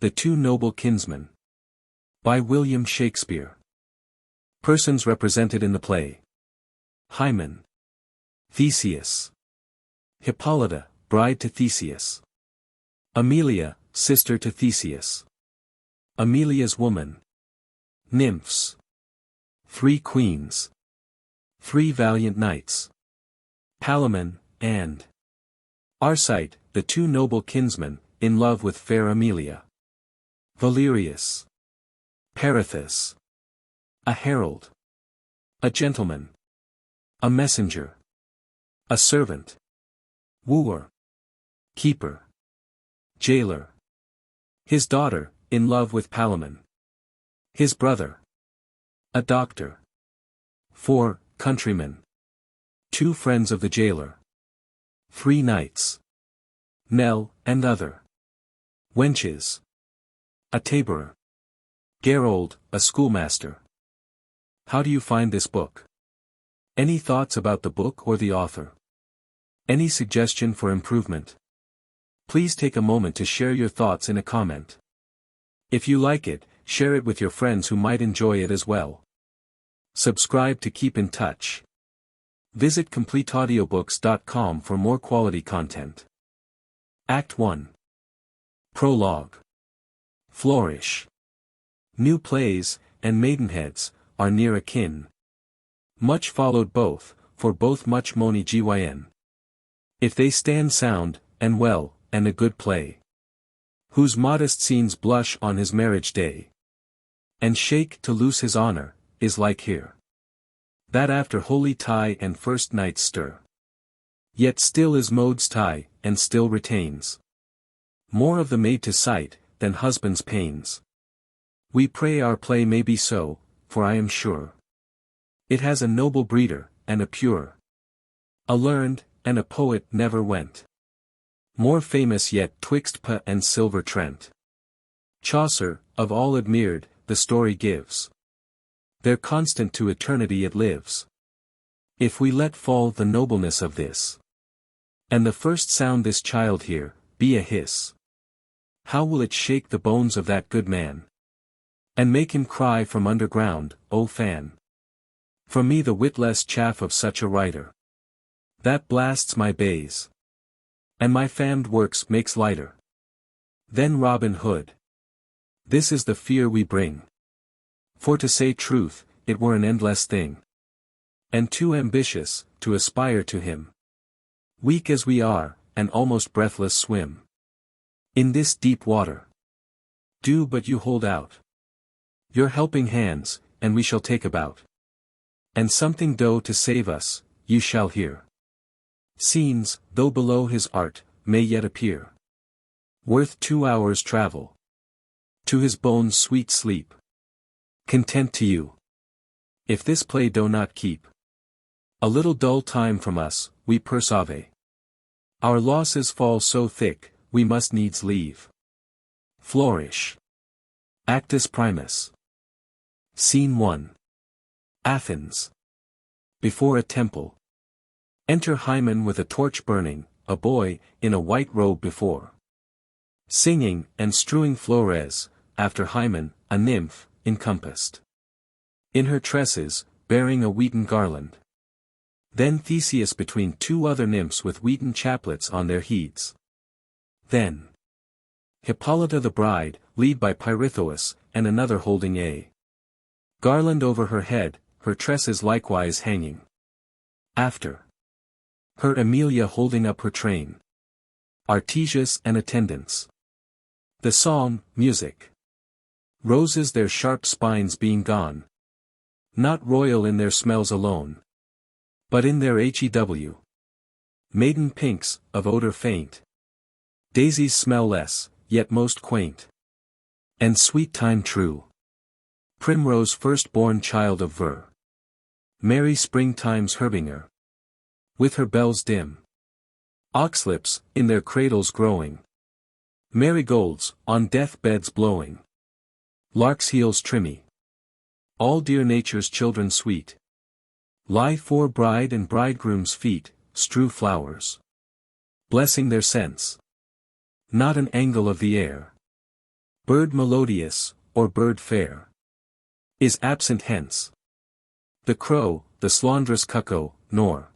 The Two Noble Kinsmen. By William Shakespeare. Persons represented in the play. Hymen. Theseus. Hippolyta, bride to Theseus. Emilia, sister to Theseus. Emilia's woman. Nymphs. 3 queens. 3 valiant knights. Palamon, and Arcite, the 2 noble kinsmen, in love with fair Emilia. Valerius. Perithous. A herald. A gentleman. A messenger. A servant. Wooer. Keeper. Jailer. His daughter, in love with Palamon. His brother. A doctor. 4 countrymen. 2 friends of the jailer. 3 knights. Knell, and other. Wenches. A taborer. Gerold, a schoolmaster. How do you find this book? Any thoughts about the book or the author? Any suggestion for improvement? Please take a moment to share your thoughts in a comment. If you like it, share it with your friends who might enjoy it as well. Subscribe to keep in touch. Visit CompleteAudiobooks.com for more quality content. Act 1. Prologue. Flourish. New plays, and maidenheads, are near akin. Much followed both, for both much mony gyn. If they stand sound, and well, and a good play. Whose modest scenes blush on his marriage day. And shake to lose his honor, is like here. That after holy tie and first night's stir. Yet still is mode's tie, and still retains more of the maid to sight, than husband's pains. We pray our play may be so, for I am sure it has a noble breeder, and a pure. A learned, and a poet never went more famous yet twixt Pa and Silver Trent. Chaucer, of all admired, the story gives. There constant to eternity it lives. If we let fall the nobleness of this, and the first sound this child hear, be a hiss, how will it shake the bones of that good man? And make him cry from underground, O fan! For me the witless chaff of such a writer, that blasts my bays, and my famed works makes lighter. Then Robin Hood. This is the fear we bring. For to say truth, it were an endless thing. And too ambitious, to aspire to him. Weak as we are, and almost breathless swim in this deep water. Do but you hold out your helping hands, and we shall take about. And something do to save us, you shall hear. Scenes, though below his art, may yet appear worth 2 hours' travel. To his bones sweet sleep. Content to you. If this play do not keep a little dull time from us, we persave. Our losses fall so thick, we must needs leave. Flourish. Actus Primus. Scene 1. Athens. Before a temple. Enter Hymen with a torch burning, a boy, in a white robe before. Singing, and strewing flores, after Hymen, a nymph, encompassed in her tresses, bearing a wheaten garland. Then Theseus between 2 other nymphs with wheaten chaplets on their heads. Then Hippolyta the bride, lead by Pirithous, and another holding a garland over her head, her tresses likewise hanging. After her Emilia holding up her train. Artesius and attendants. The song, music. Roses their sharp spines being gone. Not royal in their smells alone, but in their hew. Maiden pinks, of odor faint. Daisies smell less, yet most quaint. And sweet thyme true. Primrose first-born child of Ver. Merry springtime's herbinger. With her bells dim. Oxlips, in their cradles growing. Marigolds, on death-beds blowing. Lark's heels trimmy. All dear nature's children sweet. Lie 4 bride and bridegroom's feet, strew flowers. Blessing their scents. Not an angle of the air Bird melodious, or bird fair, is absent hence. The crow, the slanderous cuckoo, nor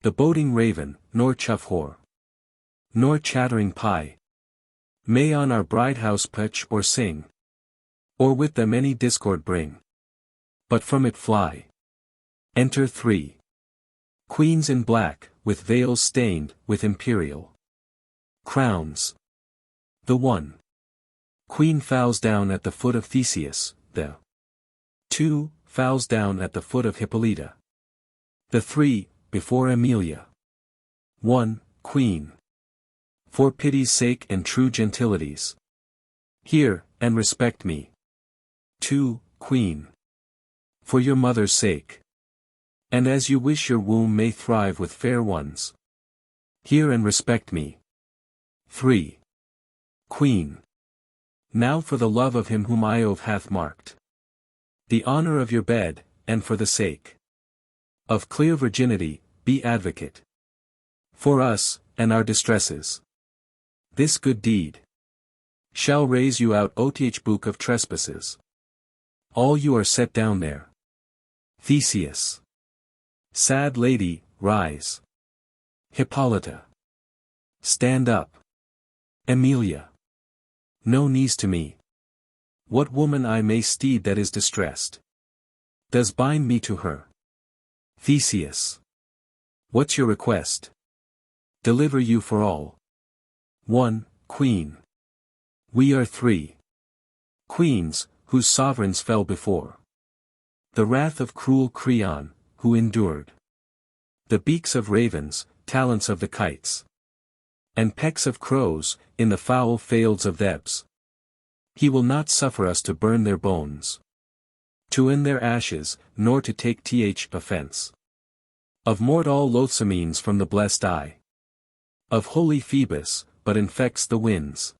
the boding raven, nor chough whore, nor chattering pie, may on our bride house perch or sing, or with them any discord bring, but from it fly. Enter 3 queens in black, with veils stained with imperial crowns. The 1 queen fouls down at the foot of Theseus, the 2 fouls down at the foot of Hippolyta. The 3 before Emilia. 1 queen. For pity's sake and true gentility's, hear and respect me. 2 queen. For your mother's sake, and as you wish your womb may thrive with fair ones, hear and respect me. 3 queen. Now for the love of him whom Ove hath marked, the honor of your bed, and for the sake of clear virginity, be advocate for us, and our distresses. This good deed shall raise you out Audiobook of trespasses. All you are set down there. Theseus. Sad lady, rise. Hippolyta. Stand up. Emilia. No knees to me. What woman I may steed that is distressed, does bind me to her? Theseus. What's your request? Deliver you for all. 1 queen. We are 3 queens, whose sovereigns fell before the wrath of cruel Creon, who endured the beaks of ravens, talents of the kites, and pecks of crows, in the foul fields of Thebes. He will not suffer us to burn their bones, to in their ashes, nor to take offense of mortal loathsomenes from the blessed eye of holy Phoebus, but infects the winds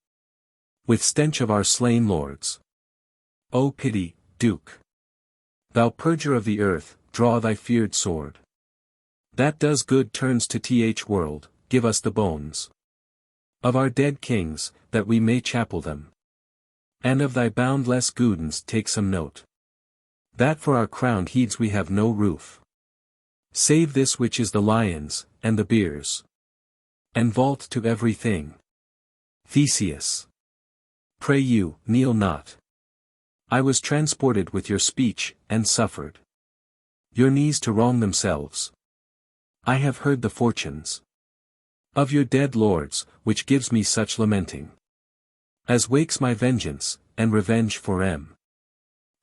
with stench of our slain lords. O pity, Duke! Thou purger of the earth, draw thy feared sword. That does good turns to world, give us the bones of our dead kings, that we may chapel them. And of thy boundless goodness take some note, that for our crowned heeds we have no roof, save this which is the lions, and the bears, and vault to every thing. Theseus. Pray you, kneel not. I was transported with your speech, and suffered your knees to wrong themselves. I have heard the fortunes of your dead lords, which gives me such lamenting, as wakes my vengeance, and revenge for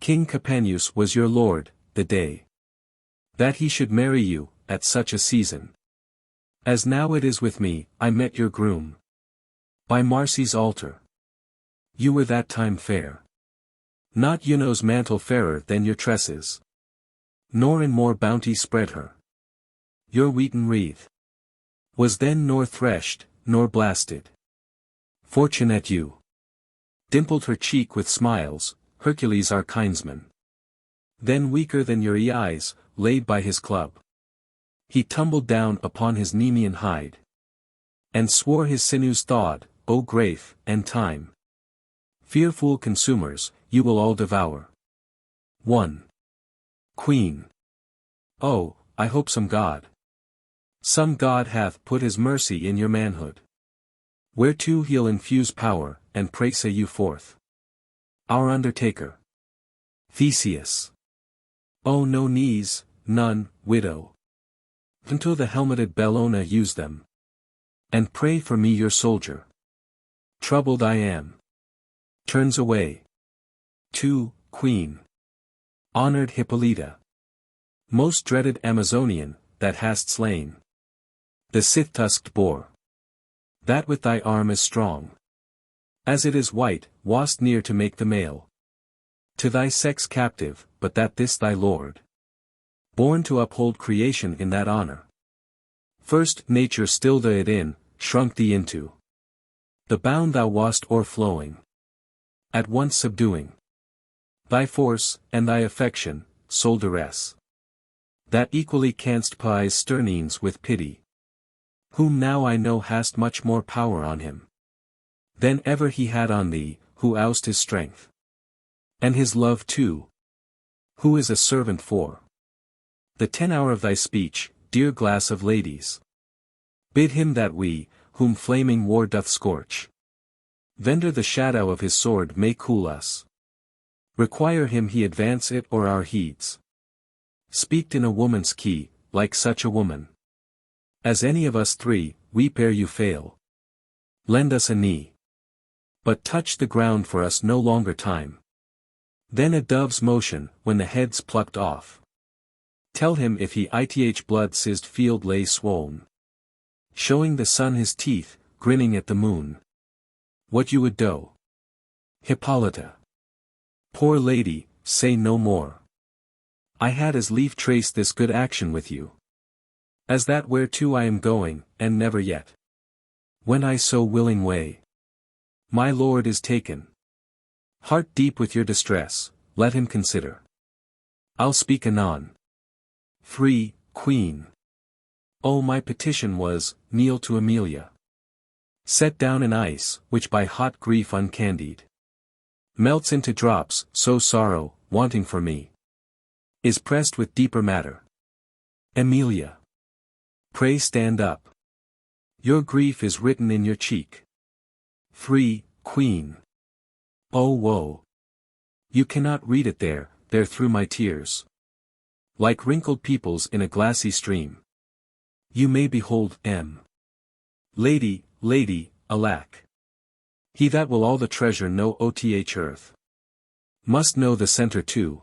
King Capaneus was your lord, the day that he should marry you, at such a season as now it is with me. I met your groom by Marsy's altar. You were that time fair, not Juno's mantle fairer than your tresses, nor in more bounty spread her. Your wheaten wreath was then nor threshed, nor blasted. Fortunate you dimpled her cheek with smiles, Hercules our kinsman. Then weaker than your eyes, laid by his club, he tumbled down upon his Nemean hide, and swore his sinews thawed, O Grafe, and time. Fearful consumers, you will all devour. 1 queen. Oh, I hope some god hath put his mercy in your manhood, whereto he'll infuse power, and pray say you forth. Our undertaker. Theseus. Oh, no knees, none, widow. Until the helmeted Bellona use them. And pray for me your soldier. Troubled I am. Turns away. 2 queen. Honored Hippolyta. Most dreaded Amazonian, that hast slain the scythe-tusked boar, that with thy arm is strong, as it is white, wast near to make the male to thy sex captive, but that this thy lord, born to uphold creation in that honor, first nature stilled it in, shrunk thee into the bound thou wast o'erflowing, at once subduing thy force, and thy affection, sole duress, that equally canst pies sternines with pity, whom now I know hast much more power on him than ever he had on thee, who oust his strength. And his love too. Who is a servant for? The 10 hour of thy speech, dear glass of ladies. Bid him that we, whom flaming war doth scorch. Vendor the shadow of his sword may cool us. Require him he advance it or our heeds. Speaked in a woman's key, like such a woman. As any of us 3, weep ere you fail. Lend us a knee. But touch the ground for us no longer time. Then a dove's motion, when the head's plucked off. Tell him if he ith blood sizzed field lay swoln. Showing the sun his teeth, grinning at the moon. What you would do? Hippolyta. Poor lady, say no more. I had as lief trace this good action with you. As that whereto I am going, and never yet. When I so willing way. My lord is taken. Heart deep with your distress, let him consider. I'll speak anon. Free, queen. Oh, my petition was, kneel to Emilia. Set down in ice, which by hot grief uncandied melts into drops, so sorrow, wanting for me, is pressed with deeper matter. Emilia. Pray stand up. Your grief is written in your cheek. Free, queen. Oh woe. You cannot read it there through my tears. Like wrinkled peoples in a glassy stream. You may behold M. Lady, lady, alack. He that will all the treasure know oth earth. Must know the centre too.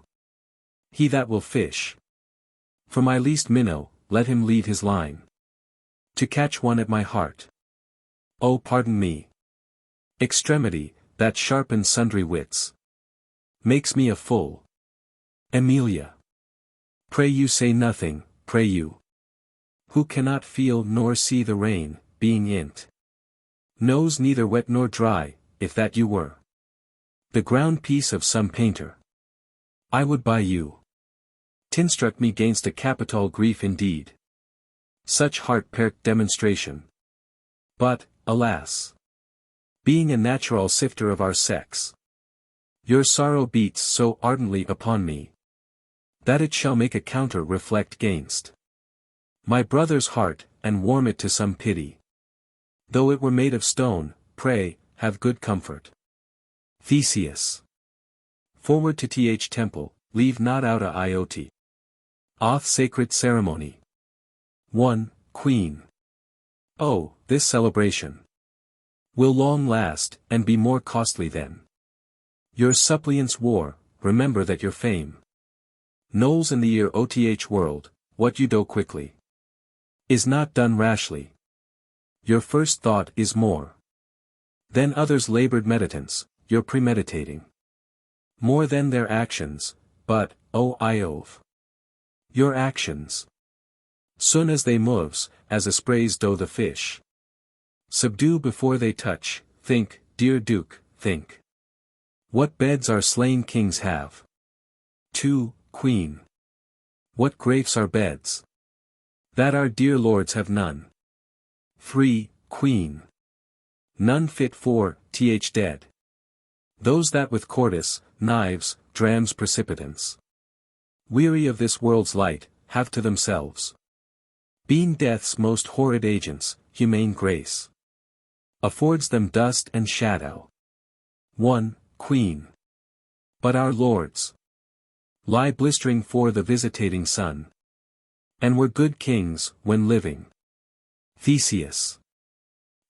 He that will fish. For my least minnow, let him lead his line. To catch one at my heart. Oh pardon me. Extremity, that sharpens sundry wits. Makes me a fool. Emilia. Pray you say nothing, pray you. Who cannot feel nor see the rain, being in't. Knows neither wet nor dry, if that you were. The ground piece of some painter. I would buy you. T'instruct me gainst a capital grief indeed. Such heart-perked demonstration. But, alas! Being a natural sifter of our sex. Your sorrow beats so ardently upon me. That it shall make a counter reflect gainst my brother's heart, and warm it to some pity. Though it were made of stone, pray, have good comfort. Theseus. Forward to th temple, leave not out a iota. Oth sacred ceremony. 1. Queen. Oh, this celebration will long last, and be more costly than your suppliants' war. Remember that your fame knolls in the year oth world. What you do quickly is not done rashly. Your first thought is more than others' labored meditance, your premeditating more than their actions, but, O Iove, your actions, soon as they moves, as a sprays do the fish, subdue before they touch. Think, dear Duke, think. What beds our slain kings have. 2. Queen. What grapes are beds that our dear lords have none. 3. Queen. None fit for th dead. Those that with cordis, knives, drams precipitants, weary of this world's light, have to themselves been death's most horrid agents. Humane grace affords them dust and shadow. 1. Queen. But our lords lie blistering for the visitating sun, and were good kings when living. Theseus.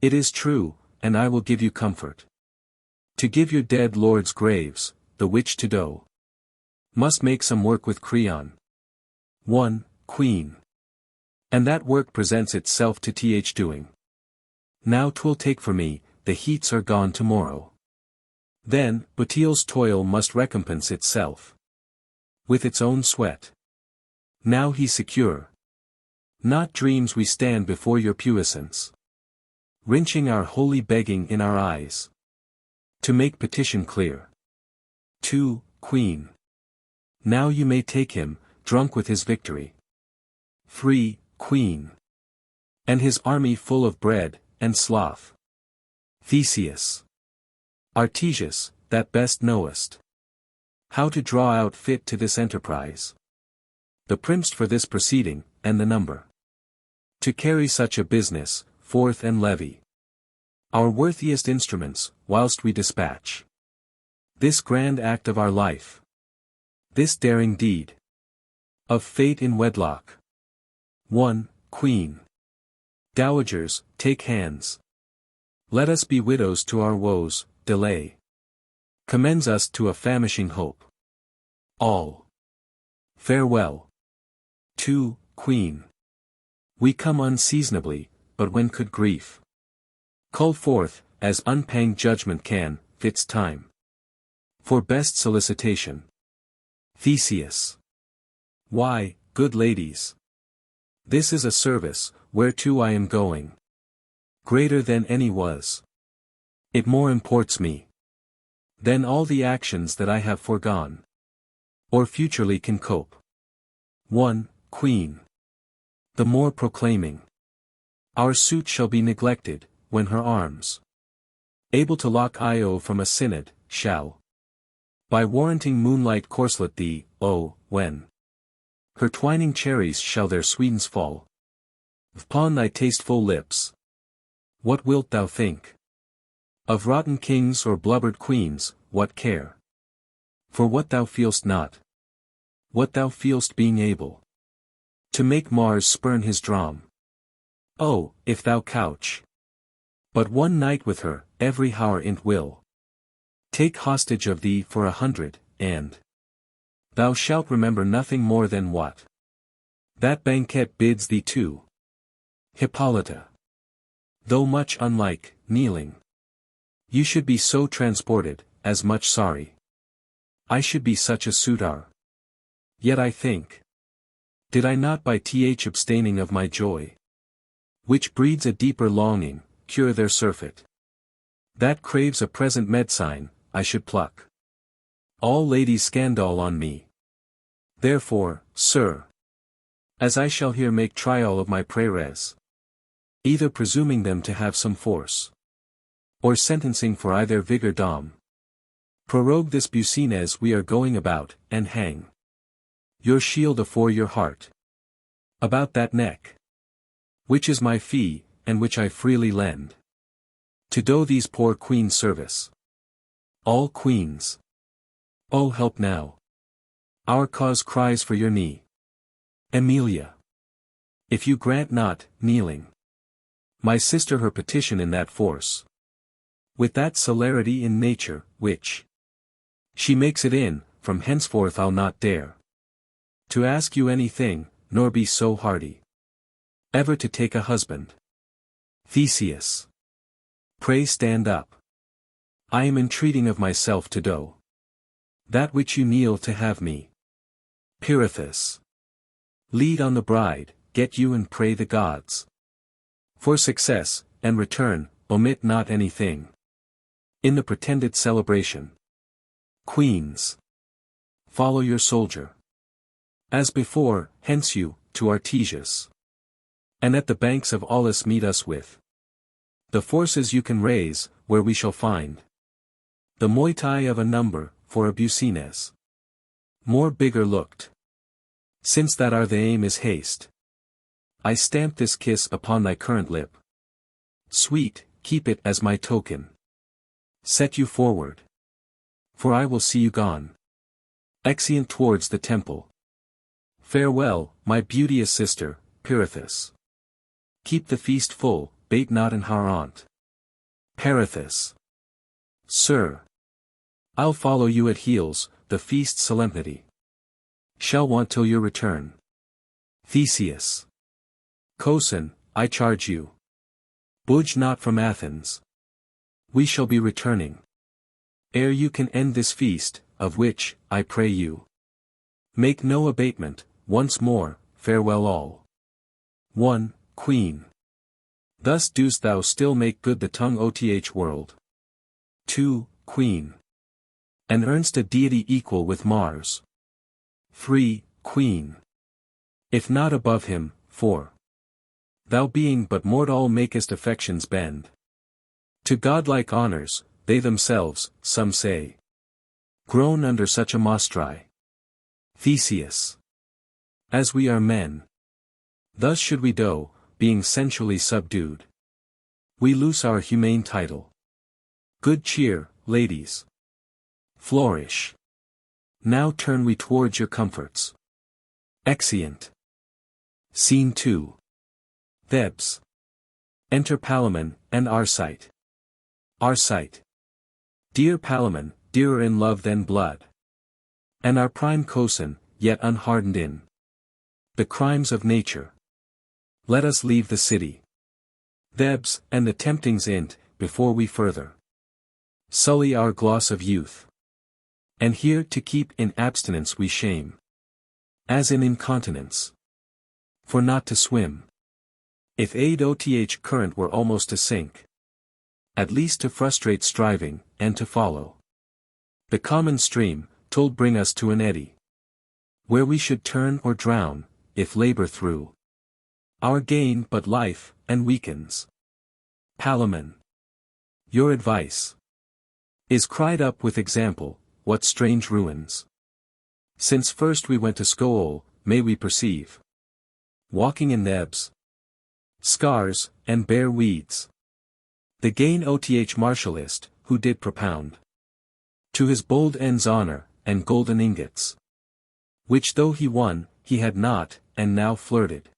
It is true, and I will give you comfort. To give your dead lords graves, the which to do must make some work with Creon. 1. Queen. And that work presents itself to th doing. Now 'twill take for me, the heats are gone tomorrow. Then, Butiel's toil must recompense itself with its own sweat. Now he's secure. Not dreams we stand before your puissance, wrenching our holy begging in our eyes, to make petition clear. 2. Queen. Now you may take him, drunk with his victory. 3. Queen. And his army full of bread, and sloth. Theseus. Artesius, that best knowest how to draw out fit to this enterprise. The primst for this proceeding, and the number to carry such a business, forth and levy our worthiest instruments, whilst we dispatch this grand act of our life, this daring deed of fate in wedlock. 1. Queen. Dowagers, take hands. Let us be widows to our woes, delay commends us to a famishing hope. All. Farewell. 2. Queen. We come unseasonably, but when could grief call forth, as unpanged judgment can, fits time for best solicitation. Theseus. Why, good ladies, this is a service, whereto I am going, greater than any was. It more imports me than all the actions that I have foregone, or futurely can cope. 1. Queen. The more proclaiming our suit shall be neglected, when her arms, able to lock Io from a synod, shall by warranting moonlight corslet thee, when her twining cherries shall their sweetens fall upon thy tasteful lips. What wilt thou think of rotten kings or blubbered queens? What care for what thou feel'st not, what thou feel'st being able to make Mars spurn his drum? Oh, if thou couch but one night with her, every hour it will take hostage of thee for 100, and thou shalt remember nothing more than what that banquet bids thee to. Hippolyta. Though much unlike, kneeling, you should be so transported, as much sorry I should be such a suitor. Yet I think, did I not by th abstaining of my joy, which breeds a deeper longing, cure their surfeit that craves a present medicine, I should pluck all ladies' scandal on me. Therefore, sir, as I shall here make trial of my prayeres, either presuming them to have some force, or sentencing for either vigor dom, prorogue this bucines we are going about, and hang your shield afore your heart, about that neck, which is my fee, and which I freely lend to do these poor queens service. All queens. Oh, help now. Our cause cries for your knee. Emilia. If you grant not, kneeling, my sister her petition in that force, with that celerity in nature, which she makes it in, from henceforth I'll not dare to ask you anything, nor be so hardy ever to take a husband. Theseus. Pray stand up. I am entreating of myself to do that which you kneel to have me. Pirithous. Lead on the bride, get you and pray the gods for success, and return, omit not anything in the pretended celebration. Queens. Follow your soldier. As before, hence you, to Artesius, and at the banks of Aulis meet us with the forces you can raise, where we shall find the moiety of a number, for a bucines more bigger looked. Since that our the aim is haste, I stamp this kiss upon thy current lip. Sweet, keep it as my token. Set you forward, for I will see you gone exeunt towards the temple. Farewell, my beauteous sister, Pirithous. Keep the feast full, bait not in our aunt. Pirithous. Sir, I'll follow you at heels, the feast solemnity shall want till your return. Theseus. Cosin, I charge you, budge not from Athens. We shall be returning ere you can end this feast, of which, I pray you, make no abatement. Once more, farewell all. 1. Queen. Thus dost thou still make good the tongue oth world. 2. Queen. And earnest a deity equal with Mars. 3. Queen. If not above him, 4. Thou being but mortal makest affections bend to godlike honors, they themselves, some say, groan under such a mostri. Theseus. As we are men. Thus should we do, being sensually subdued. We lose our humane title. Good cheer, ladies. Flourish. Now turn we towards your comforts. Exeunt. Scene 2. Thebes. Enter Palamon, and Arcite. Arcite. Dear Palamon, dearer in love than blood. And our prime cozen, yet unhardened in the crimes of nature. Let us leave the city. Thebes, and the temptings in't, before we further sully our gloss of youth. And here to keep in abstinence we shame, as in incontinence. For not to swim, if aid current were almost to sink, at least to frustrate striving, and to follow the common stream, told bring us to an eddy, where we should turn or drown, if labor through our gain but life, and weakens. Palamon. Your advice is cried up with example, what strange ruins. Since first we went to Scool, may we perceive, walking in Thebes, scars, and bare weeds. The gain martialist, who did propound to his bold ends honor, and golden ingots, which though he won, he had not, and now flirted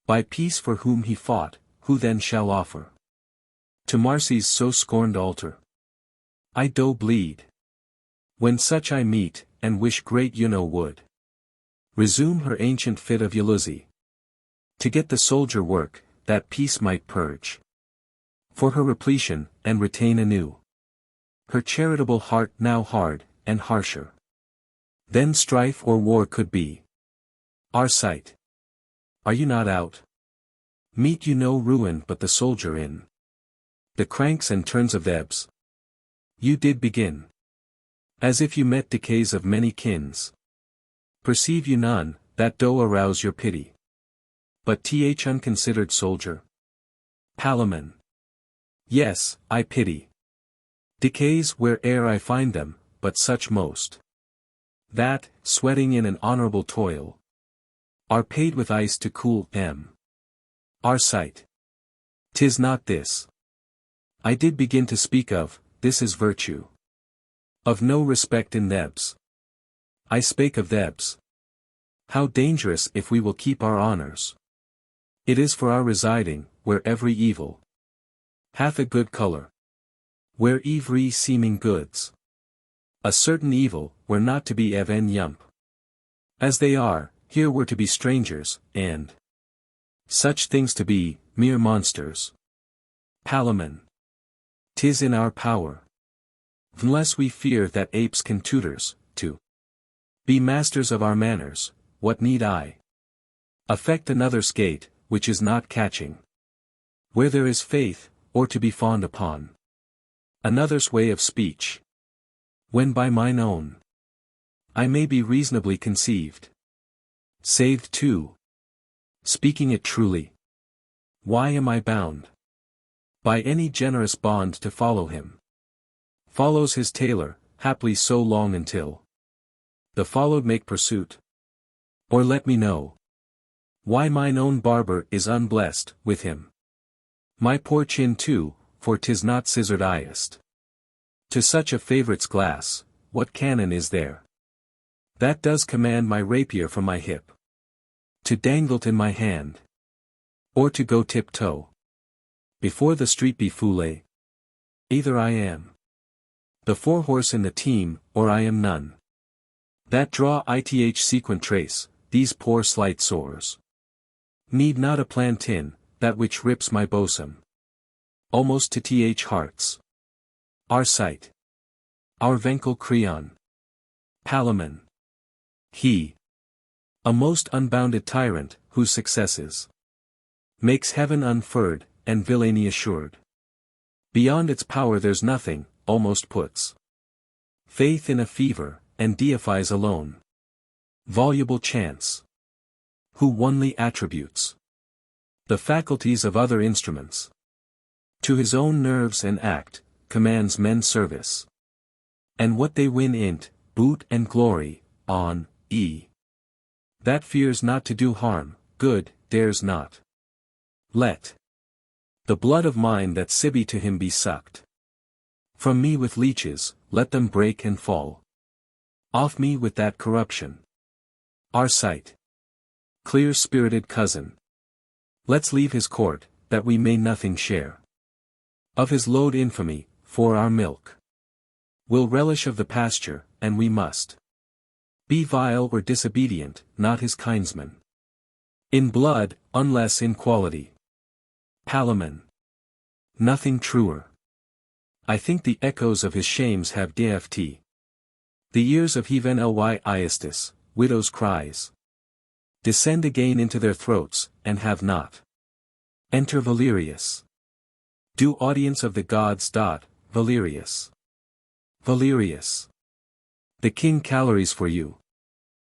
by peace for whom he fought, who then shall offer to Marsy's so scorned altar? I do bleed. When such I meet, and wish great Juno would resume her ancient fit of Ulysses, to get the soldier work, that peace might purge for her repletion, and retain anew her charitable heart now hard, and harsher than strife or war could be. Arcite. Are you not out? Meet you no ruin but the soldier in the cranks and turns of Thebes. You did begin as if you met decays of many kins. Perceive you none, that do arouse your pity, but unconsidered soldier? Palamon. Yes, I pity decays where'er I find them, but such most that, sweating in an honorable toil, are paid with ice to cool them. Arcite. 'Tis not this I did begin to speak of, this is virtue of no respect in Thebes. I spake of Thebes. How dangerous if we will keep our honors. It is for our residing, where every evil hath a good color, where every seeming goods a certain evil, were not to be even yump. As they are, here were to be strangers, and such things to be, mere monsters. Palamon. 'Tis in our power, unless we fear that apes can tutors, to be masters of our manners. What need I affect another's gait, which is not catching, where there is faith, or to be fawned upon another's way of speech, when by mine own I may be reasonably conceived, saved too, speaking it truly. Why am I bound by any generous bond to follow him? Follows his tailor, haply so long until the followed make pursuit. Or let me know why mine own barber is unblessed with him. My poor chin too, for 'tis not scissored highest. To such a favourite's glass, what cannon is there that does command my rapier from my hip, to dangle't in my hand, or to go tiptoe before the street be foule? Either I am the forehorse in the team, or I am none. That draw sequent trace, these poor slight sores need not a plantain, that which rips my bosom almost to hearts. Arcite. Our venkel Creon. Palamon. He, a most unbounded tyrant, whose successes makes heaven unfurred, and villainy assured. Beyond its power there's nothing, almost puts faith in a fever, and deifies alone voluble chance, who only attributes the faculties of other instruments to his own nerves and act, commands men's service. And what they win in't, boot and glory, on, that fears not to do harm, good, dares not. Let the blood of mine that Sibi to him be sucked. From me with leeches, let them break and fall. Off me with that corruption. Our sight. Clear-spirited cousin. Let's leave his court, that we may nothing share. Of his load infamy, for our milk. We'll relish of the pasture, and we must be vile or disobedient, not his kinsmen. In blood, unless in quality. Palamon. Nothing truer. I think the echoes of his shames have dft. The ears of heathen Lyistus, widows' cries. Descend again into their throats, and have not. Enter Valerius. Do audience of the gods. Valerius. Valerius. The king calories for you.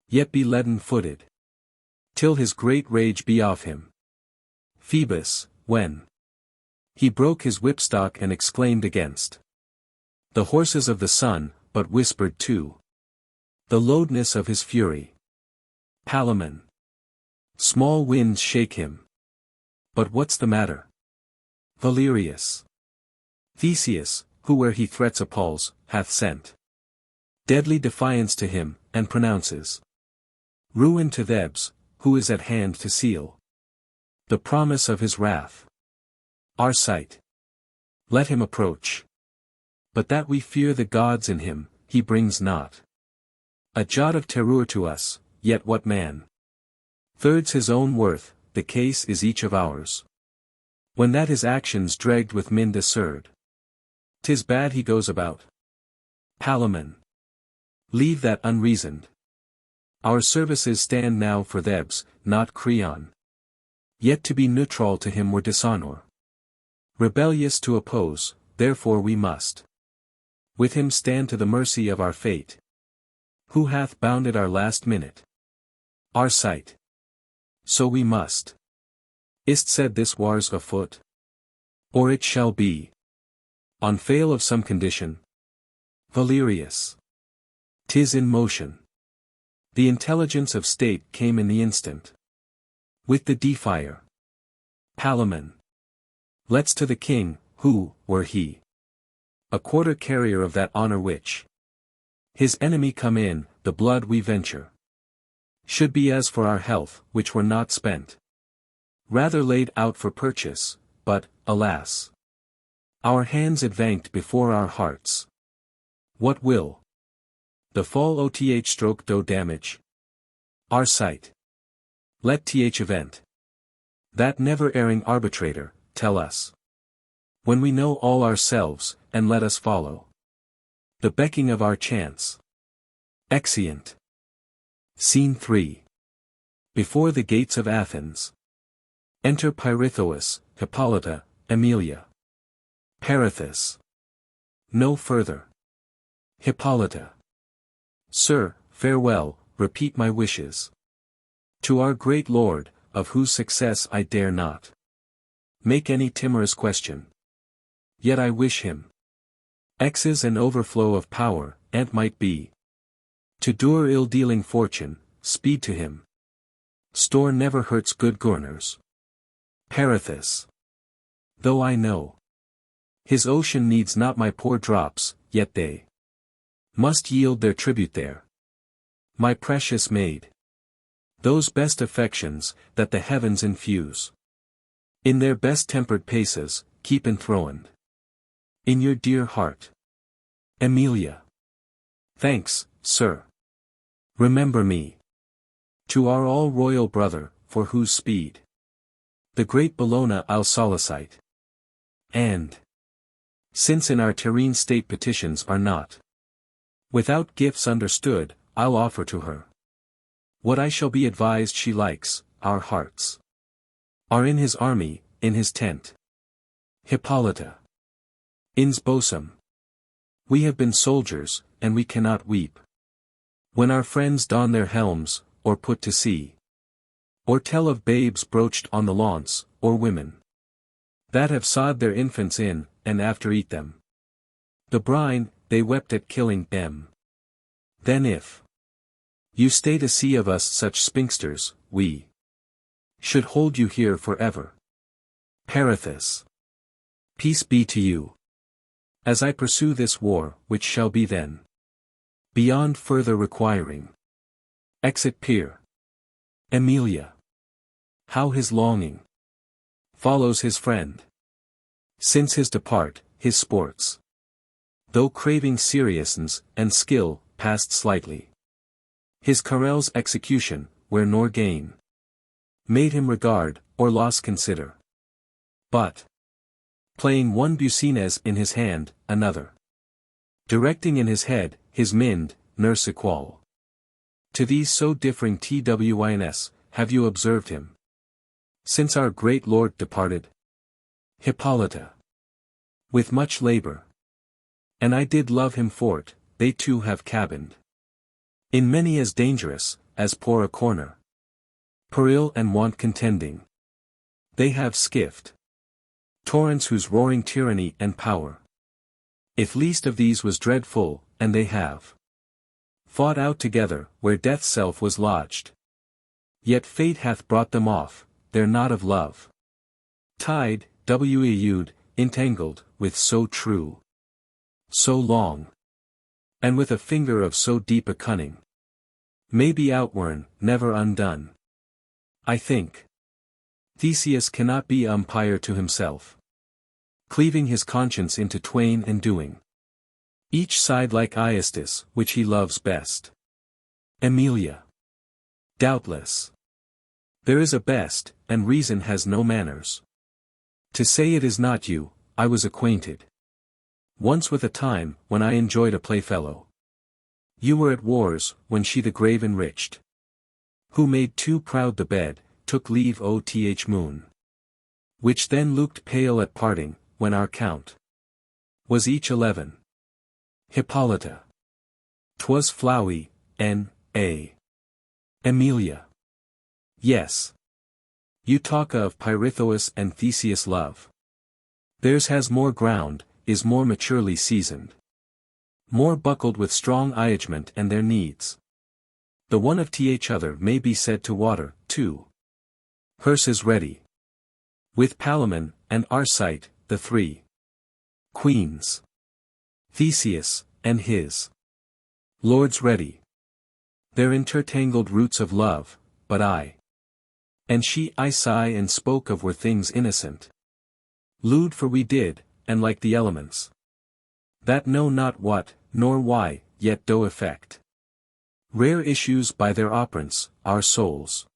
Yet be leaden-footed. Till his great rage be off him. Phoebus, when he broke his whipstock and exclaimed against the horses of the sun, but whispered too the loudness of his fury. Palamon. Small winds shake him. But what's the matter? Valerius. Theseus, who where he threats appalls, hath sent deadly defiance to him, and pronounces ruin to Thebes, who is at hand to seal the promise of his wrath. Our sight. Let him approach. But that we fear the gods in him, he brings not a jot of terror to us, yet what man thirds his own worth, the case is each of ours. When that his actions dragged with mind absurd, 'tis bad he goes about. Palamon. Leave that unreasoned. Our services stand now for Thebes, not Creon. Yet to be neutral to him were dishonor. Rebellious to oppose, therefore we must with him stand to the mercy of our fate. Who hath bounded our last minute? Our sight. So we must. Is't said this war's afoot? Or it shall be. On fail of some condition. Valerius. 'Tis in motion. The intelligence of state came in the instant. With the defier. Palamon. Let's to the king, who, were he a quarter carrier of that honor which his enemy come in, the blood we venture should be as for our health, which were not spent, rather laid out for purchase, but, alas, our hands advanced before our hearts. What will the fall stroke do damage? Our sight. Let event. That never-erring arbitrator, tell us. When we know all ourselves, and let us follow the becking of our chance. Exeunt. Scene 3. Before the gates of Athens. Enter Pirithous, Hippolyta, Emilia. Pirithous. No further. Hippolyta. Sir, farewell, repeat my wishes. To our great lord, of whose success I dare not make any timorous question. Yet I wish him excess and overflow of power, and might be to dure ill-dealing fortune, speed to him. Store never hurts good governors. Pirithous. Though I know his ocean needs not my poor drops, yet they must yield their tribute there. My precious maid. Those best affections, that the heavens infuse in their best-tempered paces, keep enthroned in your dear heart. Emilia. Thanks, sir. Remember me to our all-royal brother, for whose speed the great Bellona I'll solicite. And since in our terrene state petitions are not without gifts understood, I'll offer to her what I shall be advised she likes. Our hearts are in his army, in his tent. Hippolyta. In's bosom. We have been soldiers, and we cannot weep when our friends don their helms, or put to sea, or tell of babes broached on the launce, or women that have sod their infants in, and after eat them. The brine, they wept at killing them. Then if you stay to see of us such spinsters, we should hold you here forever. Perithous. Peace be to you. As I pursue this war, which shall be then beyond further requiring. Exit Peer. Emilia. How his longing follows his friend. Since his depart, his sports, though craving seriousness and skill, passed slightly. His Carel's execution, where nor gain made him regard, or loss consider. But playing one Bucines in his hand, another directing in his head, his mind, nurse equal. To these so differing twins, have you observed him since our great Lord departed? Hippolyta. With much labor. And I did love him for't, they too have cabined in many as dangerous, as poor a corner. Peril and want contending. They have skiffed torrents whose roaring tyranny and power, if least of these was dreadful, and they have fought out together, where death's self was lodged. Yet fate hath brought them off, they're not of love tied, entangled, with so true, so long, and with a finger of so deep a cunning, may be outworn, never undone. I think Theseus cannot be umpire to himself, cleaving his conscience into twain and doing each side like acquiesces, which he loves best. Emilia. Doubtless. There is a best, and reason has no manners. To say it is not you, I was acquainted once with a time, when I enjoyed a playfellow. You were at wars, when she the grave enriched, who made too proud the bed, took leave oth moon, which then looked pale at parting, when our count was each 11. Hippolyta. 'Twas Flowey, N.A. Emilia. Yes. You talk of Pirithous and Theseus love. Theirs has more ground, is more maturely seasoned, more buckled with strong iagement and their needs. The one of th other may be said to water, too. Hers is ready. With Palamon, and Arcite, the three queens. Theseus, and his lords ready. Their intertangled roots of love, but I and she I sigh and spoke of were things innocent. Lewd for we did, and like the elements, that know not what, nor why, yet do effect rare issues by their operance, our souls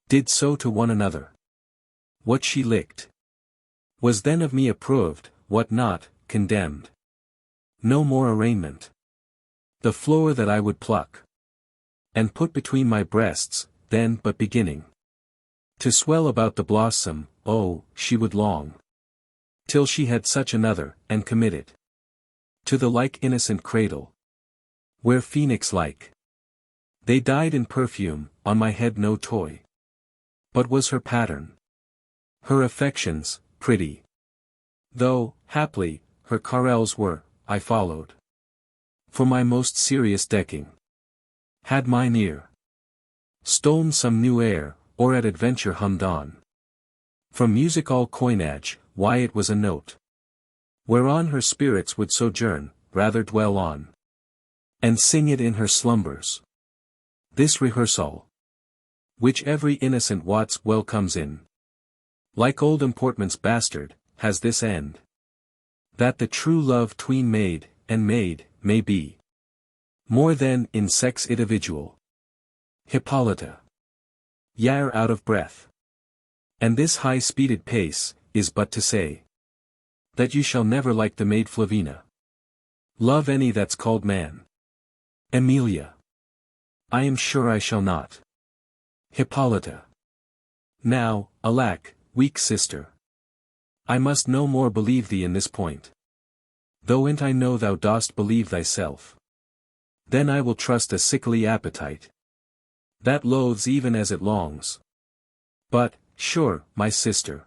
did so to one another. What she licked was then of me approved, what not, condemned. No more arraignment. The flower that I would pluck and put between my breasts, then but beginning to swell about the blossom, oh, she would long till she had such another, and commit it to the like innocent cradle, where phoenix-like they died in perfume, on my head no toy, but was her pattern, her affections, pretty, though, haply, her Carels were, I followed, for my most serious decking, had mine ear stolen some new air, or at adventure hummed on from music all coinage, why it was a note whereon her spirits would sojourn, rather dwell on and sing it in her slumbers. This rehearsal, which every innocent wots well comes in, like old importment's bastard, has this end, that the true love tween maid and maid may be more than in sex individual. Hippolyta. Y'are out of breath. And this high-speeded pace, is but to say that you shall never like the maid Flavina love any that's called man. Emilia. I am sure I shall not. Hippolyta. Now, alack, weak sister, I must no more believe thee in this point. Though in't I know thou dost believe thyself. Then I will trust a sickly appetite, that loathes even as it longs. But, sure, my sister,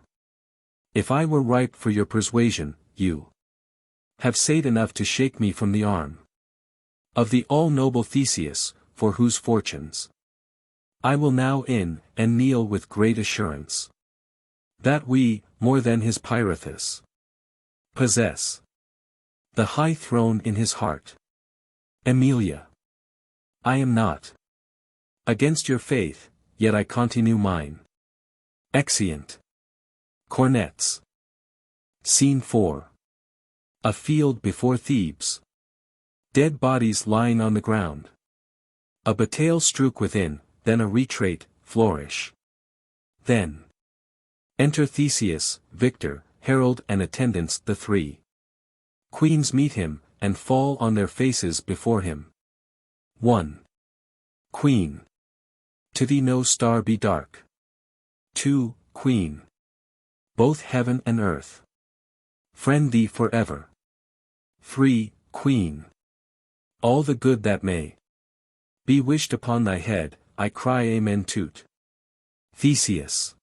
if I were ripe for your persuasion, you have said enough to shake me from the arm of the all-noble Theseus, for whose fortunes I will now in, and kneel with great assurance, that we, more than his Pirithous, possess the high throne in his heart. Emilia, I am not against your faith, yet I continue mine. Exeunt. Cornets. Scene 4. A field before Thebes. Dead bodies lying on the ground. A battail strook within, then a retreat, flourish. Then enter Theseus, victor, herald and attendants the three. Queens meet him, and fall on their faces before him. 1. Queen. To thee no star be dark. 2. Queen. Both heaven and earth friend thee forever. 3. Queen. All the good that may be wished upon thy head, I cry amen toot. Theseus.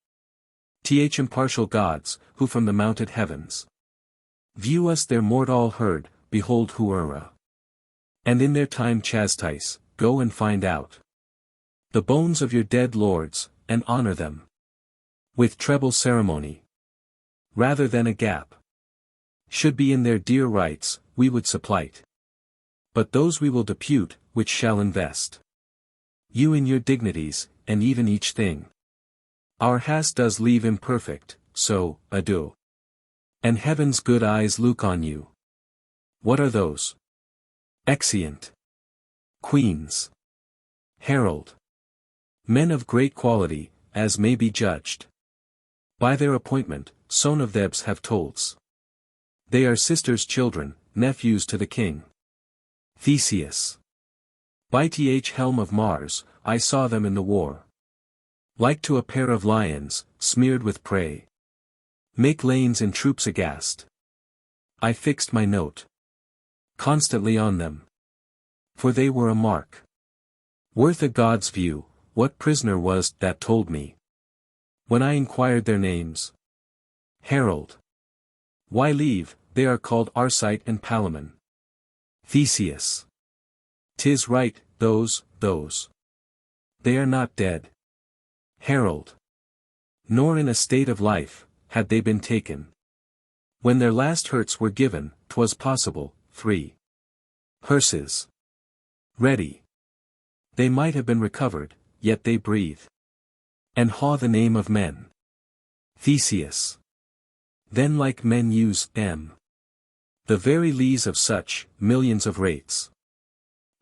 Th impartial gods, who from the mounted heavens view us their mortal herd, behold who erra, and in their time chastise, go and find out the bones of your dead lords, and honor them with treble ceremony. Rather than a gap should be in their dear rights, we would supplight. But those we will depute, which shall invest you in your dignities, and even each thing our hast does leave imperfect, so, adieu. And heaven's good eyes look on you. What are those? Exeunt. Queens. Herald. Men of great quality, as may be judged by their appointment, Son of Thebes have tolls. They are sisters' children, nephews to the king. Theseus. By th helm of Mars, I saw them in the war. Like to a pair of lions, smeared with prey, make lanes in troops aghast. I fixed my note constantly on them, for they were a mark worth a god's view. What prisoner was that told me, when I inquired their names? Herald. Why leave, they are called Arcite and Palamon. Theseus. 'Tis right, those. They are not dead. Herald. Nor in a state of life, had they been taken. When their last hurts were given, 'twas possible. 3. Hearses. Ready. They might have been recovered, yet they breathe and haw the name of men. Theseus. Then like men use the very lees of such, millions of rates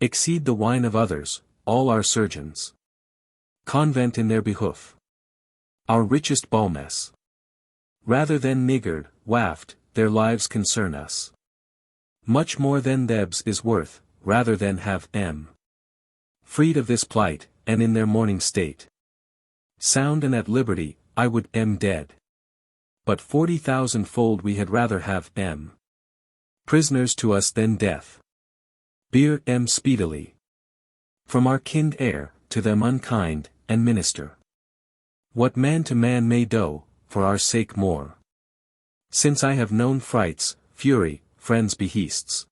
exceed the wine of others, all our surgeons convent in their behoof our richest balmess. Rather than niggard, waft, their lives concern us much more than Thebes is worth, rather than have freed of this plight, and in their mourning state sound and at liberty, I would dead. But 40,000-fold we had rather have prisoners to us than death. Bear speedily from our kind heir, to them unkind, and minister what man to man may do, for our sake more. Since I have known frights, fury, friends' behests,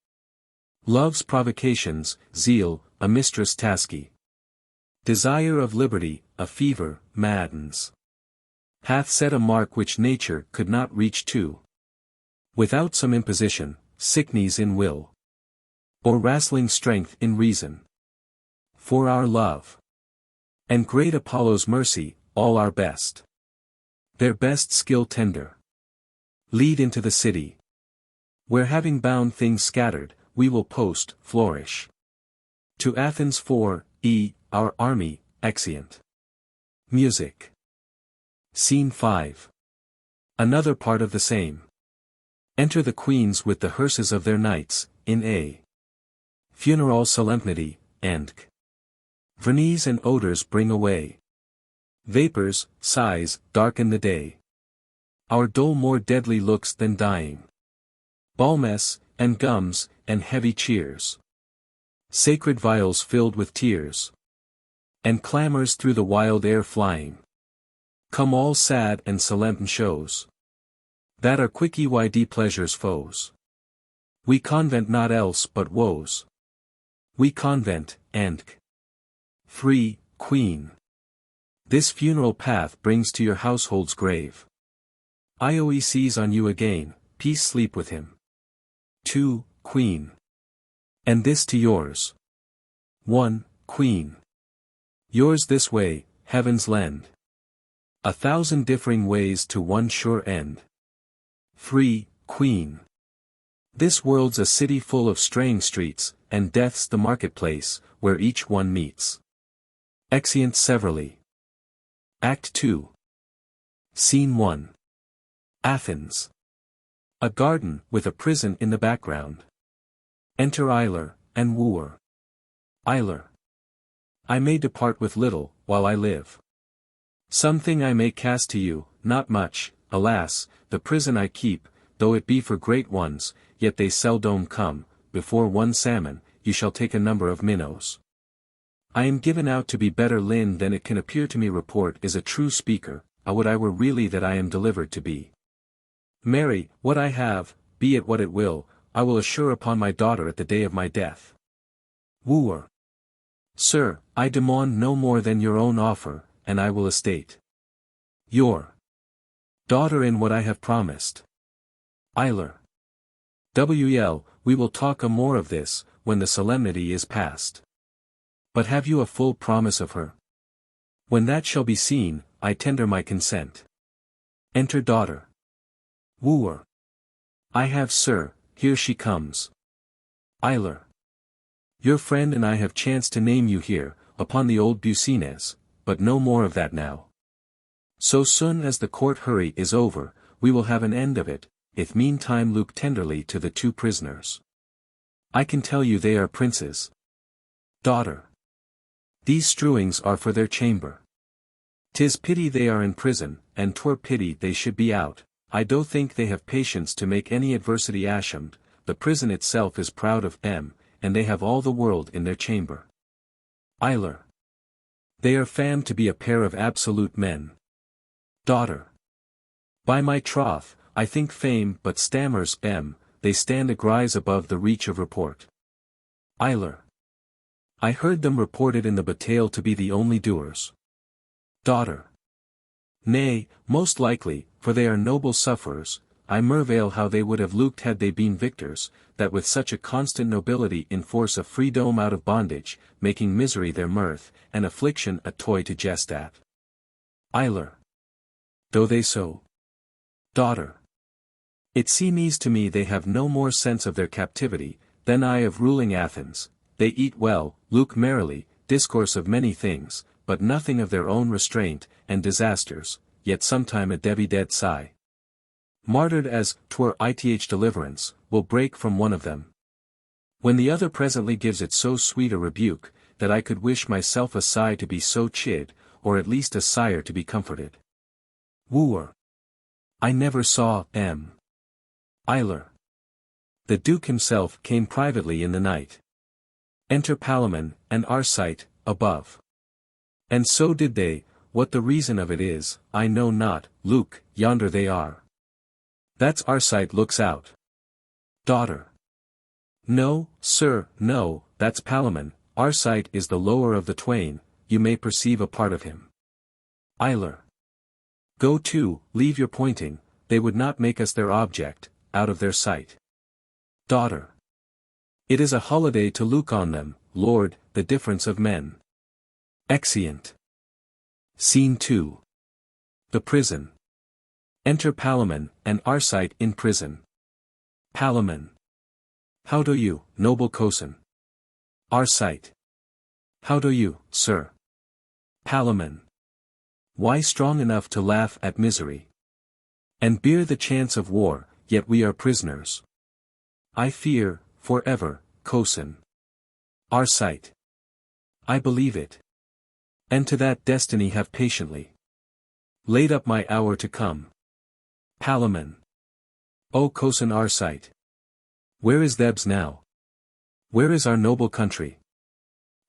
love's provocations, zeal, a mistress tasky, desire of liberty, a fever, maddens, hath set a mark which nature could not reach to, without some imposition, sickness in will, or wrestling strength in reason. For our love, and great Apollo's mercy, all our best, their best skill tender, lead into the city, where having bound things scattered, we will post, flourish. To Athens our army, exeunt. Music. Scene 5. Another part of the same. Enter the queens with the hearses of their knights, in a funeral solemnity, and vernies and odors bring away. Vapors, sighs, darken the day. Our dole more deadly looks than dying. Balmess, and gums, and heavy cheers. Sacred vials filled with tears. And clamors through the wild air flying. Come all sad and solemn shows, that are quick EYD pleasure's foes. We convent not else but woes. We convent, and 3. Queen. This funeral path brings to your household's grave. Acquiesces on you again, peace sleep with him. 2. Queen. And this to yours. 1. Queen. Yours this way, heavens lend. 1,000 differing ways to one sure end. 3. Queen. This world's a city full of straying streets, and death's the marketplace, where each one meets. Exeunt severally. Act 2. Scene 1. Athens. A garden, with a prison in the background. Enter Eyler, and wooer. Eyler. I may depart with little, while I live. Something I may cast to you, not much, alas, the prison I keep, though it be for great ones, yet they seldom come, before one salmon, you shall take a number of minnows. I am given out to be better linned than it can appear to me report is a true speaker, would I were really that I am delivered to be. Marry, what I have, be it what it will, I will assure upon my daughter at the day of my death. Wooer. Sir, I demand no more than your own offer, and I will estate your daughter in what I have promised. Eyler. Well, we will talk a more of this, when the solemnity is past. But have you a full promise of her? When that shall be seen, I tender my consent. Enter daughter. Wooer. I have, sir, here she comes. Eyler. Your friend and I have chanced to name you here, upon the old Bucines, but no more of that now. So soon as the court hurry is over, we will have an end of it, if meantime look tenderly to the 2 prisoners. I can tell you they are princes. Daughter. These strewings are for their chamber. 'Tis pity they are in prison, and 'twere pity they should be out. I do think they have patience to make any adversity ashamed, the prison itself is proud of them, and they have all the world in their chamber. Eyler. They are famed to be a pair of absolute men. Daughter. By my troth, I think fame but stammers they stand a grise above the reach of report. Eyler. I heard them reported in the bataille to be the only doers. Daughter. Nay, most likely, for they are noble sufferers, I merveil how they would have looked had they been victors, that with such a constant nobility enforce a freedom out of bondage, making misery their mirth, and affliction a toy to jest at. Eyler. Do they so? Daughter. It seems to me they have no more sense of their captivity, than I of ruling Athens. They eat well, look merrily, discourse of many things, but nothing of their own restraint, and disasters, yet sometime a dead sigh. Martyred as 'twere ith deliverance, will break from one of them. When the other presently gives it so sweet a rebuke, that I could wish myself a sigh to be so chid, or at least a sire to be comforted. Wooer. I never saw Eyler. The Duke himself came privately in the night. Enter Palamon, and Arcite, above. And so did they, what the reason of it is, I know not, Luke, yonder they are. That's Arcite looks out. Daughter. No, sir, no, that's Palamon, Arcite is the lower of the twain, you may perceive a part of him. Eyler. Go to, leave your pointing, they would not make us their object, out of their sight. Daughter. It is a holiday to look on them, Lord, the difference of men. Exeunt. Scene 2. The prison. Enter Palamon, and Arcite in prison. Palamon. How do you, noble cozen? Arcite. How do you, sir? Palamon. Why strong enough to laugh at misery? And bear the chance of war, yet we are prisoners. I fear, forever, cozen. Arcite. I believe it. And to that destiny have patiently laid up my hour to come. Palamon. O cozen Arcite. Where is Thebes now? Where is our noble country?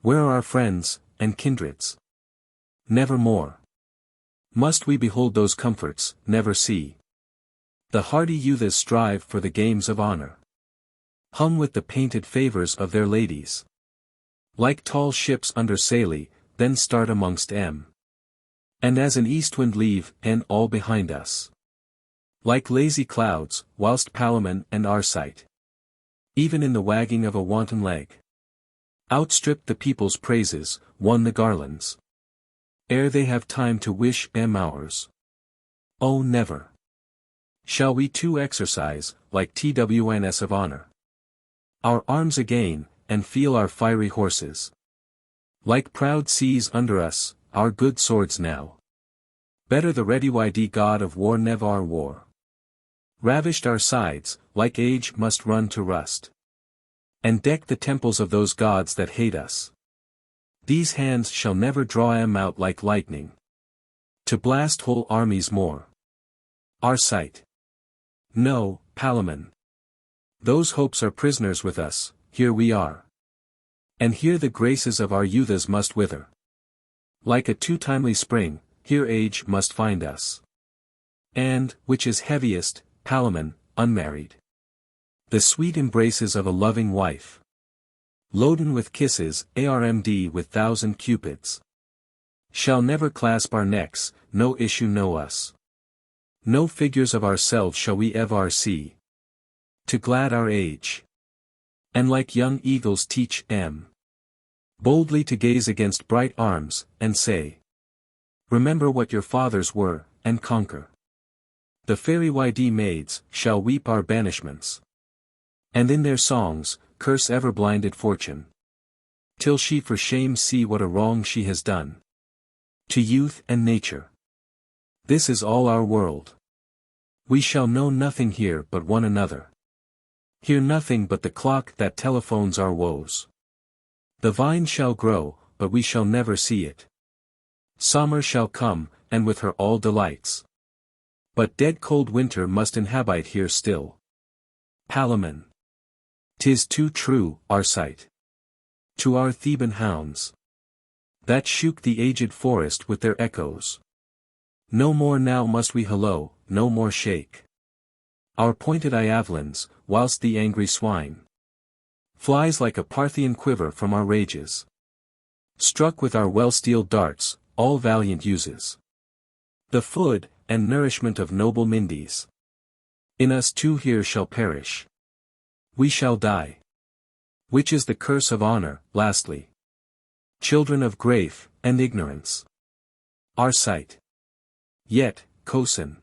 Where are our friends, and kindreds? Never more. Must we behold those comforts, never see? The hardy youths strive for the games of honor. hung with the painted favours of their ladies. Like tall ships under sail, then start amongst and as an east wind leave all behind us. Like lazy clouds, whilst Palamon and Arcite, even in the wagging of a wanton leg, outstripped the people's praises, won the garlands, ere they have time to wish ours. Oh, never shall we too exercise, like Twns of honor, our arms again, and feel our fiery horses, like proud seas under us, our good swords now. Better the ready yd god of war never war. Ravished our sides, like age must run to rust, and deck the temples of those gods that hate us. These hands shall never draw out like lightning, to blast whole armies more. Arcite. No, Palamon. Those hopes are prisoners with us, here we are. And here the graces of our youths must wither. Like a too timely spring, here age must find us. And, which is heaviest, Palamon, unmarried. The sweet embraces of a loving wife, loaden with kisses, armd with thousand cupids, shall never clasp our necks, no issue know us. No figures of ourselves shall we ever see, to glad our age. And like young eagles teach boldly to gaze against bright arms, and say, remember what your fathers were, and conquer. The fairy yd maids, shall weep our banishments, and in their songs, curse ever blinded fortune, till she for shame see what a wrong she has done to youth and nature. This is all our world. We shall know nothing here but one another. Hear nothing but the clock that telephones our woes. The vine shall grow, but we shall never see it. Summer shall come, and with her all delights. But dead cold winter must inhabit here still. Palamon. 'Tis too true, Arcite. To our Theban hounds, that shook the aged forest with their echoes, no more now must we hallo, no more shake our pointed iavelins, whilst the angry swine flies like a Parthian quiver from our rages. Struck with our well-steeled darts, all valiant uses, the food and nourishment of noble Mindes, in us too here shall perish. We shall die. Which is the curse of honor, lastly. Children of grief and ignorance. Arcite. Yet, Cosin.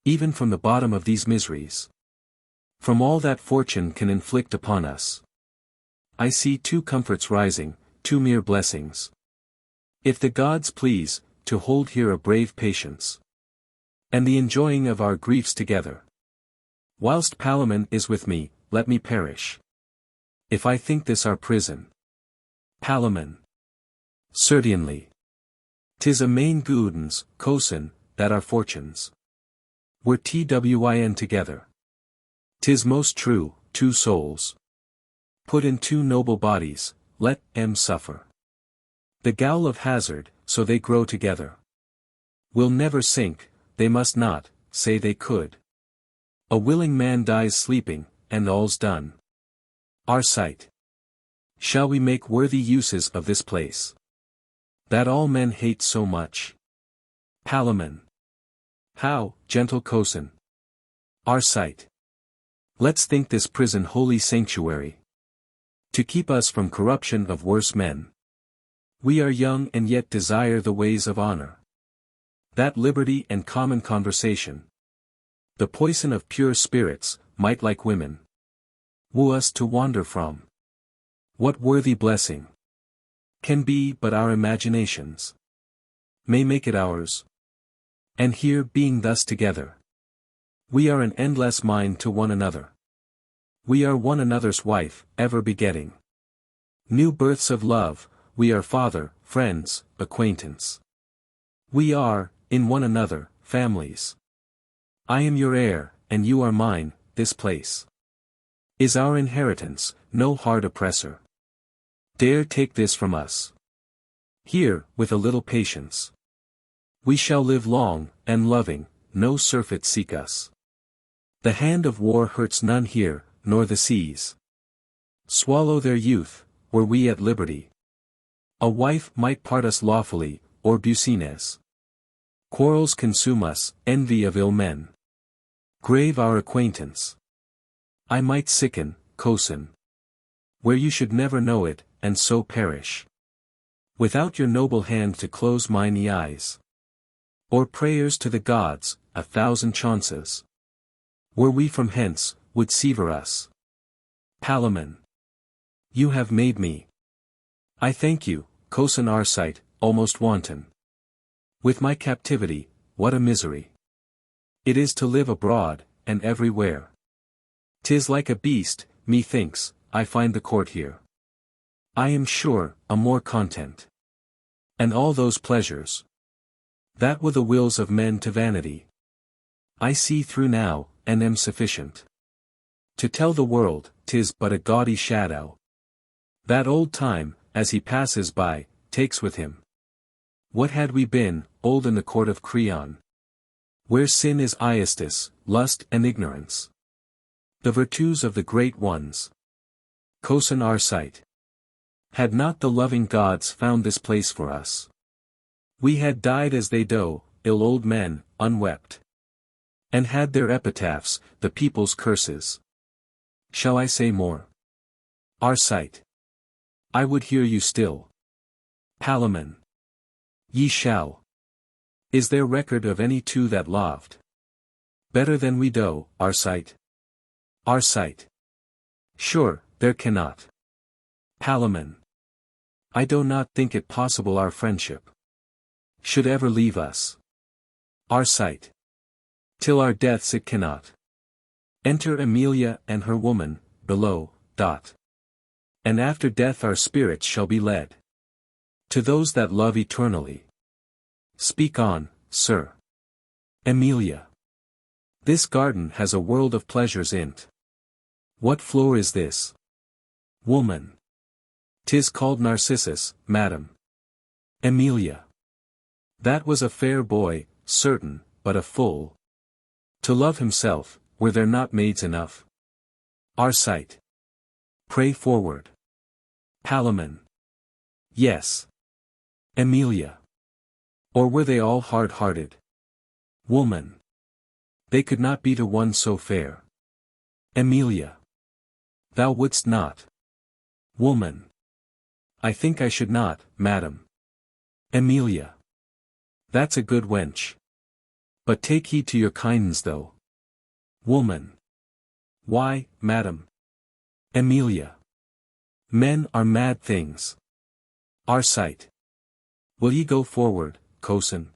Even from the bottom of these miseries, from all that fortune can inflict upon us, I see two comforts rising, two mere blessings. If the gods please, to hold here a brave patience, and the enjoying of our griefs together. Whilst Palamon is with me, let me perish. If I think this our prison. Palamon. Certainly. 'Tis a main goodens, Cosin, that our fortunes were twin together. 'Tis most true, two souls put in two noble bodies, let suffer the gowl of hazard, so they grow together. Will never sink, they must not, say they could. A willing man dies sleeping, and all's done. Arcite. Shall we make worthy uses of this place, that all men hate so much? Palamon. How, gentle Cosin? Arcite. Let's think this prison holy sanctuary, to keep us from corruption of worse men. We are young and yet desire the ways of honor, that liberty and common conversation, the poison of pure spirits, might like women woo us to wander from. What worthy blessing can be but our imaginations may make it ours? And here being thus together, we are an endless mind to one another. We are one another's wife, ever begetting new births of love. We are father, friends, acquaintance. We are, in one another, families. I am your heir, and you are mine. This place is our inheritance, no hard oppressor dare take this from us. Here, with a little patience, we shall live long, and loving, no surfeit seek us. The hand of war hurts none here, nor the seas swallow their youth, were we at liberty. A wife might part us lawfully, or Bucines. Quarrels consume us, envy of ill men. Grave our acquaintance. I might sicken, cozen. Where you should never know it, and so perish. Without your noble hand to close mine eyes. Or prayers to the gods, 1,000 chances. Were we from hence, would sever us. Palamon. You have made me. I thank you, cozen Arcite, almost wanton. With my captivity, what a misery. It is to live abroad, and everywhere. 'Tis like a beast, methinks, I find the court here. I am sure, a more content. And all those pleasures. That were the wills of men to vanity. I see through now, and am sufficient. To tell the world, 'tis but a gaudy shadow. That old time, as he passes by, takes with him. What had we been, old in the court of Creon? Where sin is acquiesces, lust and ignorance. The virtues of the great ones. Cozen Arcite. Had not the loving gods found this place for us? We had died as they do, ill old men, unwept. And had their epitaphs, the people's curses. Shall I say more? Arcite. I would hear you still. Palamon. Ye shall. Is there record of any two that loved better than we do, Arcite? Arcite. Sure, there cannot. Palamon. I do not think it possible our friendship should ever leave us. Arcite. Till our deaths it cannot. Enter Emilia and her woman, below, And after death our spirits shall be led to those that love eternally. Speak on, sir. Emilia. This garden has a world of pleasures in't. What floor is this? Woman. 'Tis called Narcissus, madam. Emilia. That was a fair boy, certain, but a fool. To love himself, were there not maids enough? Arcite. Pray forward. Palamon. Yes. Emilia. Or were they all hard-hearted? Woman. They could not be to one so fair. Emilia. Thou wouldst not. Woman. I think I should not, madam. Emilia. That's a good wench. But take heed to your kindness though. Woman. Why, madam? Emilia. Men are mad things. Arcite. Will ye go forward, cozen?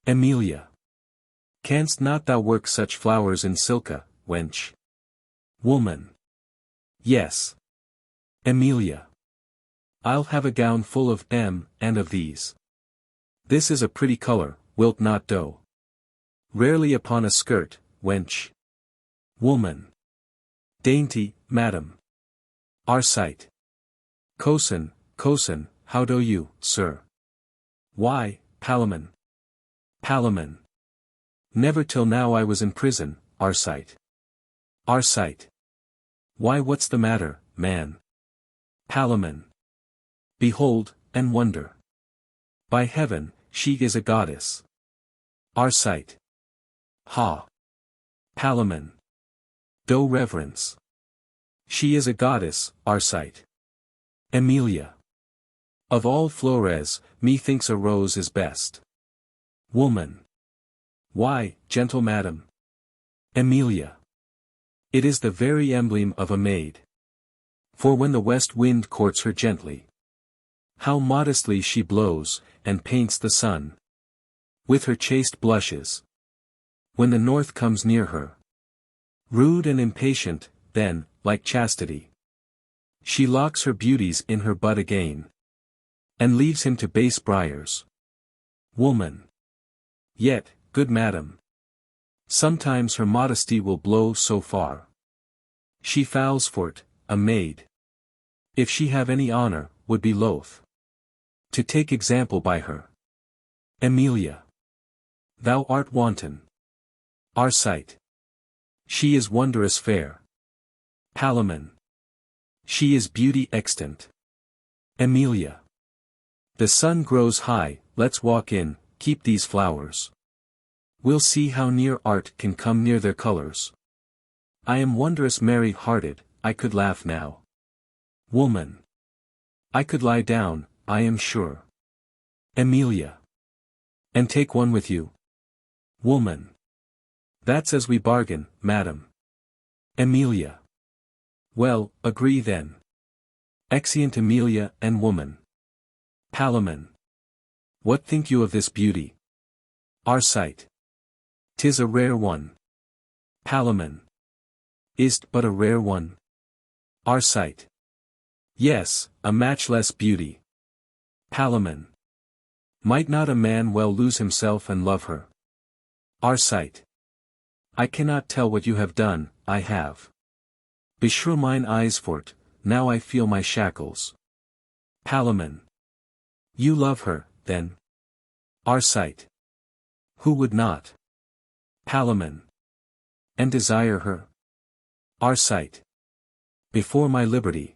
Emilia. Canst not thou work such flowers in silka, wench? Woman. Yes. Emilia. I'll have a gown full of and of these. This is a pretty color, wilt not do? Rarely upon a skirt, wench. Woman. Dainty, madam. Arcite. Cozen, how do you, sir? Why, Palamon. Palamon. Never till now I was in prison, Arcite. Arcite. Why, what's the matter, man? Palamon. Behold, and wonder. By heaven, she is a goddess. Arcite. Ha. Palamon. Do reverence. She is a goddess, Arcite. Emilia. Of all flores, methinks a rose is best. Woman. Why, gentle madam? Emilia. It is the very emblem of a maid. For when the west wind courts her gently, how modestly she blows, and paints the sun with her chaste blushes. When the north comes near her, rude and impatient, then, like chastity, she locks her beauties in her bud again, and leaves him to base briars. Woman. Yet, good madam, sometimes her modesty will blow so far. She fouls for't, a maid, if she have any honor, would be loath to take example by her. Emilia. Thou art wanton. Arcite. She is wondrous fair. Palamon. She is beauty extant. Emilia. The sun grows high, let's walk in, keep these flowers. We'll see how near art can come near their colors. I am wondrous merry-hearted, I could laugh now. Woman. I could lie down, I am sure. Emilia. And take one with you. Woman. That's as we bargain, madam. Emilia. Well, agree then. Exeunt Emilia and woman. Palamon. What think you of this beauty? Arcite. 'Tis a rare one. Palamon. Is't but a rare one? Arcite. Yes, a matchless beauty. Palamon. Might not a man well lose himself and love her? Arcite. I cannot tell what you have done, I have. Beshrew mine eyes for't, now I feel my shackles. Palamon. You love her, then? Arcite. Who would not? Palamon. And desire her? Arcite. Before my liberty.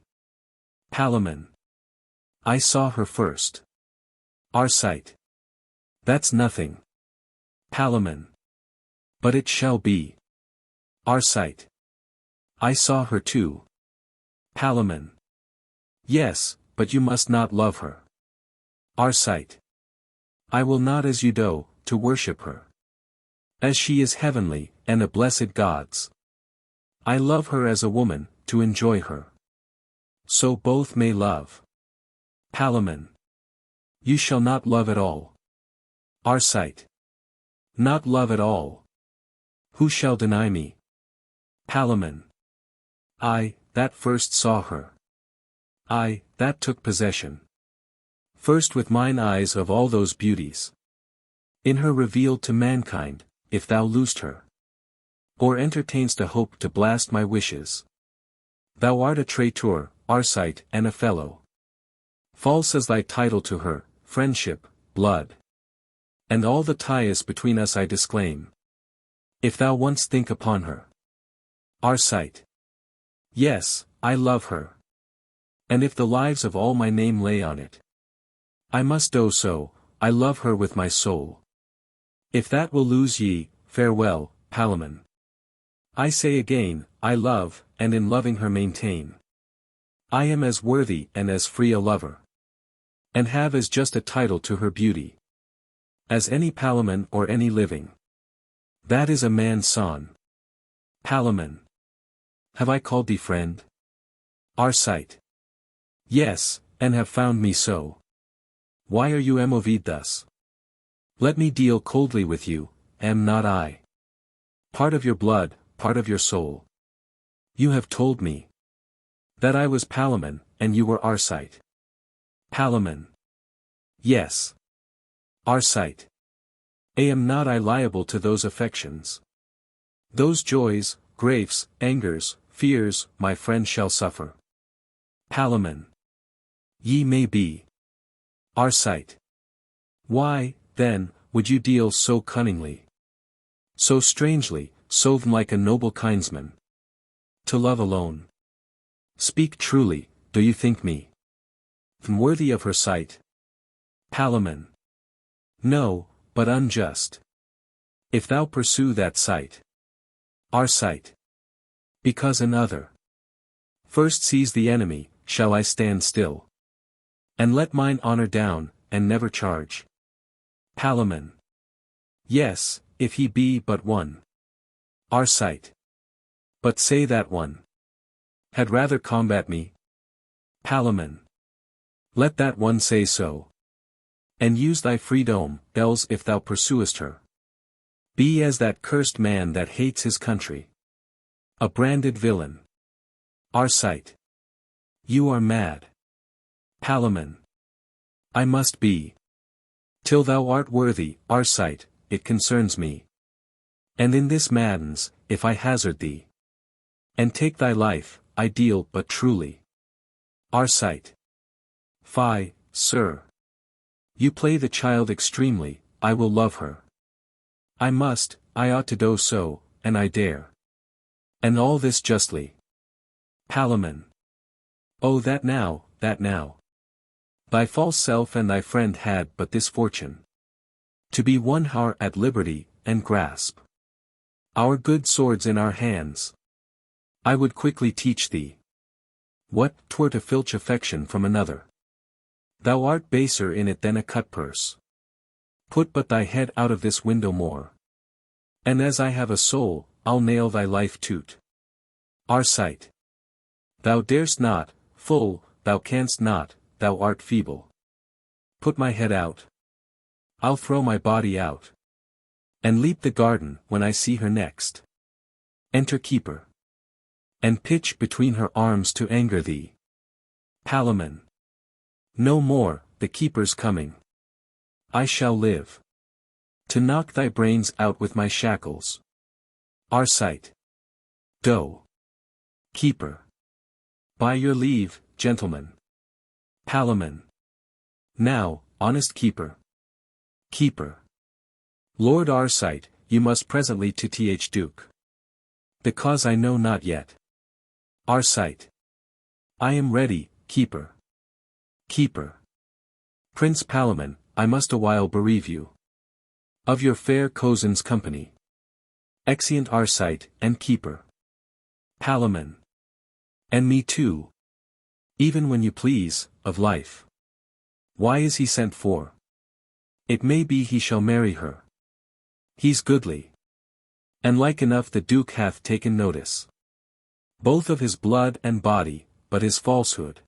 Palamon. I saw her first. Arcite. That's nothing. Palamon. But it shall be. Arcite. I saw her too. Palamon. Yes, but you must not love her. Arcite. I will not as you do, to worship her. As she is heavenly, and a blessed God's. I love her as a woman, to enjoy her. So both may love. Palamon. You shall not love at all. Arcite. Not love at all. Who shall deny me? Palamon. I, that first saw her. I, that took possession. First with mine eyes of all those beauties. In her revealed to mankind, if thou loosed her. Or entertainst a hope to blast my wishes. Thou art a traitor, Arcite, and a fellow. False as thy title to her, friendship, blood. And all the ties between us I disclaim. If thou once think upon her. Arcite. Yes, I love her. And if the lives of all my name lay on it. I must do so, I love her with my soul. If that will lose ye, farewell, Palamon. I say again, I love, and in loving her maintain. I am as worthy and as free a lover. And have as just a title to her beauty. As any Palamon or any living. That is a man's son. Palamon. Have I called thee friend? Arcite. Yes, and have found me so. Why are you moved thus? Let me deal coldly with you, am not I? Part of your blood, part of your soul. You have told me that I was Palamon, and you were Arcite. Palamon. Yes. Arcite. Am not I liable to those affections? Those joys, griefs, angers, fears, my friend shall suffer. Palamon. Ye may be. Arcite. Why, then, would you deal so cunningly? So strangely, so like a noble kinsman? To love alone. Speak truly, do you think me worthy of her sight? Palamon. No, but unjust. If thou pursue that sight. Arcite. Because another first sees the enemy, shall I stand still? And let mine honor down, and never charge? Palamon. Yes, if he be but one. Arcite. But say that one had rather combat me. Palamon. Let that one say so. And use thy freedom, else if thou pursuest her. Be as that cursed man that hates his country. A branded villain. Arcite. You are mad. Palamon. I must be. Till thou art worthy, Arcite, it concerns me. And in this maddens, if I hazard thee. And take thy life, I deal but truly. Arcite. Fie, sir. You play the child extremely, I will love her. I must, I ought to do so, and I dare. And all this justly. Palamon. Oh that now, that now. Thy false self and thy friend had but this fortune. To be 1 hour at liberty, and grasp our good swords in our hands. I would quickly teach thee what 'twere to filch affection from another. Thou art baser in it than a cutpurse. Put but thy head out of this window more. And as I have a soul, I'll nail thy life to't our sight. Thou darest not, fool, thou canst not, thou art feeble. Put my head out. I'll throw my body out. And leap the garden when I see her next. Enter keeper. And pitch between her arms to anger thee. Palamon. No more, the keeper's coming. I shall live to knock thy brains out with my shackles. Our sight. Doe. Keeper. By your leave, gentlemen. Palamon. Now, honest keeper. Keeper. Lord Arcite, you must presently to Th Duke. The cause I know not yet. Arcite. I am ready, keeper. Keeper. Prince Palamon, I must awhile bereave you of your fair cousin's company. Exeunt Arcite, and keeper. Palamon. And me too. Even when you please, of life. Why is he sent for? It may be he shall marry her. He's goodly. And like enough the Duke hath taken notice. Both of his blood and body, but his falsehood.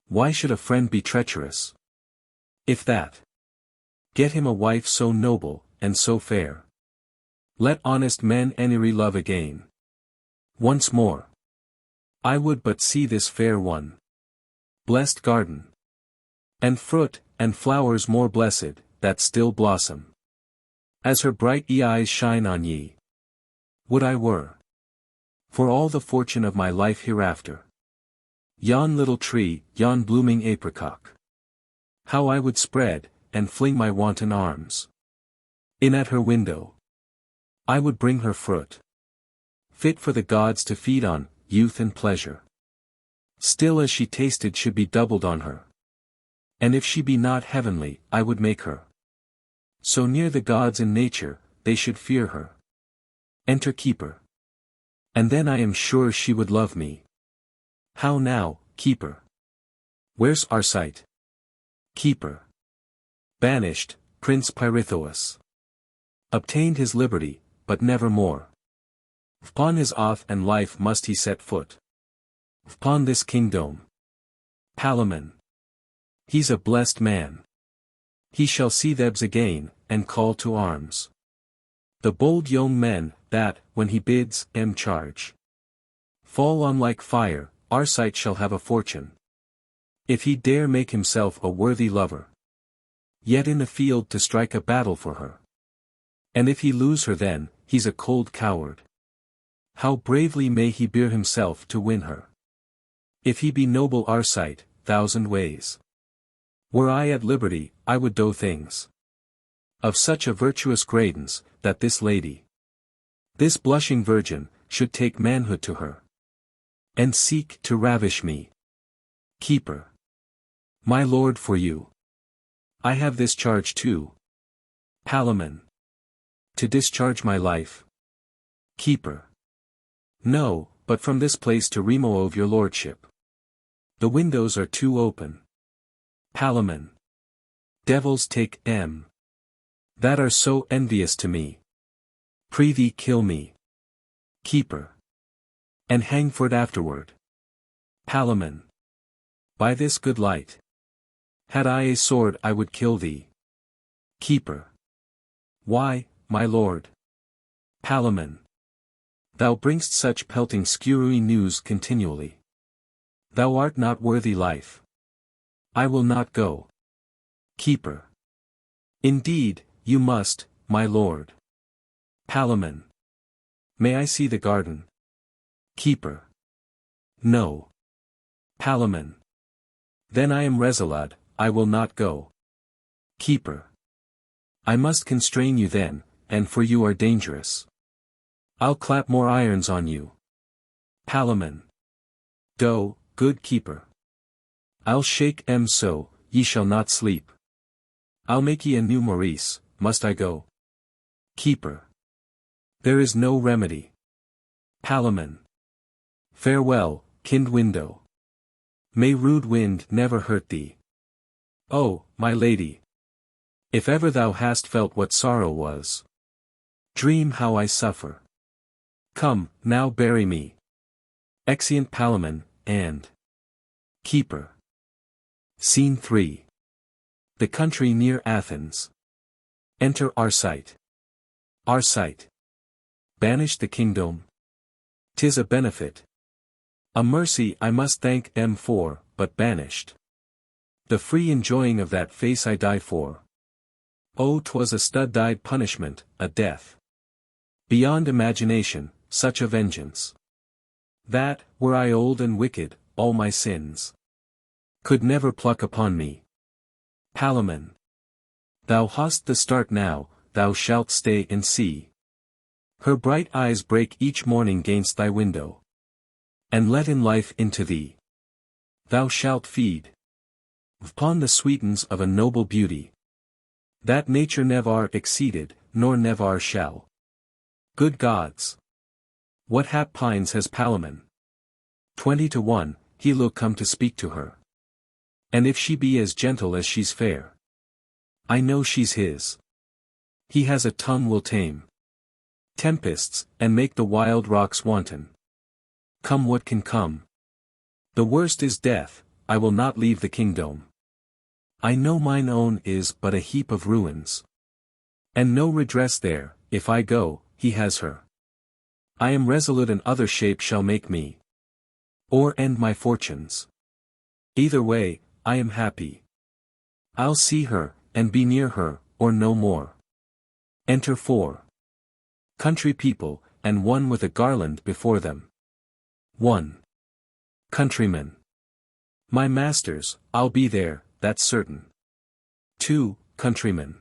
Why should a friend be treacherous? If that. Get him a wife so noble, and so fair. Let honest men any love again. Once more. I would but see this fair one. Blessed garden. And fruit, and flowers more blessed, that still blossom. As her bright eyes shine on ye. Would I were. For all the fortune of my life hereafter. Yon little tree, yon blooming apricot. How I would spread, and fling my wanton arms. In at her window. I would bring her fruit. Fit for the gods to feed on, youth and pleasure. Still as she tasted should be doubled on her. And if she be not heavenly, I would make her. So near the gods in nature, they should fear her. Enter keeper. And then I am sure she would love me. How now, keeper? Where's Arcite? Keeper. Banished, Prince Pirithous. Obtained his liberty, but never more. Upon his oath and life must he set foot. Upon this kingdom. Palamon. He's a blessed man. He shall see Thebes again, and call to arms the bold young men, that, when he bids them charge, fall on like fire. Arcite shall have a fortune. If he dare make himself a worthy lover. Yet in the field to strike a battle for her. And if he lose her then, he's a cold coward. How bravely may he bear himself to win her. If he be noble Arcite, 1,000 ways. Were I at liberty, I would do things of such a virtuous gradance, that this lady, this blushing virgin, should take manhood to her. And seek to ravish me. Keeper. My lord for you. I have this charge too. Palamon. To discharge my life. Keeper. No, but from this place to remove your lordship. The windows are too open. Palamon. Devils take m. That are so envious to me. Prithee kill me. Keeper. And hang for it afterward. Palamon. By this good light. Had I a sword I would kill thee. Keeper. Why, my lord? Palamon. Thou bringst such pelting scurry news continually. Thou art not worthy life. I will not go. Keeper. Indeed, you must, my lord. Palamon. May I see the garden? Keeper. No. Palamon. Then I am resolute, I will not go. Keeper. I must constrain you then, and for you are dangerous. I'll clap more irons on you. Palamon. Go, good keeper. I'll shake so, ye shall not sleep. I'll make ye a new Maurice, must I go? Keeper. There is no remedy. Palamon. Farewell, kind window. May rude wind never hurt thee. Oh, my lady! If ever thou hast felt what sorrow was. Dream how I suffer. Come, now bury me. Exeunt Palamon, and Keeper. Scene 3. The country near Athens. Enter Arcite. Arcite. Banish the kingdom. 'Tis a benefit. A mercy I must thank for, but banished. The free enjoying of that face I die for. Oh, 'twas a stud-dyed punishment, a death beyond imagination, such a vengeance, that, were I old and wicked, all my sins could never pluck upon me. Palamon. Thou hast the start now, thou shalt stay and see her bright eyes break each morning gainst thy window, and let in life into thee. Thou shalt feed upon the sweetens of a noble beauty, that nature never exceeded, nor never shall. Good gods! What hap pines has Palamon? 20-1, he'll come to speak to her. And if she be as gentle as she's fair, I know she's his. He has a tongue will tame tempests, and make the wild rocks wanton. Come what can come. The worst is death, I will not leave the kingdom. I know mine own is but a heap of ruins, and no redress there. If I go, he has her. I am resolute, and other shape shall make me, or end my fortunes. Either way, I am happy. I'll see her, and be near her, or no more. Enter 4 country people, and one with a garland before them. 1. Countryman. My masters, I'll be there, that's certain. 2. Countryman.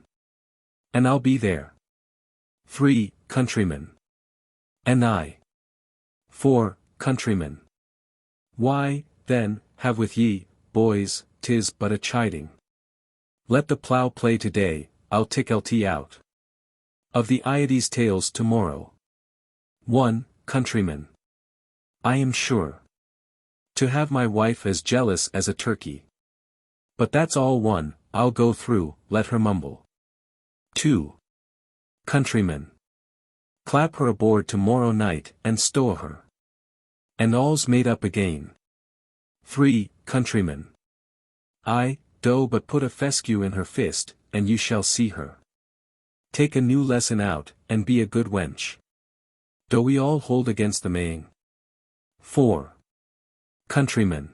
And I'll be there. 3. Countryman. And I. 4. Countryman. Why, then, have with ye, boys, 'tis but a chiding. Let the plough play today, I'll tickle out of the Iades tales tomorrow. 1. Countryman. I am sure to have my wife as jealous as a turkey. But that's all one, I'll go through, let her mumble. 2. Countryman. Clap her aboard tomorrow night, and stow her, and all's made up again. 3. Countryman. I, do but put a fescue in her fist, and you shall see her take a new lesson out, and be a good wench. Do we all hold against the maying? 4. Countryman.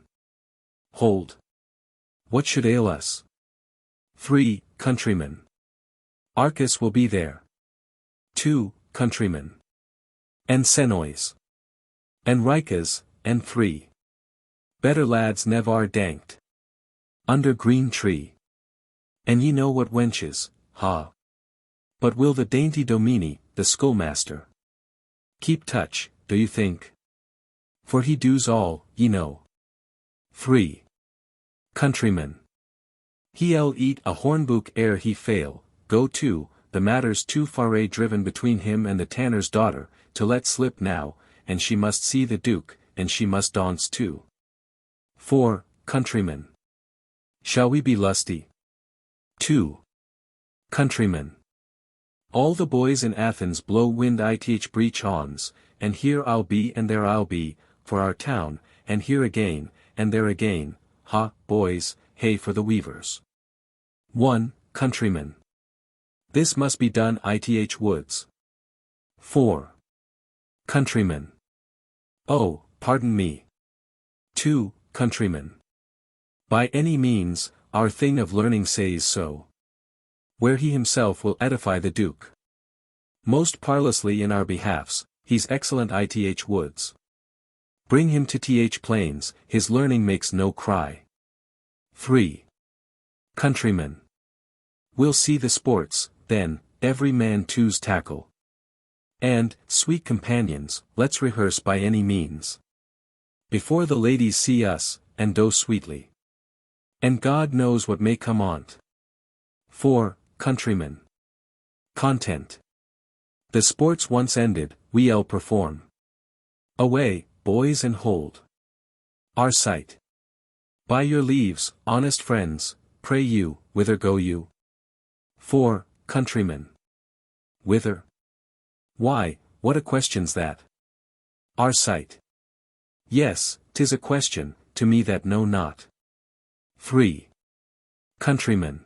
Hold. What should ail us? 3. Countryman. Arcas will be there. 2. Countryman. And Senois. And Ricas, and 3. Better lads never danked under green tree. And ye know what wenches, ha! But will the dainty Domini, the schoolmaster, keep touch, do you think? For he does all, ye know. 3. Countryman. He'll eat a hornbook ere he fail, go to, the matter's too far driven between him and the tanner's daughter, to let slip now, and she must see the duke, and she must dance too. 4. Countryman. Shall we be lusty? 2. Countryman. All the boys in Athens blow wind ith breach ons, and here I'll be and there I'll be, for our town, and here again, and there again, ha, boys, hey for the weavers. 1. Countryman. This must be done ith woods. 4. Countryman. Oh, pardon me. 2. Countryman. By any means, our thing of learning says so. Where he himself will edify the duke most parlously in our behalfs, he's excellent ith woods. Bring him to th plains, his learning makes no cry. 3. Countryman. We'll see the sports, then, every man two's tackle. And, sweet companions, let's rehearse by any means. Before the ladies see us, and doe sweetly. And God knows what may come on't. 4. Countrymen. Content. The sports once ended, we'll perform. Away, boys, and hold our sight. By your leaves, honest friends, pray you, whither go you? 4. Countrymen. Whither? Why, what a question's that? Our sight. Yes, 'tis a question, to me that know not. 3. Countrymen.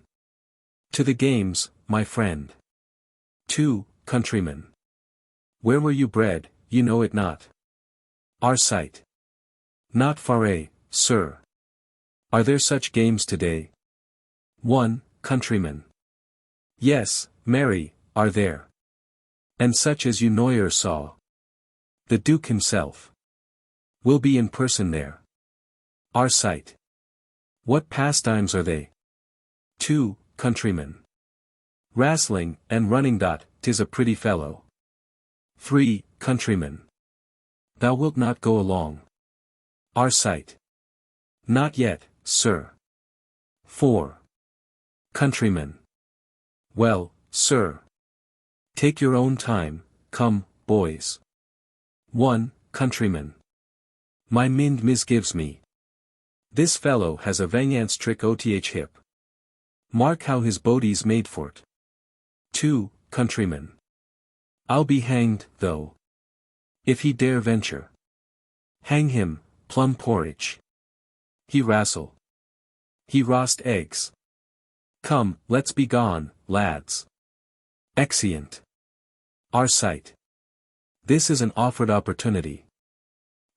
To the games, my friend. 2. Countrymen. Where were you bred, you know it not? Our sight. Not far, sir. Are there such games today? 1. Countrymen. Yes, marry, are there. And such as you ne'er saw. The Duke himself will be in person there. Our sight. What pastimes are they? 2. Countrymen. Wrastling, and running. 'Tis a pretty fellow. 3. Countrymen. Thou wilt not go along. Our sight. Not yet, sir. 4. Countrymen. Well, sir. Take your own time, come, boys. 1. Countryman. My mind misgives me. This fellow has a vengeance trick oth hip. Mark how his body's made for't. 2. Countryman. I'll be hanged, though. If he dare venture. Hang him, plum porridge. He wrastle. He roast eggs. Come, let's be gone, lads. Exeunt. Our sight. This is an offered opportunity.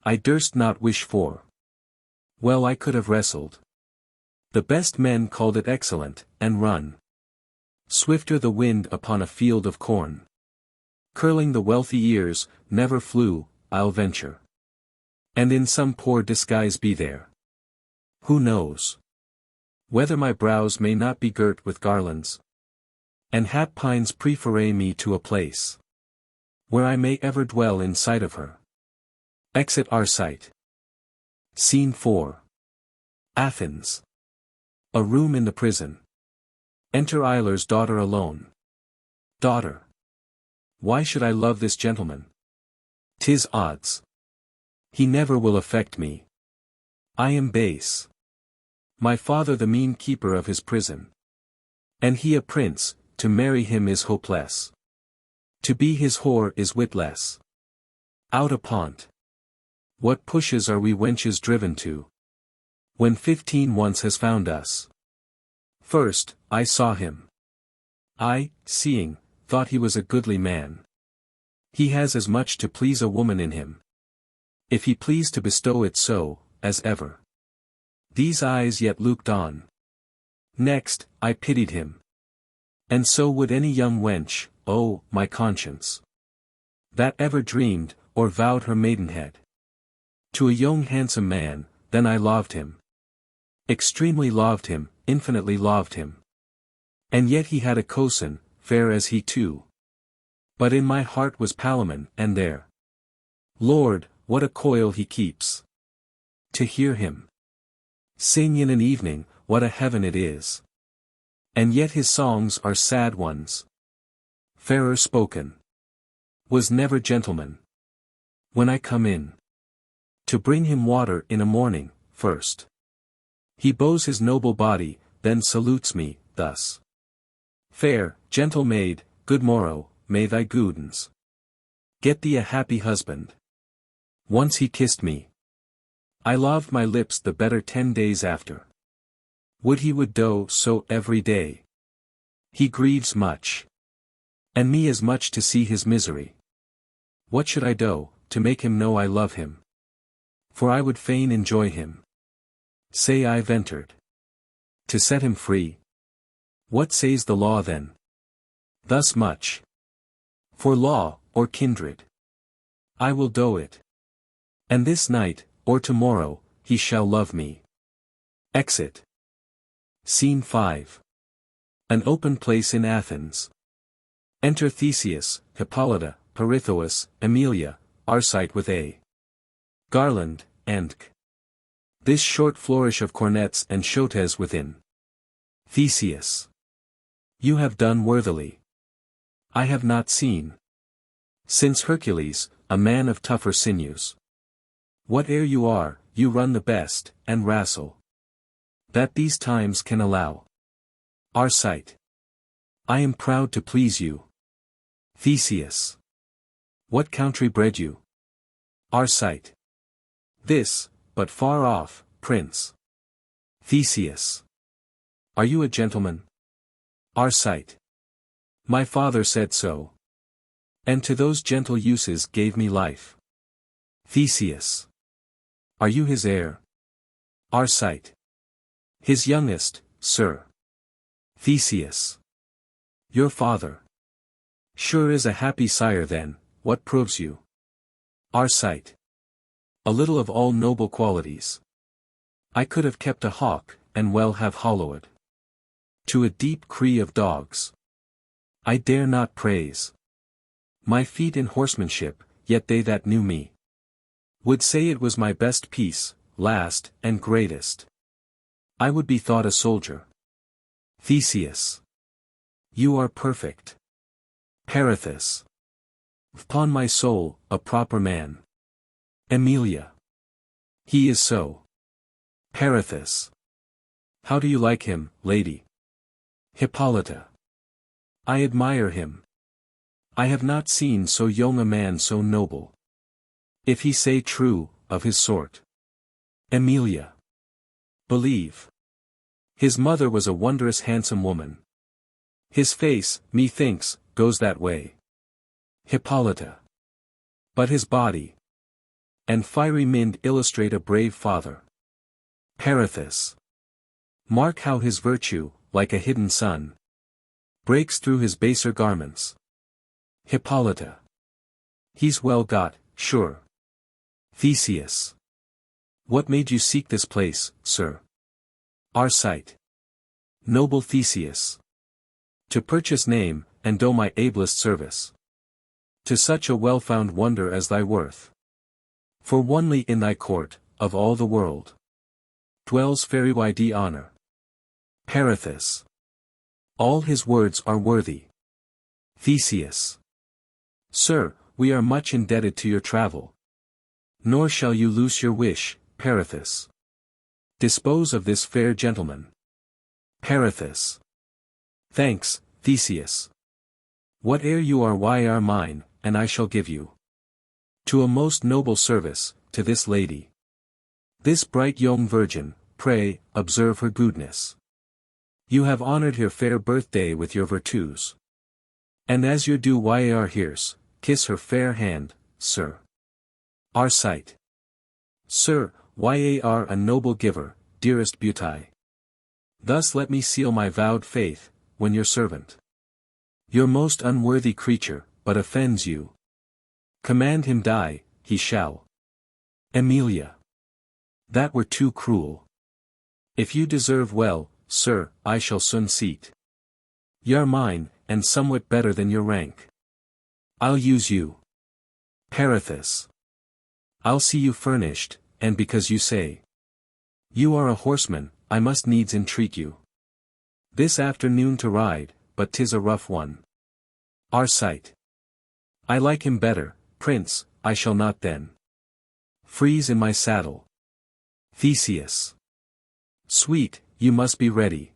I durst not wish for. Well, I could have wrestled. The best men called it excellent, and run swifter the wind upon a field of corn. Curling the wealthy ears, never flew, I'll venture. And in some poor disguise be there. Who knows whether my brows may not be girt with garlands, and hat pines preferre me to a place where I may ever dwell in sight of her. Exit our sight. Scene 4. Athens. A room in the prison. Enter Iler's daughter alone. Daughter. Why should I love this gentleman? 'Tis odds. He never will affect me. I am base. My father the mean keeper of his prison. And he a prince, to marry him is hopeless. To be his whore is witless. Out upon't. What pushes are we wenches driven to? When 15 once has found us. First, I saw him. I, seeing, thought he was a goodly man. He has as much to please a woman in him, if he please to bestow it so, as ever. These eyes yet looked on. Next, I pitied him. And so would any young wench, oh, my conscience, that ever dreamed, or vowed her maidenhead to a young handsome man. Then I loved him. Extremely loved him, infinitely loved him. And yet he had a cosin, fair as he too. But in my heart was Palamon, and there, Lord, what a coil he keeps. To hear him sing in an evening, what a heaven it is. And yet his songs are sad ones. Fairer spoken was never gentleman. When I come in to bring him water in a morning, first he bows his noble body, then salutes me, thus. Fair, gentle maid, good morrow, may thy goodens get thee a happy husband. Once he kissed me. I loved my lips the better 10 days after. Would he would do so every day. He grieves much. And me as much to see his misery. What should I do, to make him know I love him? For I would fain enjoy him. Say I've entered to set him free. What says the law then? Thus much. For law, or kindred, I will do it. And this night, or tomorrow, he shall love me. Exit. Scene 5. An open place in Athens. Enter Theseus, Hippolyta, Pirithous, Emilia, Arcite with a garland, and k. This short flourish of cornets and shotes within. Theseus. You have done worthily. I have not seen. Since Hercules, a man of tougher sinews. Whate'er you are, you run the best, and wrestle. That these times can allow. Our sight. I am proud to please you. Theseus. What country bred you? Our sight. This, but far off, prince. Theseus. Are you a gentleman? Our sight. My father said so. And to those gentle uses gave me life. Theseus. Are you his heir? Our sight. His youngest, sir. Theseus. Your father. Sure is a happy sire then, what proves you? Our sight. A little of all noble qualities. I could have kept a hawk, and well have hollowed. To a deep cree of dogs. I dare not praise my feat in horsemanship, yet they that knew me would say it was my best piece, last, and greatest. I would be thought a soldier. Theseus. You are perfect. Perithous. Upon my soul, a proper man. Emilia. He is so. Perithous. How do you like him, lady? Hippolyta. I admire him. I have not seen so young a man so noble. If he say true, of his sort. Emilia. Believe. His mother was a wondrous handsome woman. His face, methinks, goes that way. Hippolyta. But his body and fiery mind illustrate a brave father. Perithous. Mark how his virtue, like a hidden sun, breaks through his baser garments. Hippolyta. He's well got, sure. Theseus. What made you seek this place, sir? Our sight. Noble Theseus. To purchase name, and do my ablest service. To such a well-found wonder as thy worth. For onely in thy court, of all the world, dwells fairy wide honor. Perithous. All his words are worthy. Theseus. Sir, we are much indebted to your travel. Nor shall you lose your wish, Perithous. Dispose of this fair gentleman. Perithous. Thanks, Theseus. Whate'er you are why are mine, and I shall give you. To a most noble service, to this lady. This bright young virgin, pray, observe her goodness. You have honored her fair birthday with your virtues. And as your due are here's, kiss her fair hand, sir. Our sight. Sir, are a noble giver, dearest beauty. Thus let me seal my vowed faith, when your servant. Your most unworthy creature, but offends you. Command him die, he shall. Emilia. That were too cruel. If you deserve well, sir, I shall soon seat. Y'are mine, and somewhat better than your rank. I'll use you. Perithous. I'll see you furnished, and because you say you are a horseman, I must needs entreat you this afternoon to ride, but 'tis a rough one. Our sight. I like him better, prince, I shall not then freeze in my saddle. Theseus. Sweet, you must be ready.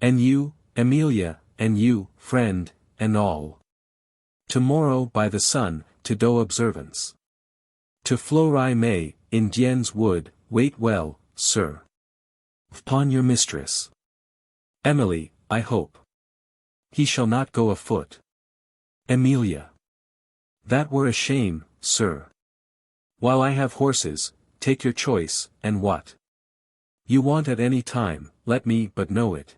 And you, Emilia, and you, friend, and all. Tomorrow by the sun, to do observance. To Florai May, in Dien's wood, wait well, sir. Upon your mistress. Emily, I hope. He shall not go afoot. Emilia. That were a shame, sir. While I have horses, take your choice, and what you want at any time, let me but know it.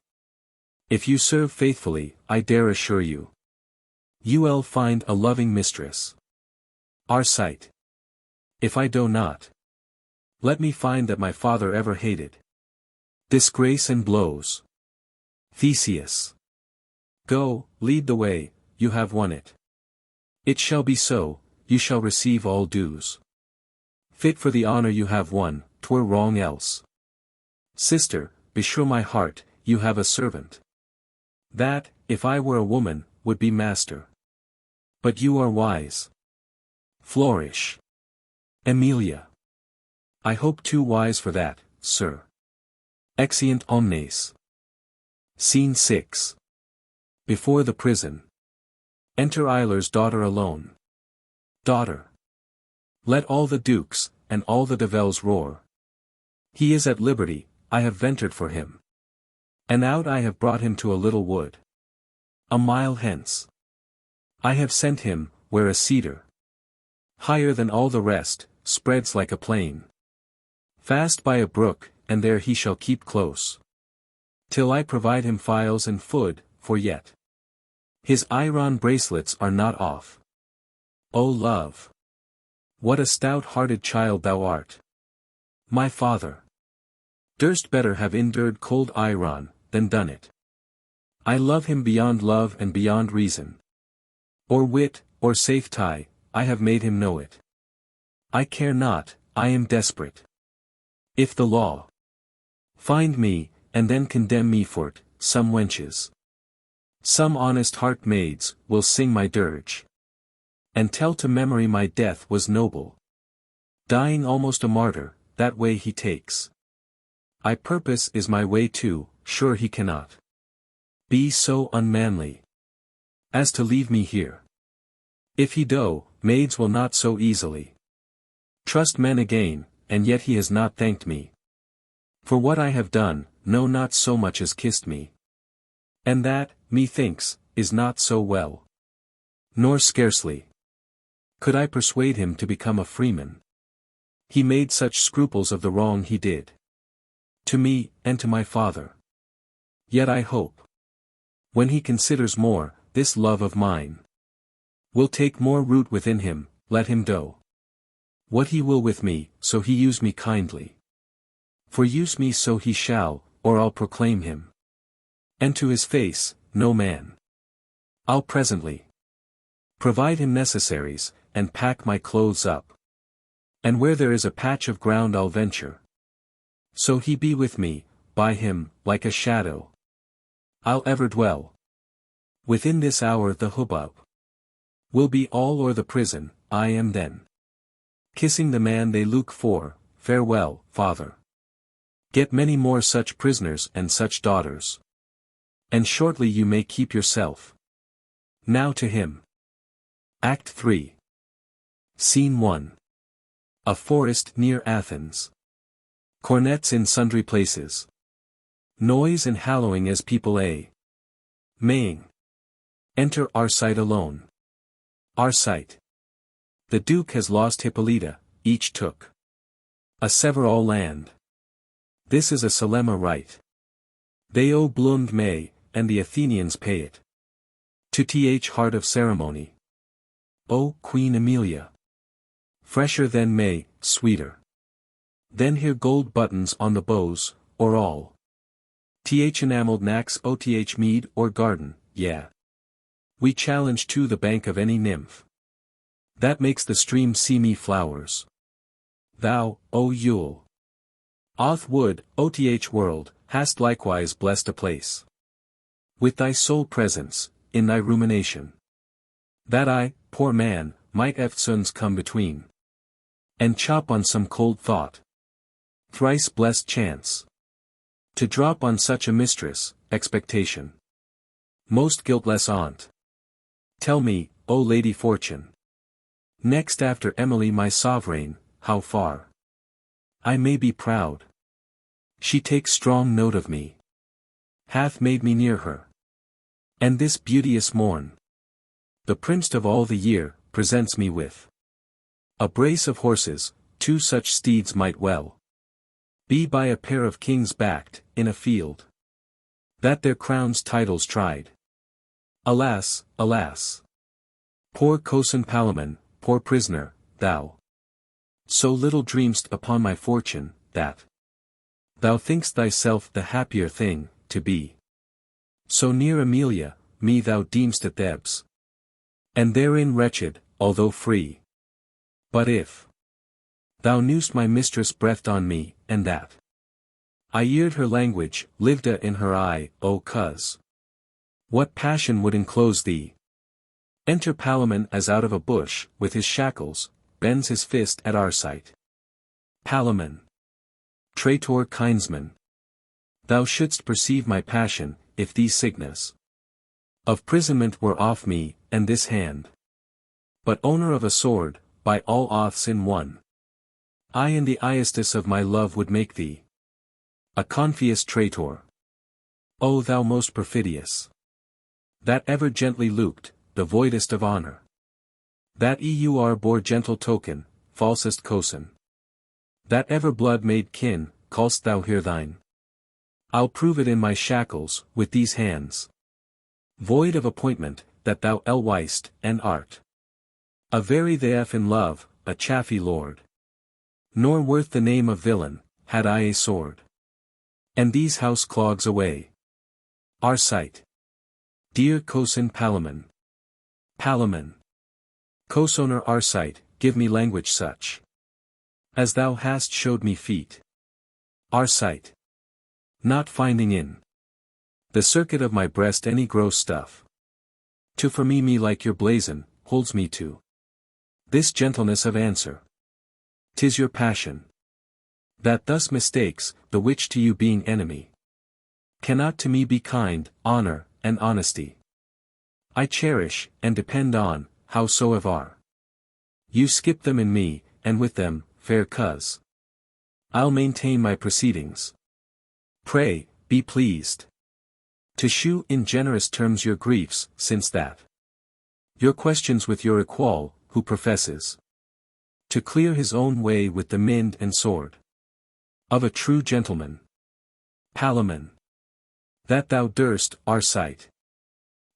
If you serve faithfully, I dare assure you, you'll find a loving mistress. Our sight. If I do not, let me find that my father ever hated disgrace and blows. Theseus. Go, lead the way, you have won it. It shall be so, you shall receive all dues. Fit for the honor you have won, 'twere wrong else. Sister, beshrew my heart, you have a servant. That, if I were a woman, would be master. But you are wise. Flourish. Emilia. I hope too wise for that, sir. Exeunt omnes. Scene 6. Before the prison. Enter Eiler's daughter alone. Daughter. Let all the dukes, and all the devils roar. He is at liberty, I have ventured for him. And out I have brought him to a little wood. A mile hence. I have sent him, where a cedar, higher than all the rest, spreads like a plain. Fast by a brook, and there he shall keep close. Till I provide him files and food, for yet his iron bracelets are not off. O love! What a stout-hearted child thou art! My father durst better have endured cold iron, than done it. I love him beyond love and beyond reason. Or wit, or safe tie, I have made him know it. I care not, I am desperate. If the law find me, and then condemn me for't, some wenches, some honest heart maids, will sing my dirge, and tell to memory my death was noble. Dying almost a martyr, that way he takes. I purpose is my way too, sure he cannot be so unmanly as to leave me here. If he do, maids will not so easily trust men again, and yet he has not thanked me for what I have done, no, not so much as kissed me. And that, methinks, is not so well. Nor scarcely could I persuade him to become a freeman. He made such scruples of the wrong he did to me, and to my father. Yet I hope, when he considers more, this love of mine will take more root within him. Let him do what he will with me, so he use me kindly. For use me so he shall, or I'll proclaim him. And to his face, no man. I'll presently provide him necessaries, and pack my clothes up. And where there is a patch of ground I'll venture. So he be with me, by him, like a shadow, I'll ever dwell. Within this hour the hubbub will be all o'er the prison. I am then kissing the man they look for. Farewell, father. Get many more such prisoners and such daughters, and shortly you may keep yourself. Now to him. Act 3. Scene 1. A forest near Athens. Cornets in sundry places. Noise and hallowing as people maying. Enter Arcite alone. Arcite. The Duke has lost Hippolyta, each took a sever all land. This is a solemn rite. They owe blund May, and the Athenians pay it. To th heart of ceremony. O Queen Emilia! Fresher than May, sweeter. Then here gold buttons on the bows, or all. Th enamelled knacks oth mead or garden, yeah. We challenge to the bank of any nymph that makes the stream see me flowers. Thou, O Yule! Oth wood, oth world, hast likewise blessed a place with thy sole presence, in thy rumination, that I, poor man, might eftsoons come between, and chop on some cold thought. Thrice blessed chance to drop on such a mistress, expectation. Most guiltless aunt. Tell me, O Lady Fortune, next after Emily my sovereign, how far I may be proud. She takes strong note of me, hath made me near her. And this beauteous morn, the princed of all the year, presents me with a brace of horses. Two such steeds might well be by a pair of kings backed, in a field that their crowns titles tried. Alas, alas! Poor cozen Palamon, poor prisoner, thou so little dream'st upon my fortune, that thou think'st thyself the happier thing, to be so near Emilia, me thou deem'st at Thebes, and therein wretched, although free. But if Thou knew'st my mistress breathed on me, and that I eared her language, lived in her eye, O cuz. What passion would enclose thee? Enter Palamon as out of a bush, with his shackles, bends his fist at Arcite. Palamon. Traitor kinsman. Thou shouldst perceive my passion, if these signs of prisonment were off me, and this hand. But owner of a sword, by all oaths in one. I and the Iestus of my love would make thee a confious traitor. O thou most perfidious! That ever gently looked, the voidest of honor. That eur bore gentle token, falsest cozen. That ever blood made kin, call'st thou here thine? I'll prove it in my shackles, with these hands. Void of appointment, that thou elwist, and art a very theif in love, a chaffy lord. Nor worth the name of villain, had I a sword. And these house clogs away. Arcite. Dear cozen Palamon. Palamon. Cosoner Arcite, give me language such as thou hast showed me feet. Arcite. Not finding in the circuit of my breast any gross stuff. To for me like your blazon, holds me to this gentleness of answer. 'Tis your passion that thus mistakes, the which to you being enemy cannot to me be kind, honor, and honesty. I cherish, and depend on, howsoever you skip them in me, and with them, fair cuz, I'll maintain my proceedings. Pray, be pleased to shew in generous terms your griefs, since that your questions with your equal, who professes to clear his own way with the mind and sword of a true gentleman. Palamon. That thou durst, Arcite.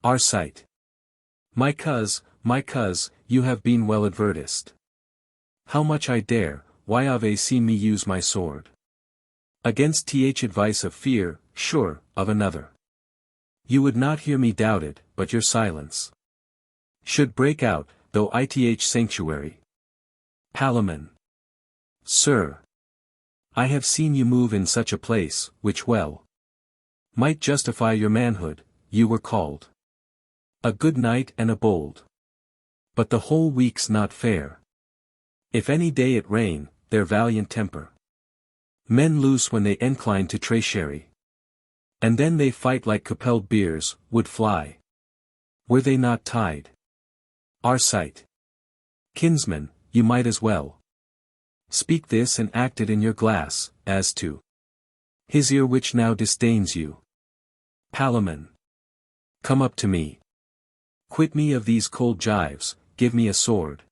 Arcite. My cuz, you have been well advertised. How much I dare, why have seen me use my sword against th advice of fear, sure, of another. You would not hear me doubted, but your silence should break out, though ith sanctuary. Palamon. Sir. I have seen you move in such a place, which well might justify your manhood. You were called a good knight and a bold. But the whole week's not fair. If any day it rain, their valiant temper men lose when they incline to treachery. And then they fight like compelled bears, would fly were they not tied. Arcite. Kinsman, you might as well speak this and act it in your glass, as to his ear which now disdains you. Palamon. Come up to me. Quit me of these cold gyves, give me a sword.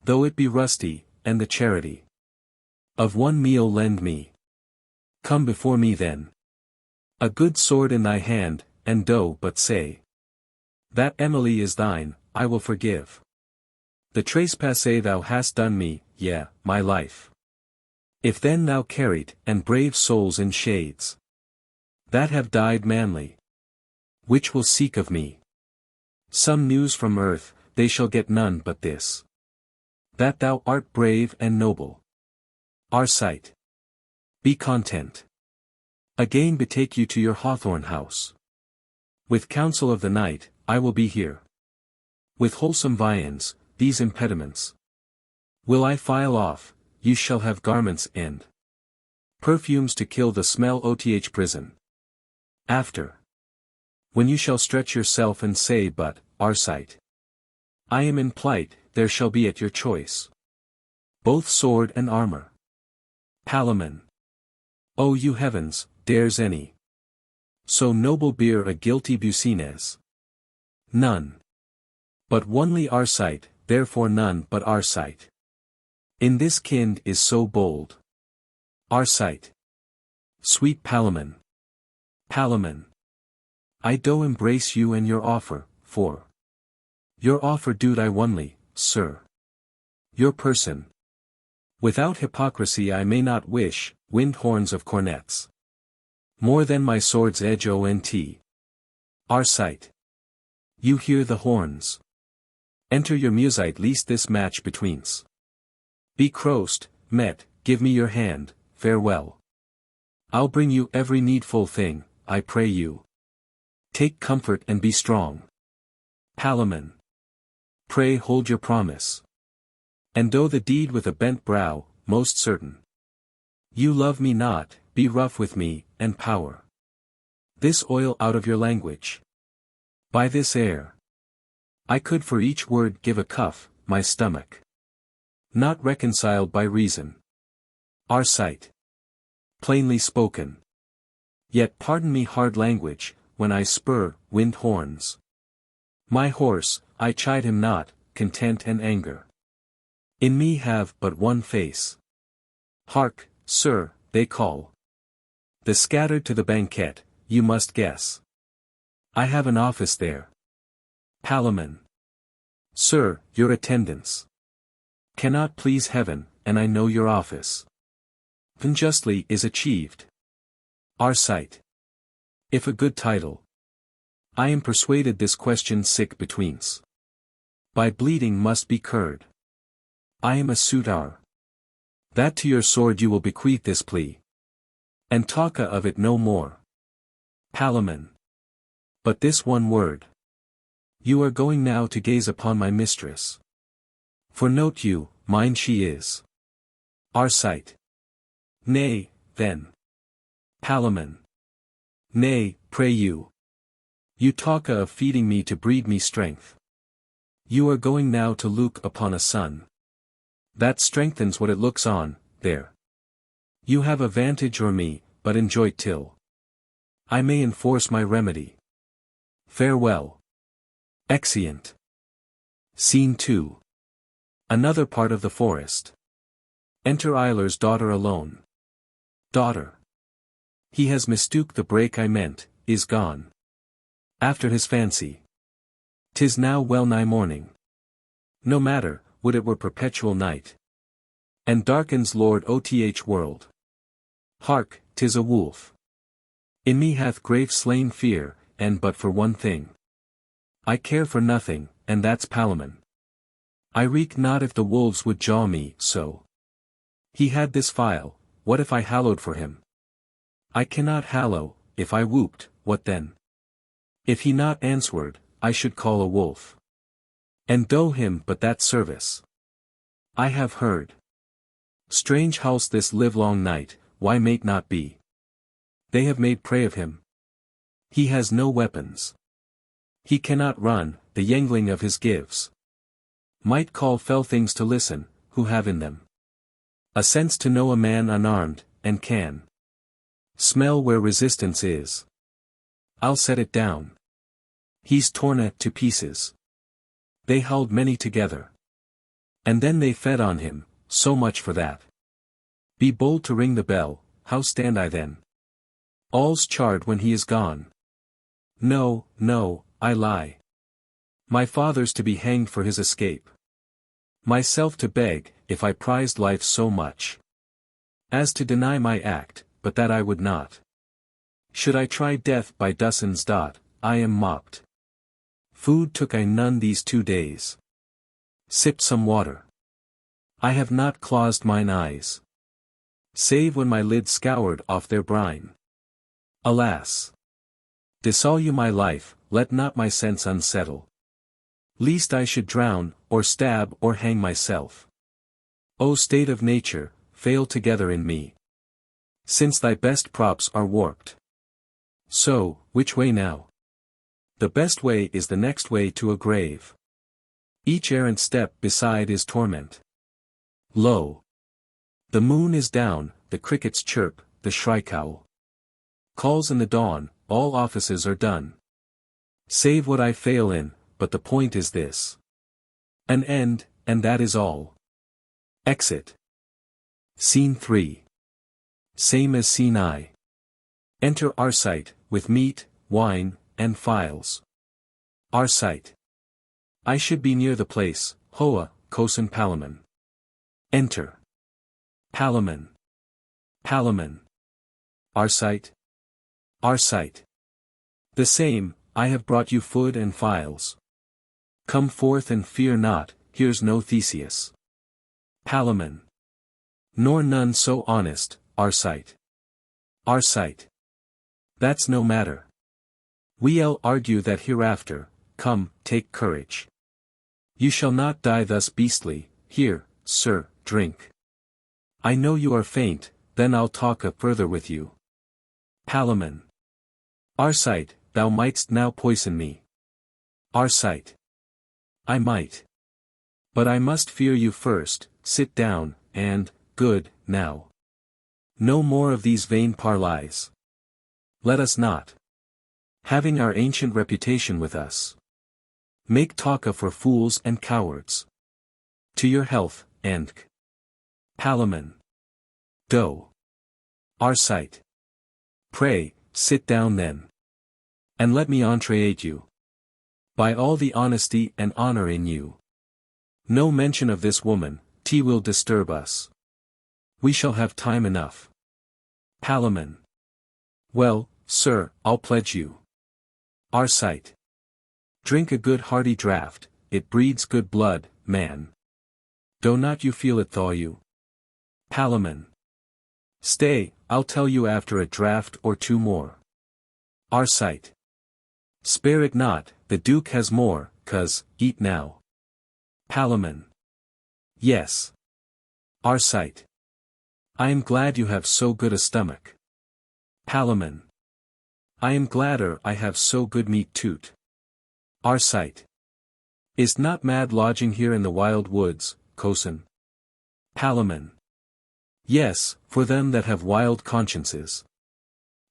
Though it be rusty, and the charity of one meal lend me. Come before me then. A good sword in thy hand, and do but say that Emily is thine, I will forgive the trespass thou hast done me, yea, my life. If then thou carried, and brave souls in shades that have died manly, which will seek of me some news from earth, they shall get none but this, that thou art brave and noble. Arcite. Be content. Again betake you to your hawthorn house. With counsel of the night, I will be here. With wholesome viands, these impediments will I file off, you shall have garments and perfumes to kill the smell oth prison. After, when you shall stretch yourself and say but, Arcite, I am in plight, there shall be at your choice both sword and armor. Palamon. O you heavens, dares any so noble beer a guilty Bucines? None. But onely Arcite, therefore none but Arcite. In this kind is so bold. Arcite. Sweet Palamon. Palamon. I do embrace you and your offer, for your offer do I only, sir. Your person. Without hypocrisy I may not wish, wind horns of cornets. More than my sword's edge ont. Arcite. You hear the horns. Enter your musite lest this match betweens be crossed, met, give me your hand, farewell. I'll bring you every needful thing, I pray you. Take comfort and be strong. Palamon. Pray hold your promise. And do the deed with a bent brow, most certain. You love me not, be rough with me, and power. This oil out of your language. By this air. I could for each word give a cuff, my stomach. Not reconciled by reason. Our sight. Plainly spoken. Yet pardon me hard language, when I spur, wind horns. My horse, I chide him not, content and anger. In me have but one face. Hark, sir, they call. The scattered to the banquet, you must guess. I have an office there. Palamon. Sir, your attendance cannot please heaven, and I know your office unjustly is achieved. Our sight. If a good title. I am persuaded this question sick betweens. By bleeding must be curd. I am a suitor. That to your sword you will bequeath this plea. And talk of it no more. Palamon. But this one word. You are going now to gaze upon my mistress. For note you, mine she is. Our sight. Nay, then. Palamon. Nay, pray you. You talk of feeding me to breed me strength. You are going now to look upon a son. That strengthens what it looks on, there. You have a vantage o'er me, but enjoy till I may enforce my remedy. Farewell. Exeunt. Scene 2. Another part of the forest. Enter Eiler's daughter alone. Daughter. He has mistook the break I meant, is gone. After his fancy. 'Tis now well nigh morning. No matter, would it were perpetual night. And darkens Lord Oth world. Hark, 'tis a wolf. In me hath grave slain fear, and but for one thing. I care for nothing, and that's Palamon. I reek not if the wolves would jaw me, so. He had this phial, what if I hallowed for him? I cannot hallow, if I whooped, what then? If he not answered, I should call a wolf. And do him but that service. I have heard strange howls this livelong night, why may not be? They have made prey of him. He has no weapons. He cannot run, the yangling of his gives. Might call fell things to listen, who have in them a sense to know a man unarmed, and can smell where resistance is. I'll set it down. He's torn it to pieces. They howled many together. And then they fed on him, so much for that. Be bold to ring the bell, how stand I then? All's charred when he is gone. No, no, I lie. My father's to be hanged for his escape. Myself to beg, if I prized life so much as to deny my act, but that I would not. Should I try death by dozens dot, I am mocked. Food took I none these 2 days. Sipped some water. I have not closed mine eyes, save when my lid scoured off their brine. Alas! Dissolve you my life, let not my sense unsettle. Lest I should drown, or stab or hang myself. O state of nature, fail together in me. Since thy best props are warped. So, which way now? The best way is the next way to a grave. Each errant step beside is torment. Lo! The moon is down, the crickets chirp, the shrike-owl calls in the dawn, all offices are done. Save what I fail in, but the point is this. An end, and that is all. Exit. Scene 3. Same as scene I. Enter Arcite, with meat, wine, and phials. Arcite. I should be near the place, Hoa, Cosin Palamon. Enter. Palamon. Palamon. Arcite. Arcite. The same, I have brought you food and phials. Come forth and fear not, here's no Theseus. Palamon. Nor none so honest, Arcite. Arcite. That's no matter. We'll argue that hereafter. Come, take courage. You shall not die thus beastly. Here, sir, drink. I know you are faint, then I'll talk a further with you. Palamon. Arcite, thou mightst now poison me. Arcite. I might. But I must fear you first. Sit down, and, good, now. No more of these vain parleys. Let us not. Having our ancient reputation with us. Make talk for fools and cowards. To your health, and Palamon. Do. Arcite. Pray, sit down then. And let me entreat you. By all the honesty and honor in you. No mention of this woman, tea will disturb us. We shall have time enough. Palamon. Well, sir, I'll pledge you. Arcite. Drink a good hearty draught, it breeds good blood, man. Do not you feel it thaw you? Palamon. Stay, I'll tell you after a draught or two more. Arcite. Spare it not, the Duke has more, cuz, eat now. Palamon. Yes. Arcite. I am glad you have so good a stomach. Palamon. I am gladder I have so good meat toot. Arcite. Is't not mad lodging here in the wild woods, cozen? Palamon. Yes, for them that have wild consciences.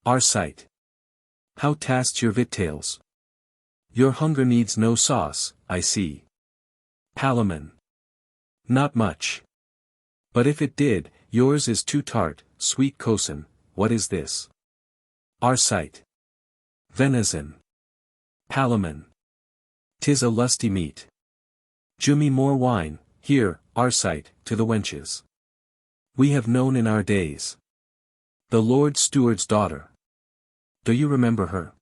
Arcite. How taste your victuals? Your hunger needs no sauce, I see. Palamon. Not much. But if it did, yours is too tart, sweet cozen. What is this? Arcite. Venison. Palamon. 'Tis a lusty meat. Jew me more wine, here, Arcite, to the wenches. We have known in our days. The Lord Steward's daughter. Do you remember her?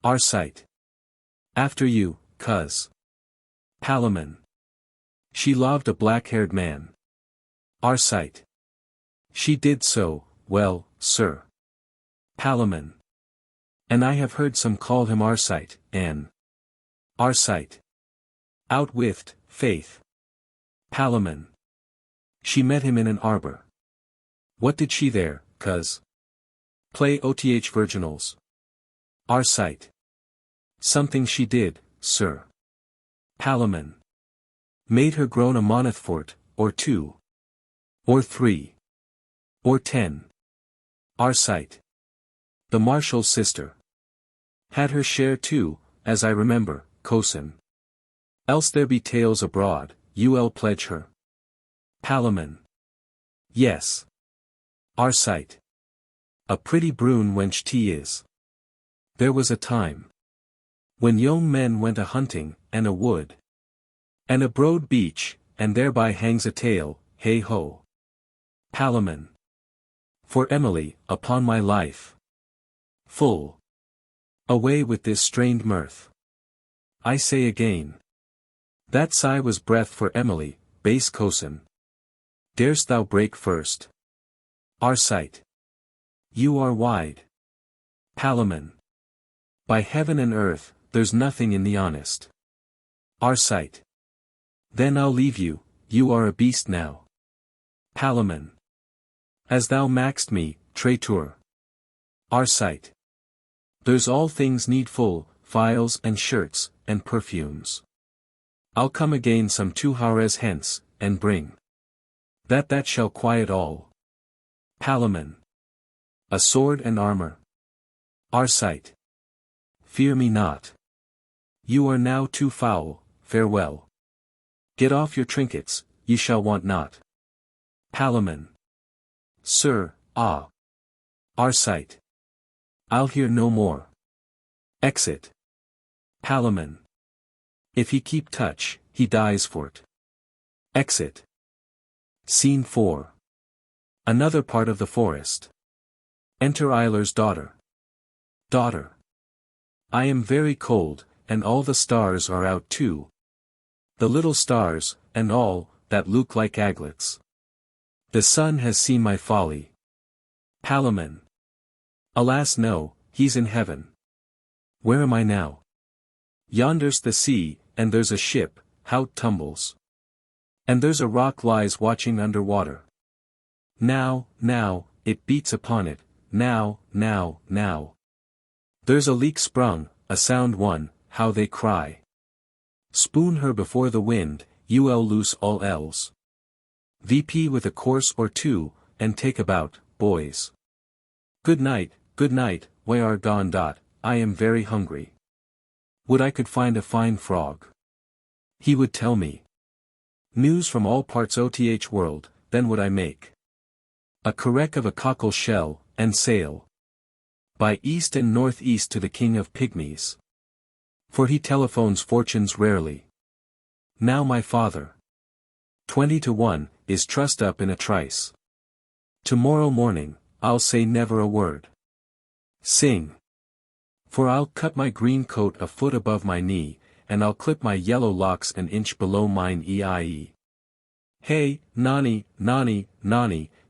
Arcite. After you, cuz. Palamon. She loved a black-haired man. Arcite. She did so, well, sir. Palamon. And I have heard some call him Arcite, an. Arcite. Out with, faith. Palamon. She met him in an arbor. What did she there, cuz? Play oth virginals. Arcite. Something she did, sir. Palamon. Made her groan a moneth fort, or two. Or three. Or 10. Arcite. The marshal's sister. Had her share too, as I remember, cozen. Else there be tales abroad, you'll pledge her. Palamon. Yes. Arcite. A pretty brune wench tea is. There was a time. When young men went a hunting, and a wood. And a broad beach, and thereby hangs a tale, hey ho. Palamon. For Emily, upon my life. Full. Away with this strained mirth. I say again. That sigh was breath for Emily, base cozen. Darest thou break first? Arcite. You are wide. Palamon. By heaven and earth, there's nothing in the honest. Arcite. Then I'll leave you, you are a beast now. Palamon. As thou maxed me, traitor. Arcite. There's all things needful, files and shirts, and perfumes. I'll come again some 2 hours hence, and bring. That shall quiet all. Palamon. A sword and armor. Arcite. Fear me not. You are now too foul, farewell. Get off your trinkets, ye shall want not. Palamon. Sir, ah. Arcite. I'll hear no more. Exit. Palamon. If he keep touch, he dies for't. Exit. Scene 4. Another part of the forest. Enter Eiler's daughter. Daughter. I am very cold, and all the stars are out too. The little stars, and all, that look like aglets. The sun has seen my folly. Palamon. Alas no, he's in heaven. Where am I now? Yonder's the sea, and there's a ship, how it tumbles. And there's a rock lies watching under water. Now, it beats upon it, now. There's a leak sprung, a sound one, how they cry. Spoon her before the wind, ul loose all else. VP with a course or two, and take about, boys. Good night, we are gone. I am very hungry. Would I could find a fine frog. He would tell me news from all parts oth world, then would I make a correct of a cockle shell, and sail by east and northeast to the king of pygmies. For he telephones fortunes rarely. Now my father, 20-1, is trussed up in a trice. Tomorrow morning, I'll say never a word. Sing. For I'll cut my green coat a foot above my knee, and I'll clip my yellow locks an inch below mine eie. Hey, Nani,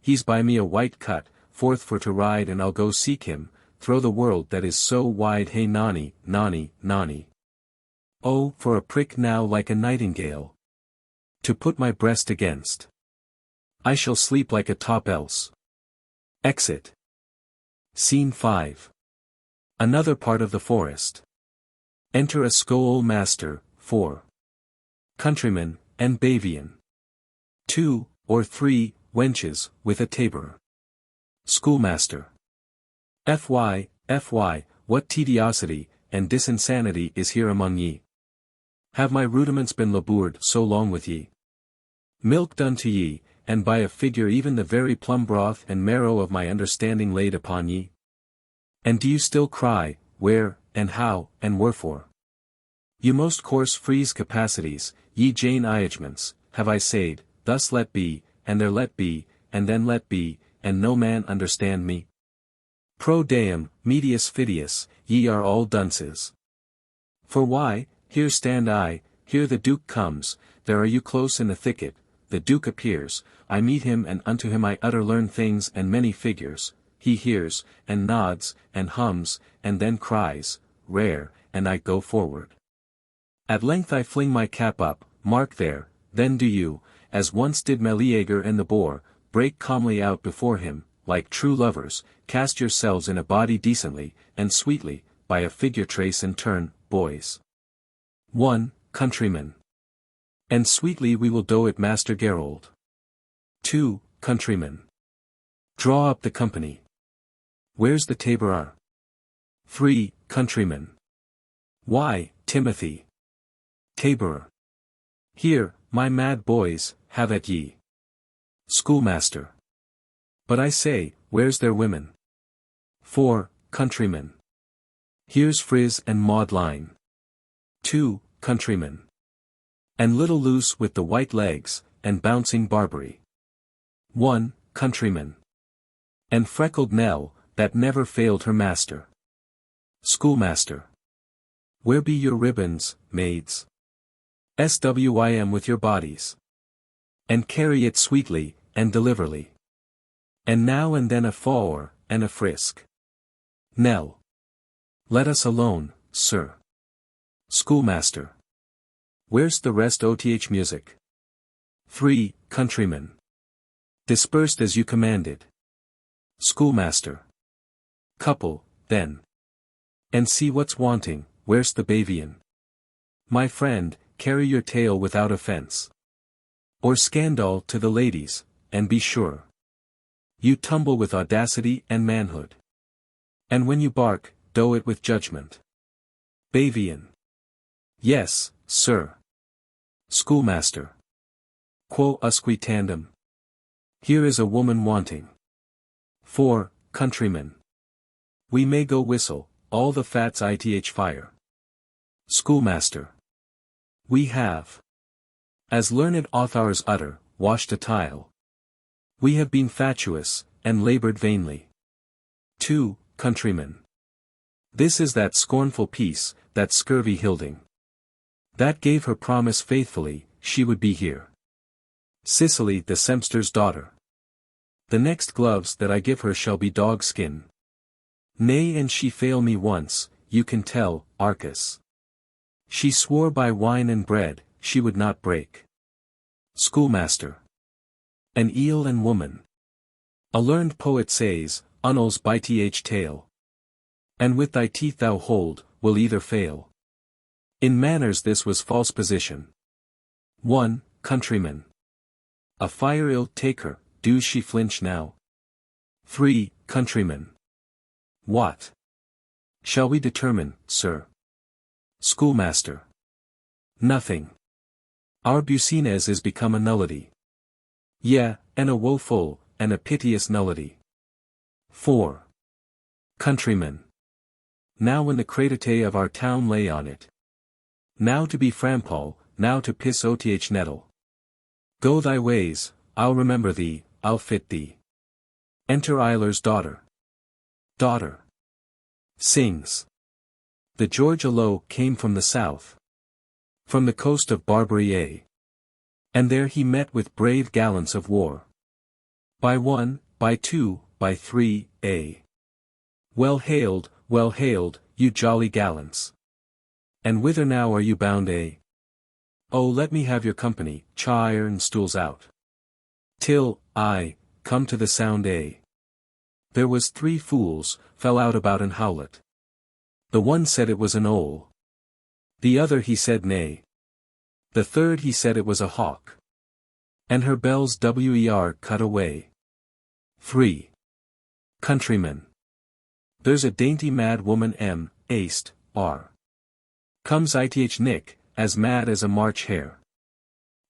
he's by me a white cut, forth for to ride and I'll go seek him, through the world that is so wide. Hey Nani. Oh, for a prick now like a nightingale, to put my breast against. I shall sleep like a top else. Exit. Scene 5. Another part of the forest. Enter a schoolmaster, 4 countrymen, and Bavian. 2 or 3 wenches, with a tabor. Schoolmaster. Fy, what tediosity, and disinsanity is here among ye? Have my rudiments been laboured so long with ye? Milk done to ye, and by a figure even the very plum broth and marrow of my understanding laid upon ye? And do you still cry, where, and how, and wherefore? You most coarse frieze capacities, ye Jane Iagements, have I said, thus let be, and there let be, and then let be, and no man understand me? Pro deum, medius fitius, ye are all dunces. For why, here stand I, here the Duke comes, there are you close in the thicket, the Duke appears, I meet him and unto him I utter learned things and many figures, he hears, and nods, and hums, and then cries, rare, and I go forward. At length I fling my cap up, mark there, then do you, as once did Meleager and the boar, break calmly out before him, like true lovers, cast yourselves in a body decently, and sweetly, by a figure trace and turn, boys. 1 countryman. And sweetly we will do it, Master Gerold. 2 countryman. Draw up the company. Where's the tabor? 3 countryman. Why, Timothy. Tabor. Here, my mad boys, have at ye. Schoolmaster. But I say, where's their women? 4 countryman. Here's Frizz and Maudline. 2 countryman. And little Luce with the white legs, and bouncing Barbary. 1 countryman. And freckled Nell, that never failed her master. Schoolmaster. Where be your ribbons, maids? Swim with your bodies. And carry it sweetly, and deliverly. And now and then a faw and a frisk. Nell. Let us alone, sir. Schoolmaster. Where's the rest oth music? 3 countrymen. Dispersed as you commanded. Schoolmaster. Couple, then. And see what's wanting, where's the Bavian? My friend, carry your tale without offence. Or scandal to the ladies, and be sure. You tumble with audacity and manhood. And when you bark, do it with judgment. Bavian. Yes, sir. Schoolmaster. Quo usque tandem. Here is a woman wanting. 4 countrymen. We may go whistle, all the fats ith fire. Schoolmaster. We have. As learned authors utter, washed a tile. We have been fatuous, and labored vainly. 2 countrymen. This is that scornful piece, that scurvy Hilding. That gave her promise faithfully, she would be here. Cicely the sempster's daughter. The next gloves that I give her shall be dog skin. Nay, and she fail me once, you can tell, Arcas. She swore by wine and bread, she would not break. Schoolmaster. An eel and woman. A learned poet says, Unnals by th tale. And with thy teeth thou hold, will either fail. In manners this was false position. 1. Countryman. A fire ill take her, do she flinch now? 3. Countryman. What shall we determine, sir? Schoolmaster. Nothing. Our Bucines is become a nullity. Yea, and a woeful, and a piteous nullity. 4. Countryman. Now when the credite of our town lay on it. Now to be Frampol, now to piss oth nettle. Go thy ways, I'll remember thee, I'll fit thee. Enter Eiler's daughter. Daughter. Sings. The George Alo came from the south. From the coast of Barbary. And there he met with brave gallants of war. By 1, by 2, by 3, well hailed, you jolly gallants. And whither now are you bound, Oh, let me have your company, chair and stools out. Till, I, come to the sound, There was 3 fools, fell out about an howlet. The one said it was an owl. The other he said nay. The third he said it was a hawk. And her bells wer cut away. 3. Countryman. There's a dainty mad woman aist, comes ith nick, as mad as a March hare.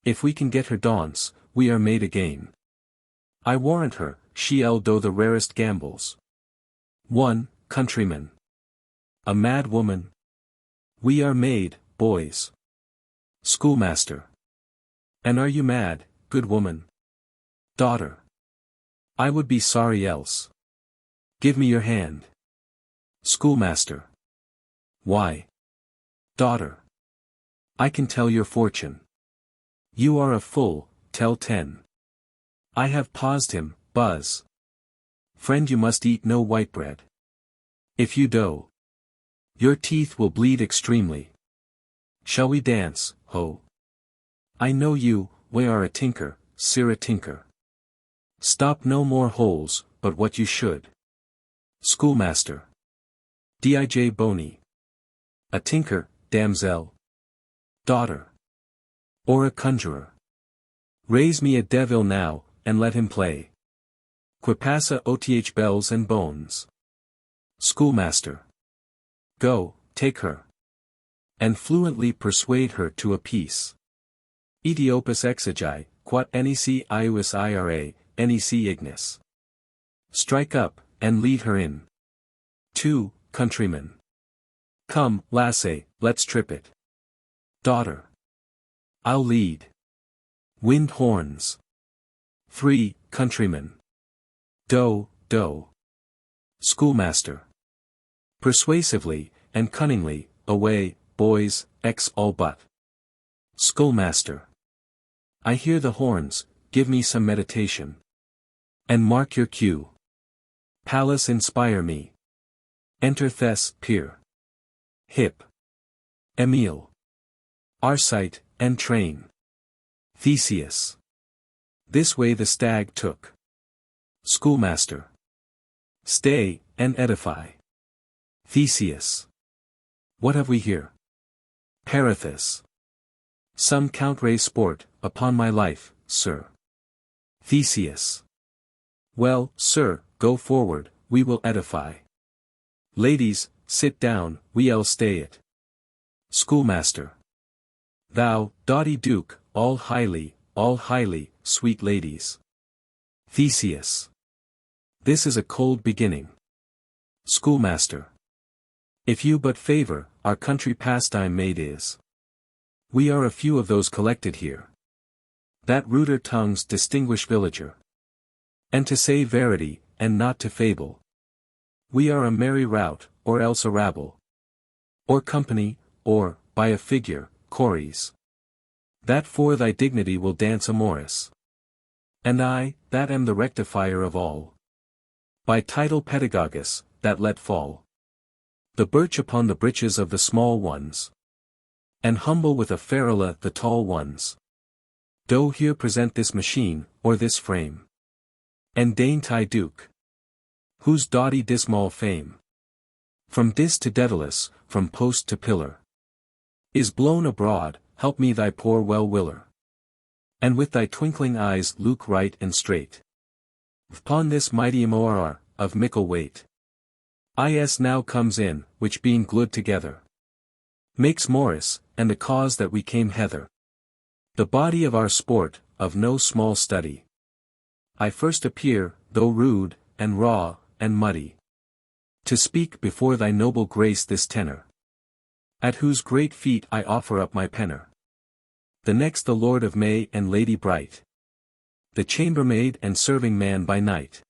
If we can get her dance, we are made again. I warrant her, she'll do the rarest gambols. 1. Countryman. A mad woman. We are made, boys. Schoolmaster. And are you mad, good woman? Daughter. I would be sorry else. Give me your hand. Schoolmaster. Why? Daughter. I can tell your fortune. You are a fool, tell 10. I have paused him, buzz. Friend, you must eat no white bread. If you do, your teeth will bleed extremely. Shall we dance, ho? I know you, we are a tinker, sir a tinker. Stop no more holes, but what you should. Schoolmaster. Dij boni. A tinker, damsel. Daughter. Or a conjurer. Raise me a devil now, and let him play. Quipassa oth bells and bones. Schoolmaster. Go, take her. And fluently persuade her to a peace. Etiopus exegi, quat nec ius ira, nec ignis. Strike up, and lead her in. 2. Countryman. Come, lasse, let's trip it. Daughter. I'll lead. Wind horns. 3. Countryman. Do. Schoolmaster. Persuasively, and cunningly, away, boys, all but. Schoolmaster. I hear the horns, give me some meditation. And mark your cue. Pallas inspire me. Enter Peer. Hip. Emile. Arcite, and train. Theseus. This way the stag took. Schoolmaster. Stay, and edify. Theseus. What have we here? Perithous. Some countray sport, upon my life, sir. Theseus. Well, sir, go forward, we will edify. Ladies, sit down, we'll stay it. Schoolmaster. Thou, doughty duke, all highly, sweet ladies. Theseus. This is a cold beginning. Schoolmaster. If you but favor, our country pastime made is. We are a few of those collected here. That ruder tongues distinguish villager. And to say verity, and not to fable. We are a merry rout, or else a rabble. Or company, or, by a figure, chories. That for thy dignity will dance a morris. And I, that am the rectifier of all. By title pedagogus, that let fall the birch upon the breeches of the small ones, and humble with a ferula the tall ones. Do here present this machine, or this frame, and dainty duke, whose doughty dismal fame, from dis to Daedalus, from post to pillar, is blown abroad. Help me thy poor well-willer, and with thy twinkling eyes look right and straight upon this mighty morar, of mickle weight. Is now comes in, which being glued together, makes Morris, and the cause that we came hither. The body of our sport, of no small study. I first appear, though rude, and raw, and muddy, to speak before thy noble grace this tenor, at whose great feet I offer up my penner. The next the Lord of May and Lady Bright, the chambermaid and serving man by night,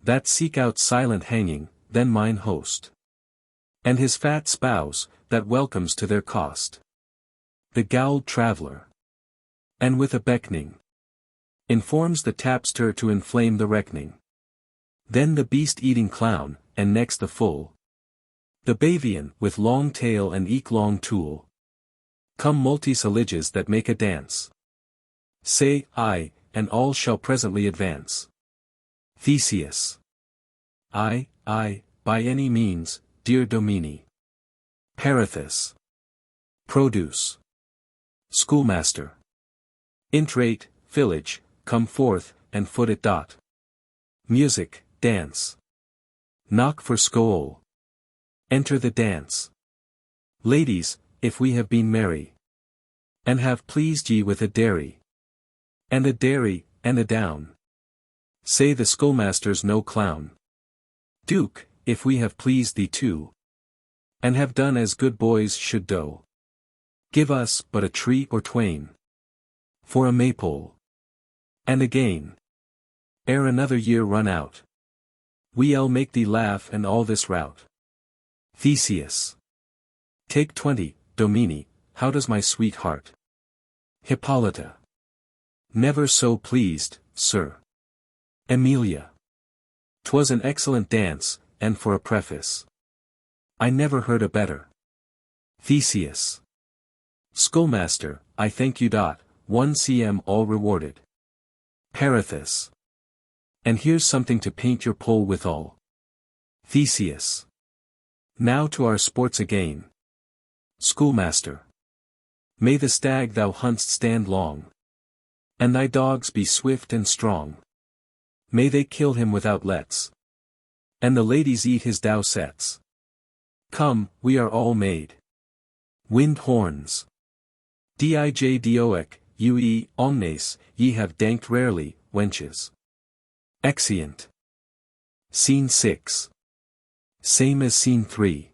that seek out silent hanging, then mine host, and his fat spouse, that welcomes to their cost the gowled traveller, and with a beckoning informs the tapster to inflame the reckoning. Then the beast-eating clown, and next the bavian with long tail and eke long tool. Come multi-soliges that make a dance. Say, I, and all shall presently advance. Theseus. I, by any means, dear Domini. Perithus. Produce. Schoolmaster. Intrate, village, come forth, and foot it dot. Music, dance. Knock for skoal. Enter the dance. Ladies, if we have been merry, and have pleased ye with a dairy, and a down, say the schoolmaster's no clown. Duke, if we have pleased thee too, and have done as good boys should do, give us but a tree or twain, for a maypole. And again, ere another year run out, we'll make thee laugh and all this rout. Theseus. Take 20, Domini, how does my sweetheart? Hippolyta. Never so pleased, sir. Emilia. 'Twas an excellent dance, and for a preface, I never heard a better. Theseus. Schoolmaster, I thank you. 1 cm all rewarded. Perithus. And here's something to paint your pole withal. Theseus. Now to our sports again. Schoolmaster. May the stag thou hunt'st stand long, and thy dogs be swift and strong. May they kill him without lets, and the ladies eat his dowsets. Come, we are all made. Wind horns. Dij ue, omnes, ye have danked rarely, wenches. Exeunt. Scene 6. Same as Scene 3.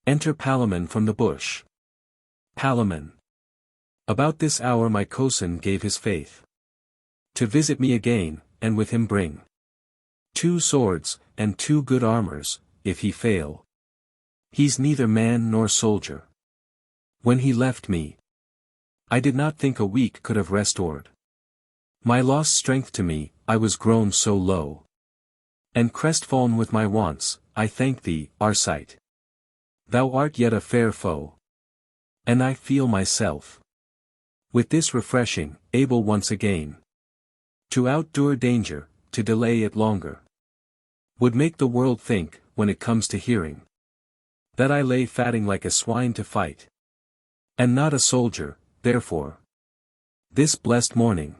Enter Palamon from the bush. Palamon. About this hour my cozen gave his faith to visit me again, and with him bring 2 swords, and 2 good armors. If he fail, he's neither man nor soldier. When he left me, I did not think a week could have restored my lost strength to me. I was grown so low and crestfallen with my wants. I thank thee, Arcite. Thou art yet a fair foe, and I feel myself with this refreshing, able once again to outdure danger. To delay it longer would make the world think, when it comes to hearing, that I lay fatting like a swine to fight, and not a soldier. Therefore, this blessed morning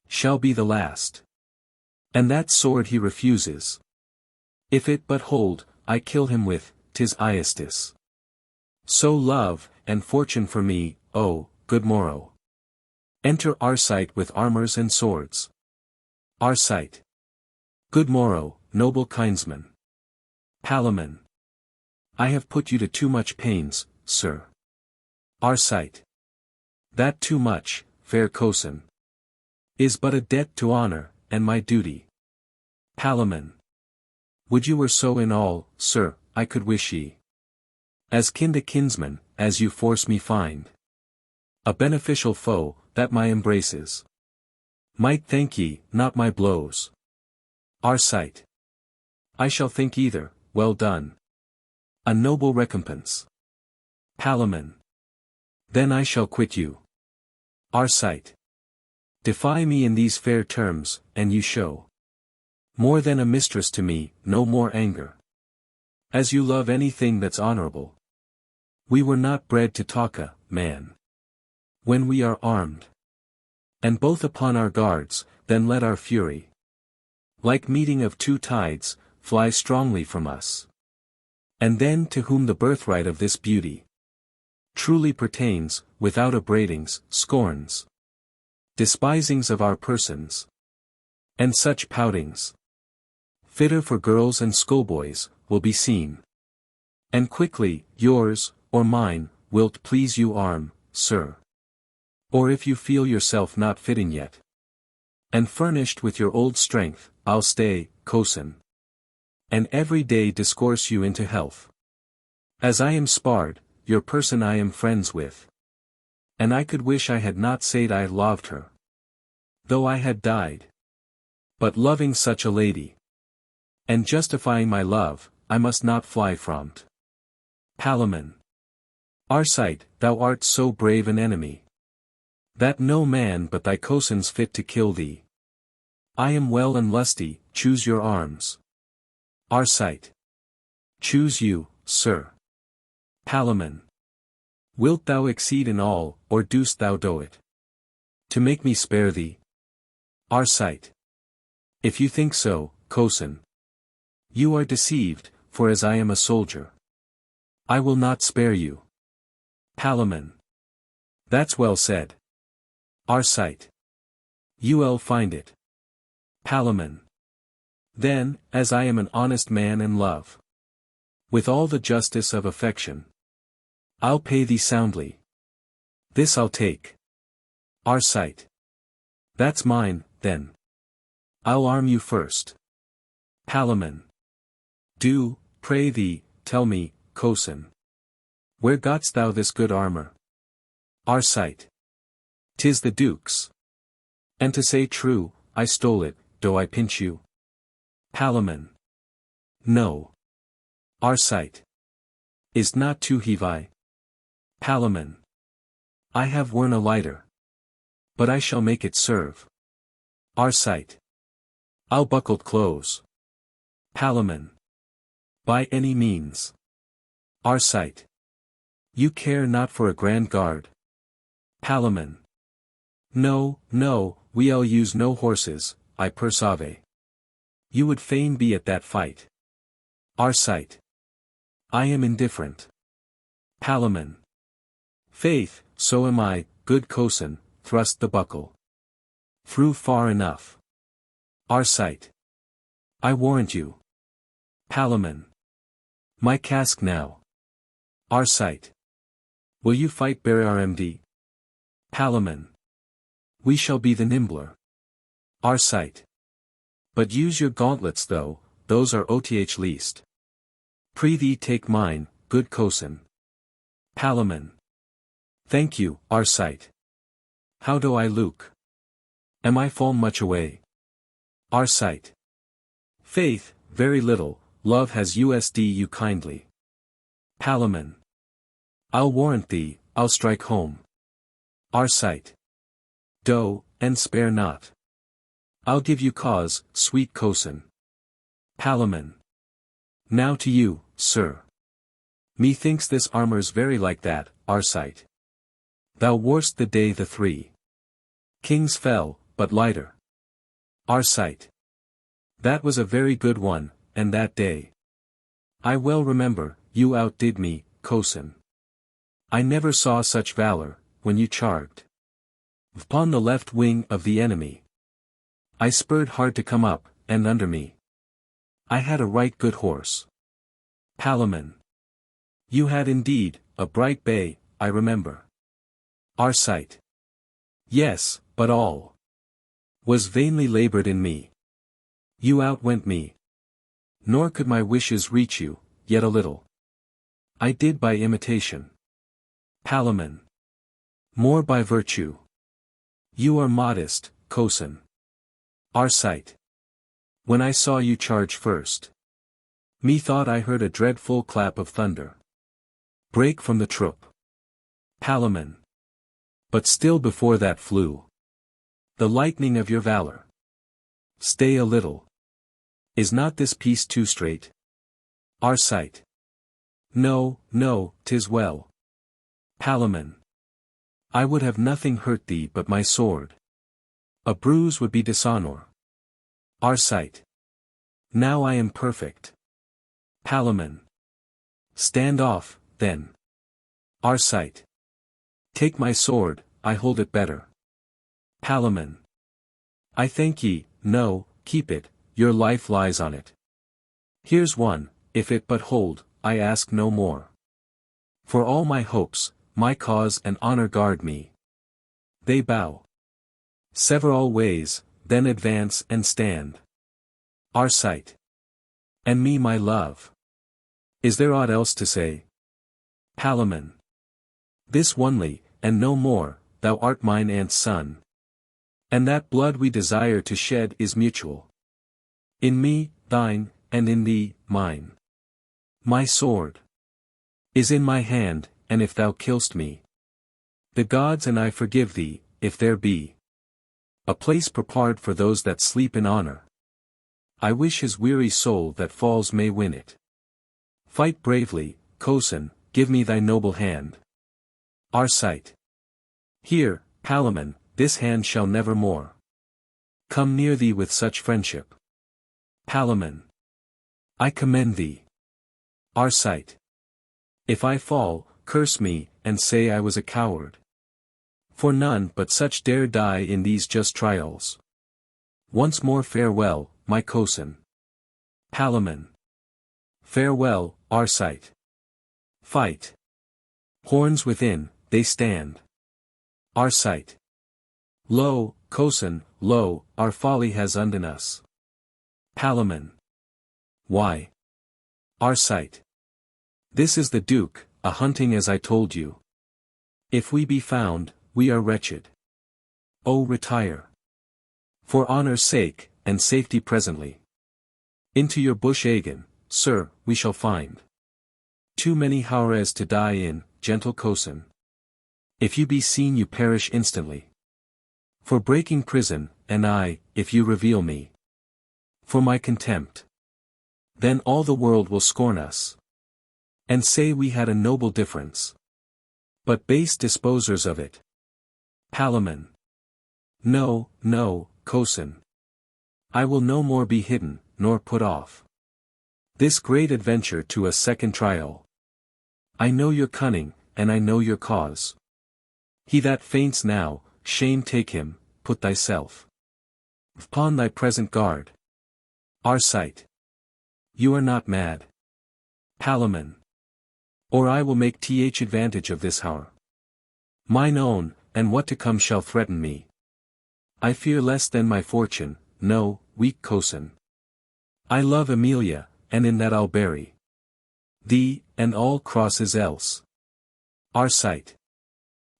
shall be the last. And that sword he refuses. If it but hold, I kill him with, 'tis Iestis. So love, and fortune for me, oh, good morrow. Enter Arcite with armors and swords. Arcite. Good morrow, noble kinsman. Palamon. I have put you to too much pains, sir. Arcite. That too much, fair cozen, is but a debt to honor, and my duty. Palamon. Would you were so in all, sir, I could wish ye as kin to kinsman, as you force me find a beneficial foe, that my embraces Might thank ye, not my blows. Arcite. I shall think either, well done. A noble recompense. Palamon. Then I shall quit you. Arcite. Defy me in these fair terms, and you show more than a mistress to me, no more anger. As you love anything that's honorable. We were not bred to talk man. When we are armed, and both upon our guards, then let our fury, like meeting of two tides, fly strongly from us. And then to whom the birthright of this beauty truly pertains, without upbraidings, scorns, despisings of our persons, and such poutings, fitter for girls and schoolboys, will be seen. And quickly, yours, or mine, wilt please you arm, sir. Or if you feel yourself not fitting yet, and furnished with your old strength, I'll stay, cozen, and every day discourse you into health. As I am sparred, your person I am friends with. And I could wish I had not said I loved her, though I had died. But loving such a lady, and justifying my love, I must not fly from't. Palamon. Arcite, thou art so brave an enemy, that no man but thy cozen's fit to kill thee. I am well and lusty, choose your arms. Arcite. Choose you, sir. Palamon. Wilt thou exceed in all, or dost thou do it to make me spare thee? Arcite. If you think so, cozen, you are deceived, for as I am a soldier, I will not spare you. Palamon. That's well said. Arcite. You'll find it. Palamon. Then, as I am an honest man and love, with all the justice of affection, I'll pay thee soundly. This I'll take. Arcite. That's mine, then. I'll arm you first. Palamon. Do, pray thee, tell me, cozen, where got'st thou this good armor? Arcite. 'Tis the Duke's. And to say true, I stole it, do I pinch you? Palamon. No. Arcite. Is't not too heavy? Palamon. I have worn a lighter, but I shall make it serve. Arcite. I'll buckled close. Palamon. By any means. Arcite. You care not for a grand guard? Palamon. No, no, we'll use no horses, I perceive. You would fain be at that fight. Arcite. I am indifferent. Palamon. Faith, so am I, good cozen, thrust the buckle through far enough. Arcite. I warrant you. Palamon. My casque now. Arcite. Will you fight Berarmd? Palamon. We shall be the nimbler. Arcite. But use your gauntlets though, those are oth least. Prithee take mine, good cozen. Palamon. Thank you, Arcite. How do I look? Am I fall much away? Arcite. Faith, very little, love has usd you kindly. Palamon. I'll warrant thee, I'll strike home. Arcite. Do, and spare not. I'll give you cause, sweet cozen. Palamon. Now to you, sir. Methinks this armor's very like that, Arcite. Thou worst the day the 3 kings fell, but lighter. Arcite. That was a very good one, and that day, I well remember, you outdid me, cozen. I never saw such valor, when you charged upon the left wing of the enemy. I spurred hard to come up, and under me I had a right good horse. Palamon. You had indeed, a bright bay, I remember. Arcite. Yes, but all was vainly labored in me. You outwent me. Nor could my wishes reach you, yet a little I did by imitation. Palamon. More by virtue. You are modest, cozen. Our sight. When I saw you charge first, methought I heard a dreadful clap of thunder break from the troop. Palamon. But still before that flew the lightning of your valor. Stay a little. Is not this piece too straight? Our sight. No, no, 'tis well. Palamon. I would have nothing hurt thee but my sword. A bruise would be dishonor. Our sight. Now I am perfect. Palamon. Stand off, then. Our sight. Take my sword, I hold it better. Palamon. I thank ye, no, keep it, your life lies on it. Here's one, if it but hold, I ask no more. For all my hopes, my cause and honor guard me. They bow. Sever all ways, then advance and stand. Our sight. And me my love. Is there aught else to say? Palamon. This only, and no more, thou art mine aunt's son. And that blood we desire to shed is mutual. In me, thine, and in thee, mine. My sword is in my hand, and if thou kill'st me, the gods and I forgive thee, if there be a place prepared for those that sleep in honor. I wish his weary soul that falls may win it. Fight bravely, Chaucer, give me thy noble hand. Our sight. Here, Palamon, this hand shall never more come near thee with such friendship. Palamon. I commend thee. Our sight. If I fall, curse me, and say I was a coward. For none but such dare die in these just trials. Once more farewell, my Chaucer. Palamon. Farewell, our sight. Fight. Horns within, they stand. Our sight. Lo, Chaucer, lo, our folly has undone us. Palamon. Why? Our sight. This is the Duke, a hunting as I told you. If we be found, we are wretched. Oh, retire. For honor's sake, and safety presently. Into your bush again, sir, we shall find. Too many houris to die in, gentle Chaucer. If you be seen you perish instantly. For breaking prison, and I, if you reveal me. For my contempt. Then all the world will scorn us. And say we had a noble difference. But base disposers of it. Palamon. No, no, Chaucer. I will no more be hidden, nor put off this great adventure to a second trial. I know your cunning, and I know your cause. He that faints now, shame take him, put thyself upon thy present guard. Our sight. You are not mad. Palamon. Or I will make advantage of this hour. Mine own, and what to come shall threaten me. I fear less than my fortune, no, weak Chaucer. I love Emilia, and in that I'll bury thee, and all crosses else. Our sight.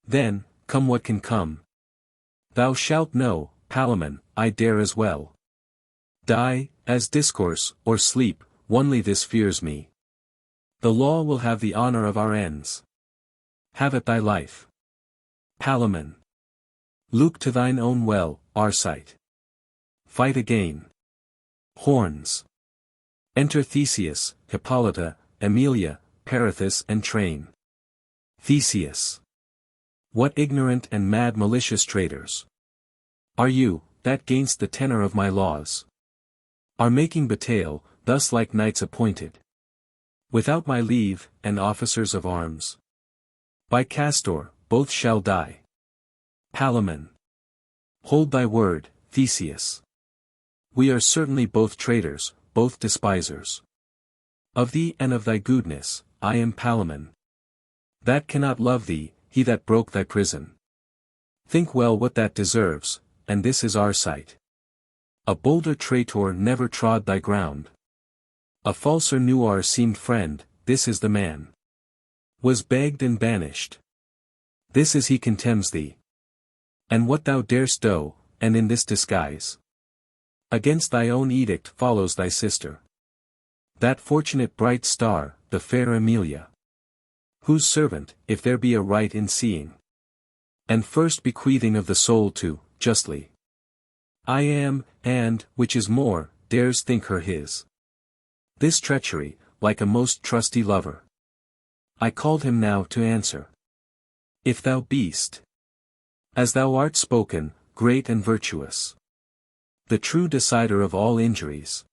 Then, come what can come. Thou shalt know, Palamon, I dare as well die, as discourse, or sleep, only this fears me. The law will have the honor of our ends. Have it thy life. Palamon. Look to thine own well, our sight. Fight again. Horns. Enter Theseus, Hippolyta, Emilia, Perithous and train. Theseus. What ignorant and mad malicious traitors are you, that gainst the tenor of my laws are making battail, thus like knights appointed without my leave, and officers of arms? By Castor, both shall die. Palamon. Hold thy word, Theseus. We are certainly both traitors, both despisers of thee and of thy goodness. I am Palamon. That cannot love thee, he that broke thy prison. Think well what that deserves, and this is our sight. A bolder traitor never trod thy ground. A falser knew our seemed friend, this is the man. Was begged and banished. This is he contemns thee. And what thou darest do, and in this disguise. Against thy own edict follows thy sister. That fortunate bright star, the fair Emilia. Whose servant, if there be a right in seeing, and first bequeathing of the soul to, justly, I am, and, which is more, dares think her his. This treachery, like a most trusty lover. I called him now to answer. If thou be'st, as thou art spoken, great and virtuous, the true decider of all injuries,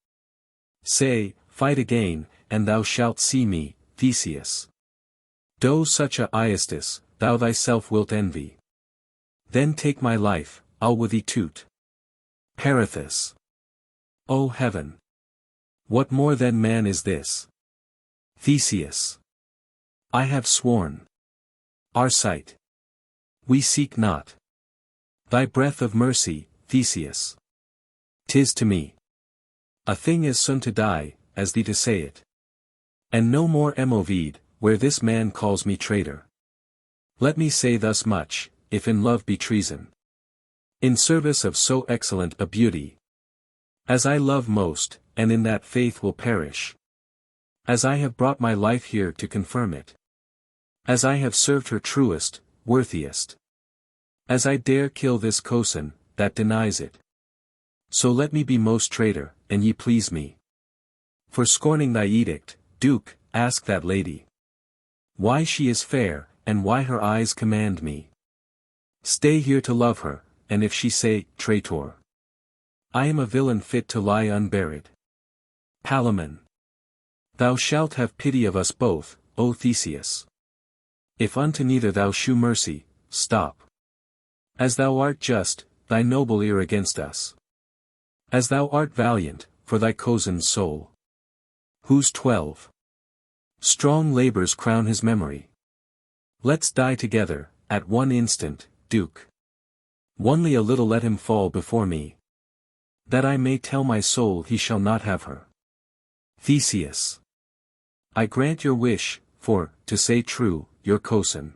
say, fight again, and thou shalt see me, Theseus. Do such a acquiesces, thou thyself wilt envy. Then take my life, I'll with thee toot. Perithous. O heaven! What more than man is this? Theseus. I have sworn. Our sight we seek not. Thy breath of mercy, Theseus. 'Tis to me a thing as soon to die, as thee to say it. And no more Ovid, where this man calls me traitor. Let me say thus much, if in love be treason, in service of so excellent a beauty, as I love most, and in that faith will perish, as I have brought my life here to confirm it, as I have served her truest, worthiest, as I dare kill this cozen, that denies it. So let me be most traitor, and ye please me. For scorning thy edict, Duke, ask that lady why she is fair, and why her eyes command me. Stay here to love her, and if she say, traitor, I am a villain fit to lie unburied. Palamon. Thou shalt have pity of us both, O Theseus. If unto neither thou shew mercy, stop. As thou art just, thy noble ear against us. As thou art valiant, for thy cozen's soul, whose 12 strong labours crown his memory. Let's die together, at one instant, Duke. Only a little let him fall before me, that I may tell my soul he shall not have her. Theseus. I grant your wish, for, to say true, your cozen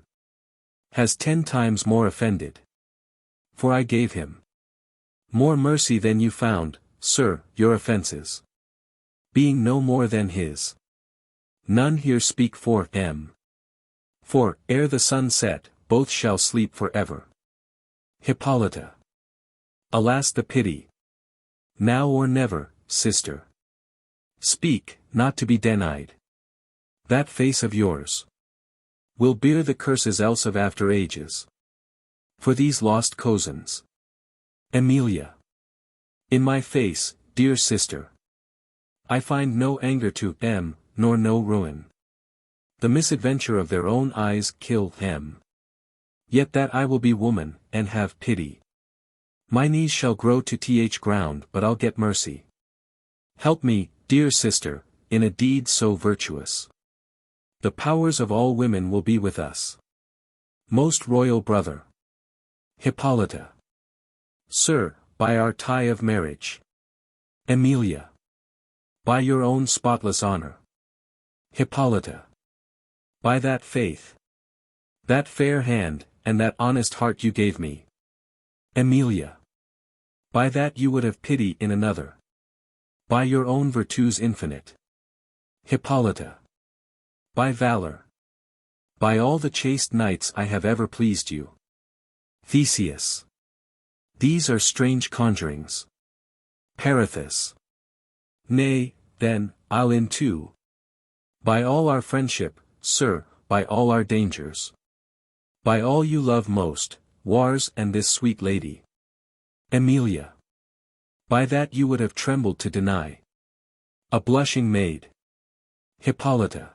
has 10 times more offended. For I gave him more mercy than you found, sir, your offences being no more than his. None here speak for him. For, ere the sun set, both shall sleep for ever. Hippolyta. Alas the pity! Now or never, sister. Speak, not to be denied. That face of yours will bear the curses else of after ages. For these lost cozens. Emilia. In my face, dear sister, I find no anger to nor no ruin. The misadventure of their own eyes kill them. Yet that I will be woman, and have pity. My knees shall grow to ground, but I'll get mercy. Help me, dear sister, in a deed so virtuous. The powers of all women will be with us. Most royal brother. Hippolyta. Sir, by our tie of marriage. Emilia. By your own spotless honor. Hippolyta. By that faith, that fair hand, and that honest heart you gave me. Emilia. By that you would have pity in another. By your own virtues infinite. Hippolyta. By valor. By all the chaste knights I have ever pleased you. Theseus. These are strange conjurings. Perithous. Nay, then, I'll in too. By all our friendship, sir, by all our dangers. By all you love most, wars and this sweet lady. Emilia. By that you would have trembled to deny. A blushing maid. Hippolyta.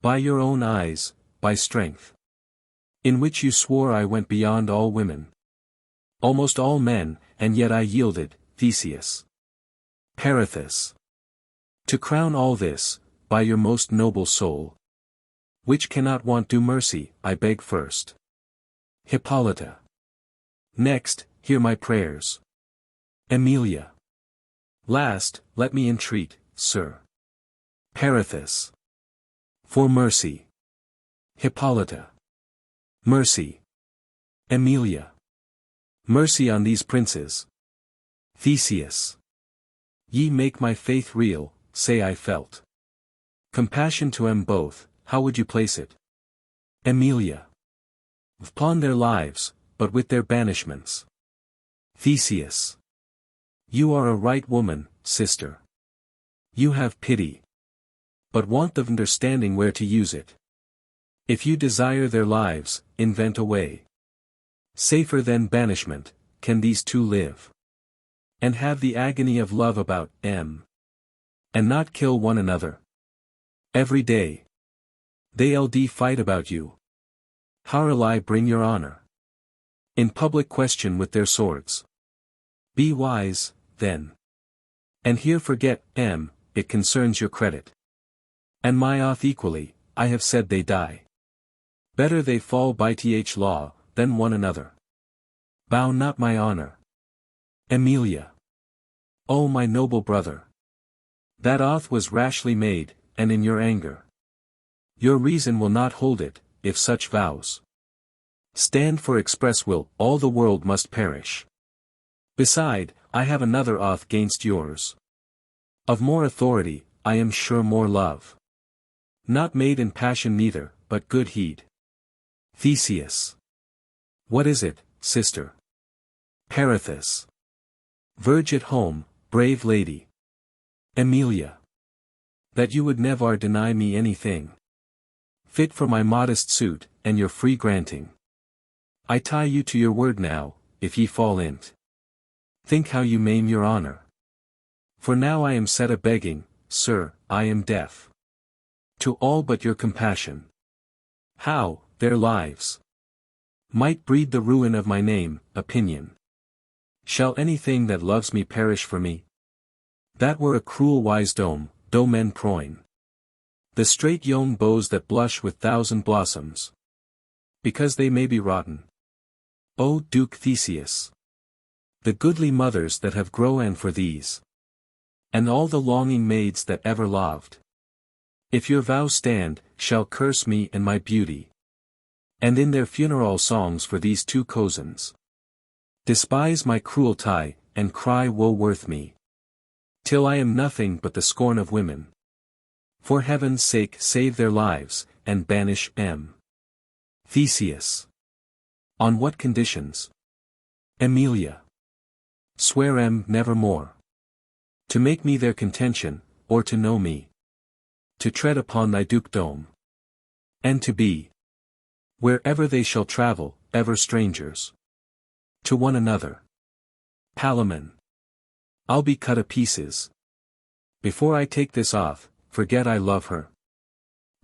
By your own eyes, by strength. In which you swore I went beyond all women. Almost all men, and yet I yielded, Theseus. Perithous. To crown all this, by your most noble soul, which cannot want due mercy, I beg first. Hippolyta. Next, hear my prayers. Emilia. Last, let me entreat, sir. Perithous. For mercy. Hippolyta. Mercy. Emilia. Mercy on these princes. Theseus. Ye make my faith real, say I felt. Compassion to both, how would you place it? Emilia. Pawn their lives, but with their banishments. Theseus. You are a right woman, sister. You have pity. But want of understanding where to use it. If you desire their lives, invent a way. Safer than banishment, can these two live? And have the agony of love about and not kill one another. Every day. They'll fight about you. How'll I bring your honor? In public question with their swords. Be wise, then. And here forget, it concerns your credit. And my oath equally, I have said they die. Better they fall by law, than one another. Bow not my honor. Emilia. O my noble brother. That oath was rashly made, and in your anger. Your reason will not hold it, if such vows stand for express will, all the world must perish. Beside, I have another oath gainst yours. Of more authority, I am sure more love. Not made in passion neither, but good heed. Theseus. What is it, sister? Perithous. Verge at home, brave lady. Emilia. That you would never deny me anything fit for my modest suit, and your free granting. I tie you to your word now, if ye fall in't. Think how you maim your honor. For now I am set a-begging, sir, I am deaf to all but your compassion. How, their lives might breed the ruin of my name, opinion. Shall anything that loves me perish for me? That were a cruel wisdom, though men proin the straight young bows that blush with thousand blossoms, because they may be rotten. O Duke Theseus! The goodly mothers that have grown for these, and all the longing maids that ever loved, if your vows stand, shall curse me and my beauty, and in their funeral songs for these two cousins, despise my cruel tie, and cry woe worth me, till I am nothing but the scorn of women. For heaven's sake save their lives, and banish Theseus. On what conditions? Emilia. Swear never more to make me their contention, or to know me, to tread upon thy dukedom, and to be, wherever they shall travel, ever strangers to one another. Palamon. I'll be cut a pieces. Before I take this off, forget I love her.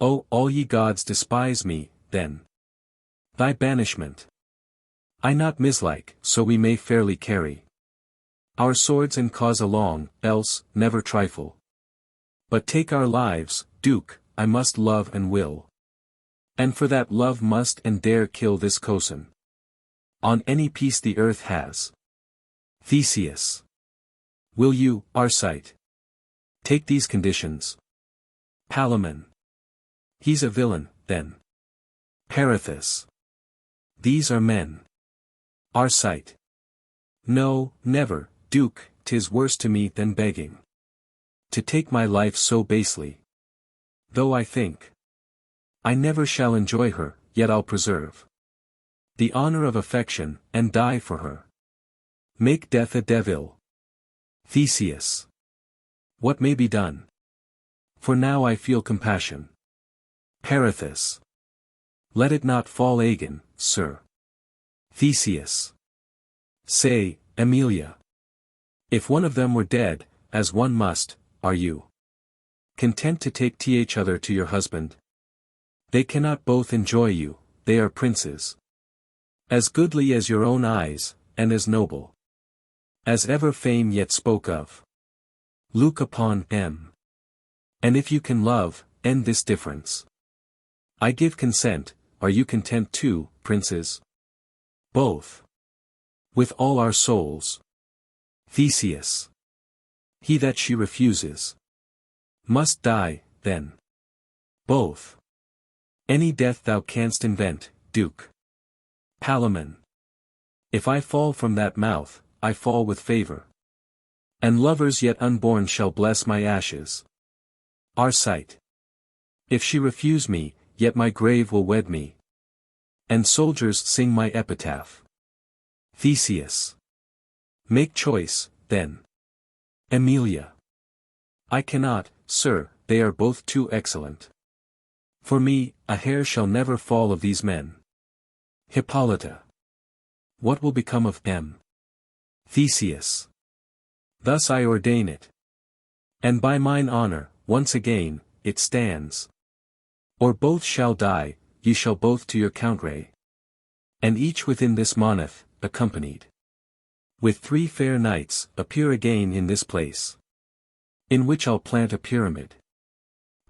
Oh, all ye gods despise me, then. Thy banishment I not mislike, so we may fairly carry our swords and cause along, else, never trifle. But take our lives, Duke, I must love and will. And for that love must and dare kill this cousin. On any peace the earth has. Theseus. Will you, Arcite, take these conditions? Palamon. He's a villain, then. Perithous. These are men. Arcite. No, never, Duke, 'tis worse to me than begging to take my life so basely. Though I think I never shall enjoy her, yet I'll preserve the honor of affection, and die for her. Make death a devil. Theseus. What may be done? For now I feel compassion. Perithous. Let it not fall again, sir. Theseus. Say, Emilia. If one of them were dead, as one must, are you content to take each other to your husband? They cannot both enjoy you, they are princes. As goodly as your own eyes, and as noble as ever fame yet spoke of. Look upon and if you can love, end this difference. I give consent, are you content too, princes? Both. With all our souls. Theseus. He that she refuses must die, then. Both. Any death thou canst invent, Duke. Palamon. If I fall from that mouth, I fall with favor. And lovers yet unborn shall bless my ashes. Arcite. If she refuse me, yet my grave will wed me. And soldiers sing my epitaph. Theseus. Make choice, then. Emilia. I cannot, sir, they are both too excellent. For me, a hair shall never fall of these men. Hippolyta. What will become of M? Theseus. Thus I ordain it. And by mine honor, once again, it stands. Or both shall die, ye shall both to your country. And each within this moneth, accompanied. With 3 fair knights, appear again in this place. In which I'll plant a pyramid.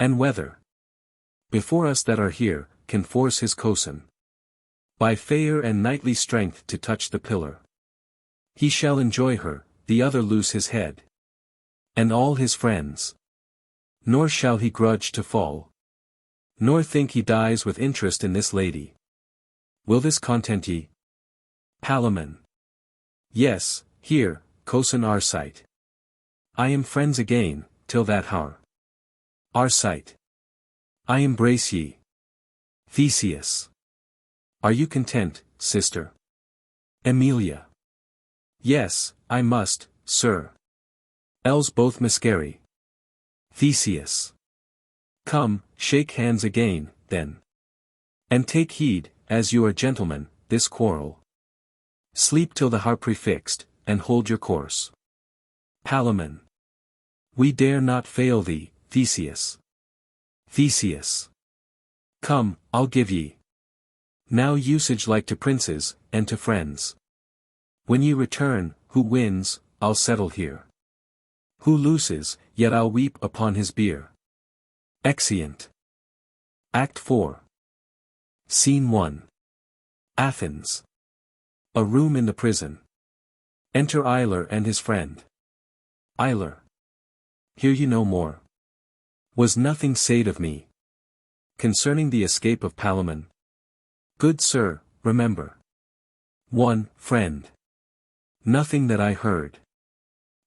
And whether before us that are here, can force his cosin. By fair and knightly strength to touch the pillar. He shall enjoy her, the other lose his head. And all his friends. Nor shall he grudge to fall. Nor think he dies with interest in this lady. Will this content ye? Palamon. Yes, here, cosin Arcite. I am friends again, till that hour. Arcite. I embrace ye. Theseus. Are you content, sister? Emilia. Yes, I must, sir. Else both miscarry. Theseus. Come, shake hands again, then. And take heed, as you are gentlemen, this quarrel. Sleep till the harp prefixed, and hold your course. Palamon. We dare not fail thee, Theseus. Theseus. Come, I'll give ye. Now usage like to princes, and to friends. When ye return, who wins, I'll settle here. Who loses, yet I'll weep upon his bier. Exeunt. Act 4. Scene 1. Athens. A room in the prison. Enter Iler and his friend. Iler. Hear you no more. Was nothing said of me concerning the escape of Palamon? Good sir, remember. 1. Friend. Nothing that I heard.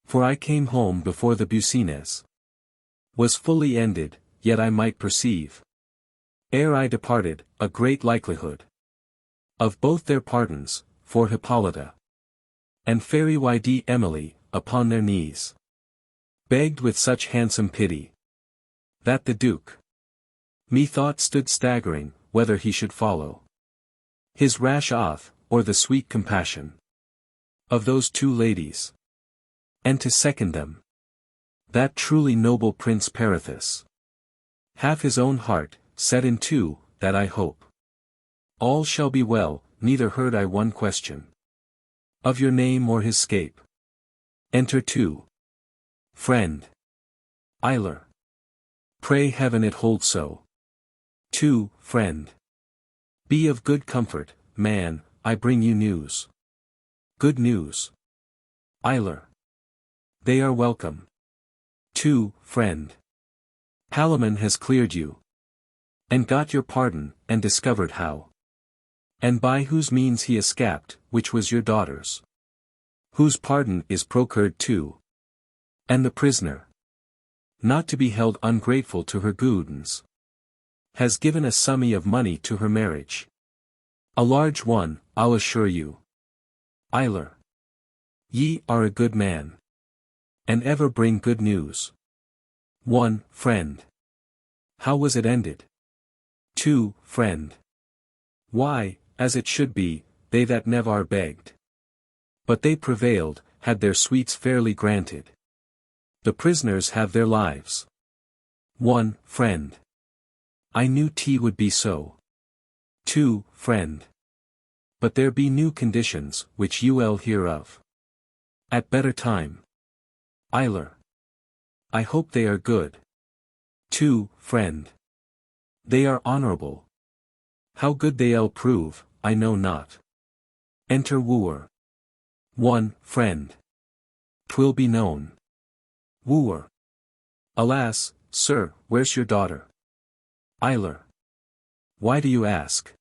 For I came home before the Bucines was fully ended, yet I might perceive, ere I departed, a great likelihood of both their pardons, for Hippolyta and fairy Yd Emily, upon their knees, begged with such handsome pity, that the Duke, methought stood staggering, whether he should follow his rash oath, or the sweet compassion of those 2 ladies, and to second them. That truly noble Prince Perithous hath his own heart, set in 2, that I hope all shall be well, neither heard I one question of your name or his scape. Enter 2. Friend. Iler. Pray heaven it hold so. 2. Friend. Be of good comfort, man, I bring you news. Good news. Iler. They are welcome. 2. Friend. Palamon has cleared you. And got your pardon, and discovered how. And by whose means he escaped, which was your daughter's. Whose pardon is procured too. And the prisoner, not to be held ungrateful to her goodens, has given a summy of money to her marriage. A large one, I'll assure you. Iler. Ye are a good man. And ever bring good news. 1. Friend. How was it ended? 2. Friend. Why, as it should be, they that never begged. But they prevailed, had their sweets fairly granted. The prisoners have their lives. 1. Friend. I knew 't would be so. 2. Friend. But there be new conditions, which you'll hear of at better time. Iler. I hope they are good. 2. Friend. They are honorable. How good they'll prove, I know not. Enter wooer. 1. Friend. 'Twill be known. Wooer. Alas, sir, where's your daughter? Iler. Why do you ask?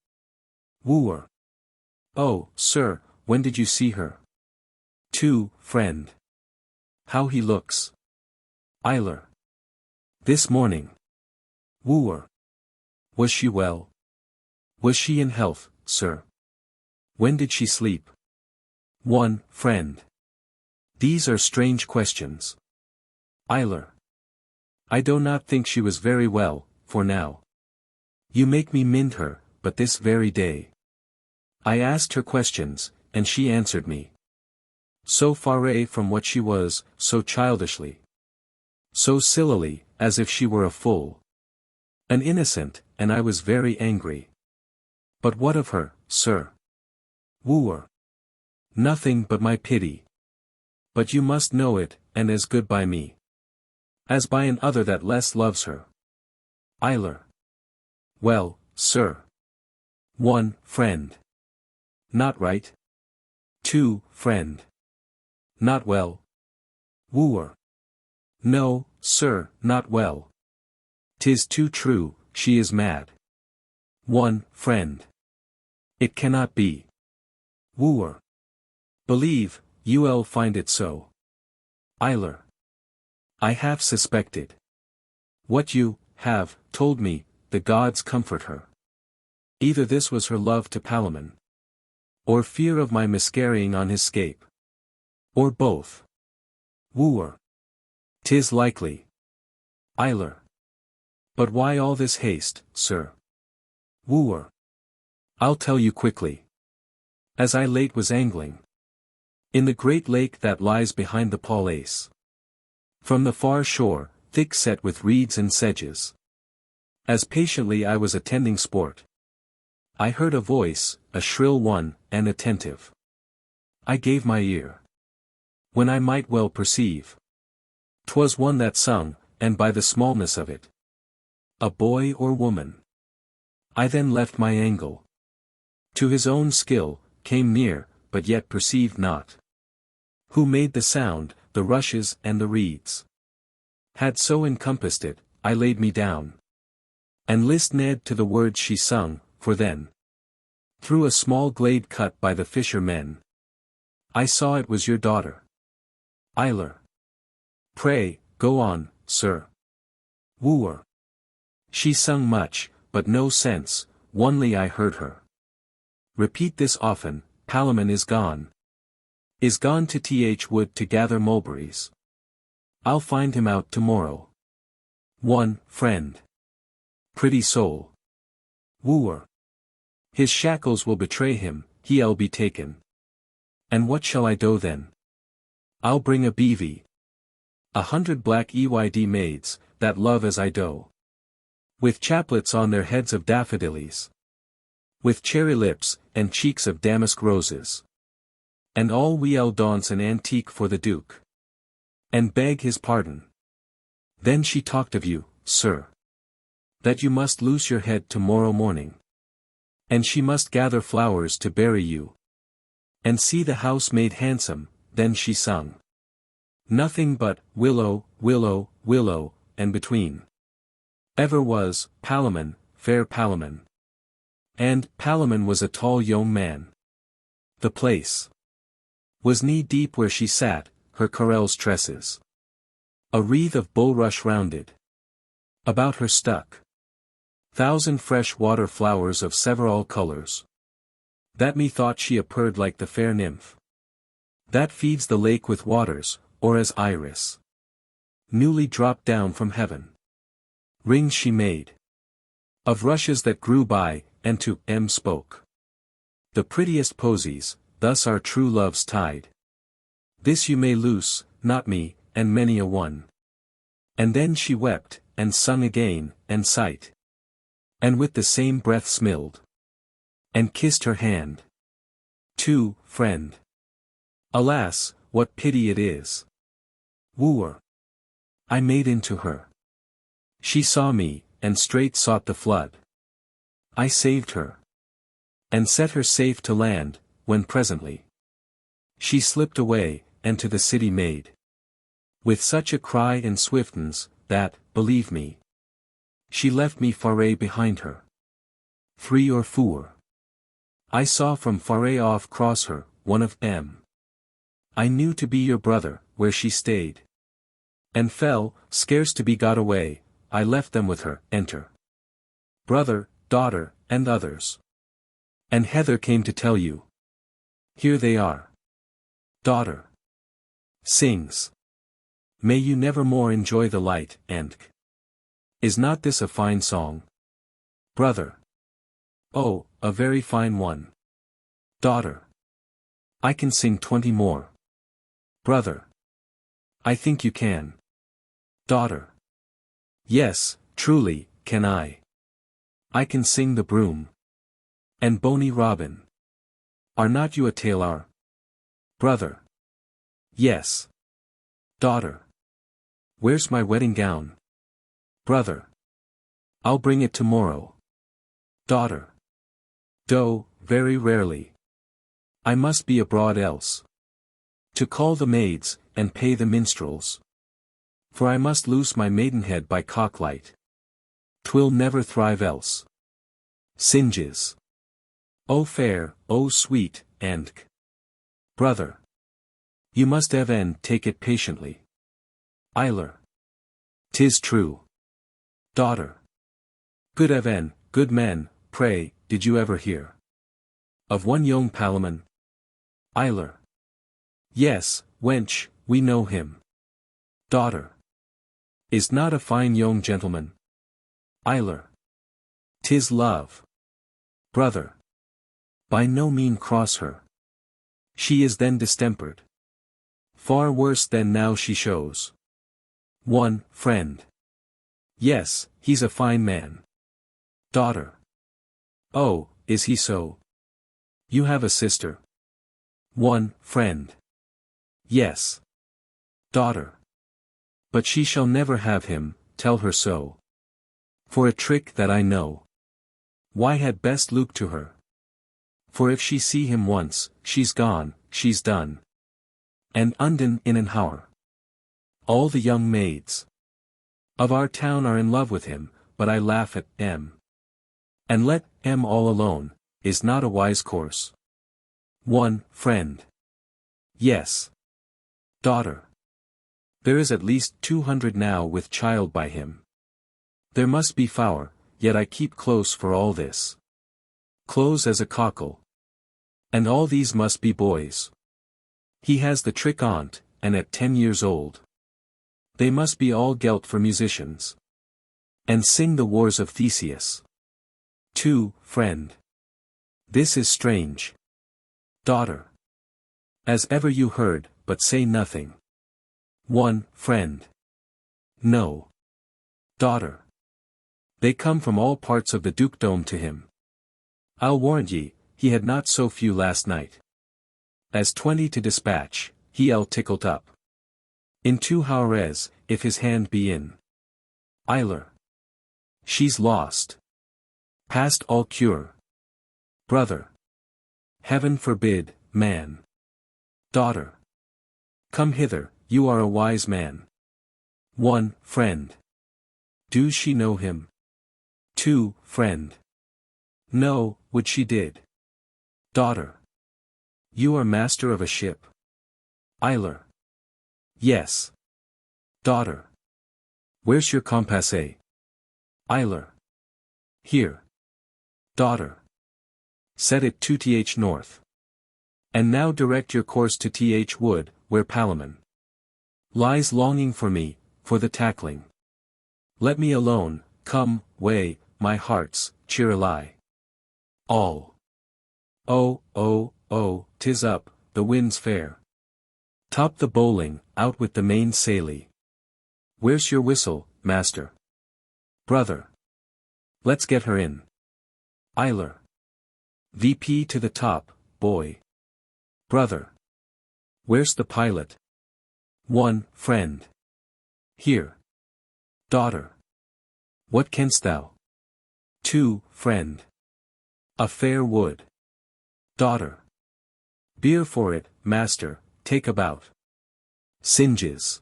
Wooer. Oh, sir, when did you see her? 2. Friend. How he looks. Eiler. This morning. Wooer. Was she well? Was she in health, sir? When did she sleep? 1. Friend. These are strange questions. Eiler. I do not think she was very well, for now. You make me mind her, but this very day. I asked her questions, and she answered me. So far from what she was, so childishly. So sillily, as if she were a fool. An innocent, and I was very angry. But what of her, sir? Wooer. Nothing but my pity. But you must know it, and as good by me. As by an other that less loves her. Eiler. Well, sir. 1. Friend. Not right. 2. Friend. Not well. Wooer. No, sir, not well. 'Tis too true, she is mad. 1. Friend. It cannot be. Wooer. Believe, you'll find it so. Eiler. I have suspected. What you have told me, the gods comfort her. Either this was her love to Palamon. Or fear of my miscarrying on his scape. Or both. Wooer. 'Tis likely. Eiler. But why all this haste, sir? Wooer. I'll tell you quickly. As I late was angling. In the great lake that lies behind the palace. From the far shore, thick set with reeds and sedges. As patiently I was attending sport. I heard a voice, a shrill one, and attentive. I gave my ear. When I might well perceive. 'Twas one that sung, and by the smallness of it. A boy or woman. I then left my angle. To his own skill, came near, but yet perceived not. Who made the sound, the rushes and the reeds. Had so encompassed it, I laid me down. And listened to the words she sung, for then. Through a small glade cut by the fishermen. I saw it was your daughter. Eiler. Pray, go on, sir. Wooer. She sung much, but no sense, only I heard her. Repeat this often, Palamon is gone. Is gone to Th wood to gather mulberries. I'll find him out tomorrow. 1. Friend. Pretty soul. Wooer. His shackles will betray him, he'll be taken. And what shall I do then? I'll bring a bevy. 100 black Eyd maids, that love as I do. With chaplets on their heads of daffodillies. With cherry lips, and cheeks of damask roses. And all we'll dance an antique for the Duke. And beg his pardon. Then she talked of you, sir. That you must lose your head tomorrow morning. And she must gather flowers to bury you. And see the house made handsome, then she sung. Nothing but, willow, willow, willow, and between. Ever was, Palamon, fair Palamon. And, Palamon was a tall young man. The place was knee-deep where she sat, her corel's tresses. A wreath of bulrush rounded. About her stuck. 1,000 fresh water flowers of several colours. That methought she appeared like the fair nymph. That feeds the lake with waters, or as iris. Newly dropped down from heaven. Rings she made. Of rushes that grew by, and to spoke. The prettiest posies, thus are true loves tied. This you may loose, not me, and many a one. And then she wept, and sung again, and sighed. And with the same breath smiled. And kissed her hand. 2. Friend. Alas, what pity it is. Wooer. I made into her. She saw me, and straight sought the flood. I saved her. And set her safe to land, when presently. She slipped away, and to the city made. With such a cry and swiftness, that, believe me. She left me far behind her. 3 or 4. I saw from far off cross her, one of them. I knew to be your brother, where she stayed. And fell, scarce to be got away, I left them with her, enter. Brother, daughter, and others. And Heather came to tell you. Here they are. Daughter. Sings. May you never more enjoy the light, and is not this a fine song? Brother. Oh, a very fine one. Daughter. I can sing 20 more. Brother. I think you can. Daughter. Yes, truly, can I. I can sing the broom. And bonny robin. Are not you a tailor? Brother. Yes. Daughter. Where's my wedding gown? Brother. I'll bring it tomorrow. Daughter. Do, very rarely. I must be abroad else. To call the maids, and pay the minstrels. For I must loose my maidenhead by cocklight. 'Twill never thrive else. Singes. O fair, O sweet, and brother. You must even take it patiently. Eiler. 'Tis true. Daughter. Good even, good men, pray, did you ever hear of one young Palamon? Eiler. Yes, wench, we know him. Daughter. Is not a fine young gentleman? Eiler. 'Tis love. Brother. By no mean cross her. She is then distempered. Far worse than now she shows. One, friend. Yes, he's a fine man. Daughter. Oh, is he so? You have a sister? One, friend. Yes. Daughter. But she shall never have him, tell her so. For a trick that I know. Why had best look to her? For if she see him once, she's gone, she's done. And undone in an hour. All the young maids of our town are in love with him, but I laugh at M. And let M all alone, is not a wise course. One, friend. Yes. Daughter. There is at least 200 now with child by him. There must be fower, yet I keep close for all this. Close as a cockle. And all these must be boys. He has the trick on't, and at 10 years old. They must be all gelt for musicians. And sing the wars of Theseus. 2, friend. This is strange. Daughter. As ever you heard, but say nothing. 1, friend. No. Daughter. They come from all parts of the dukedom to him. I'll warrant ye, he had not so few last night. As 20 to dispatch, he'll tickled up. In 2 hours, if his hand be in. Eiler. She's lost. Past all cure. Brother. Heaven forbid, man. Daughter. Come hither, you are a wise man. 1, friend. Do she know him? 2, friend. No, would she did. Daughter. You are master of a ship. Eiler. Yes. Daughter. Where's your compass? Eiler. Here. Daughter. Set it to th north. And now direct your course to th wood, where Palamon lies longing for me, for the tackling. Let me alone, come, way, my heart's, cheerily. All. Oh, oh, oh, 'tis up, the wind's fair. Top the bowling, out with the main saily. Where's your whistle, master? Brother. Let's get her in. Eiler. VP to the top, boy. Brother. Where's the pilot? 1, friend. Here. Daughter. What canst thou? 2, friend. A fair wood. Daughter. Beer for it, master, take about. Singes.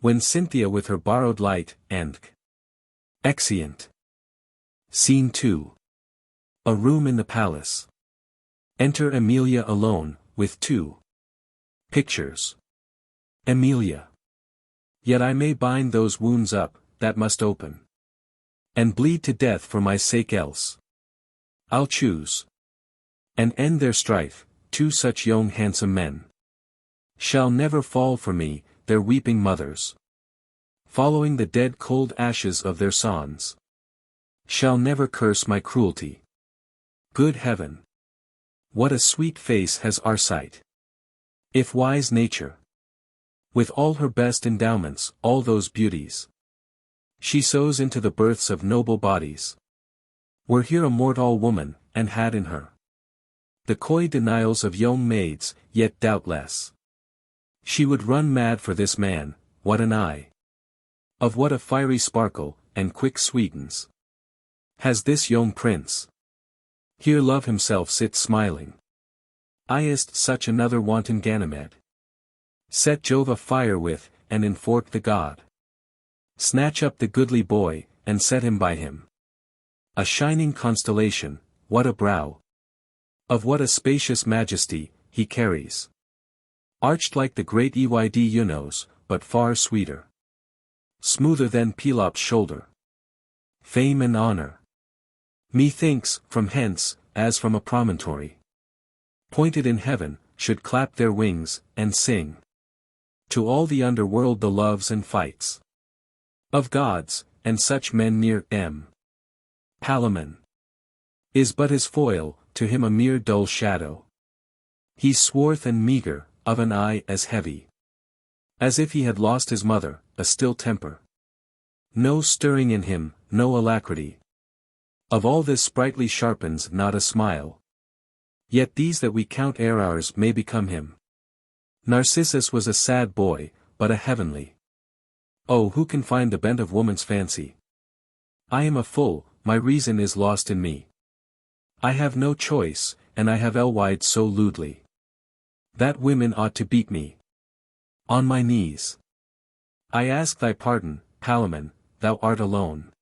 When Cynthia with her borrowed light, and exeunt. Scene 2. A room in the palace. Enter Emilia alone, with 2 pictures. Emilia. Yet I may bind those wounds up, that must open. And bleed to death for my sake else. I'll choose. And end their strife, two such young handsome men. Shall never fall for me, their weeping mothers. Following the dead cold ashes of their sons. Shall never curse my cruelty. Good heaven! What a sweet face has Arcite! If wise nature, with all her best endowments, all those beauties, she sows into the births of noble bodies, were here a mortal woman, and had in her the coy denials of young maids, yet doubtless she would run mad for this man. What an eye! Of what a fiery sparkle, and quick sweetens, has this young prince! Here Love himself sits smiling. Eyest such another wanton Ganymede? Set Jove afire with, and enfork the god. Snatch up the goodly boy, and set him by him. A shining constellation, what a brow! Of what a spacious majesty, he carries. Arched like the great Eyd Eunos, but far sweeter. Smoother than Pelops' shoulder. Fame and honor. Methinks, from hence, as from a promontory, pointed in heaven, should clap their wings, and sing to all the underworld the loves and fights of gods, and such men near Palamon is but his foil, to him a mere dull shadow. He's swarth and meagre, of an eye as heavy as if he had lost his mother, a still temper. No stirring in him, no alacrity. Of all this sprightly sharpens not a smile. Yet these that we count ere ours may become him. Narcissus was a sad boy, but a heavenly. Oh, who can find the bent of woman's fancy? I am a fool, my reason is lost in me. I have no choice, and I have elwide so lewdly, that women ought to beat me. On my knees I ask thy pardon, Palamon, thou art alone,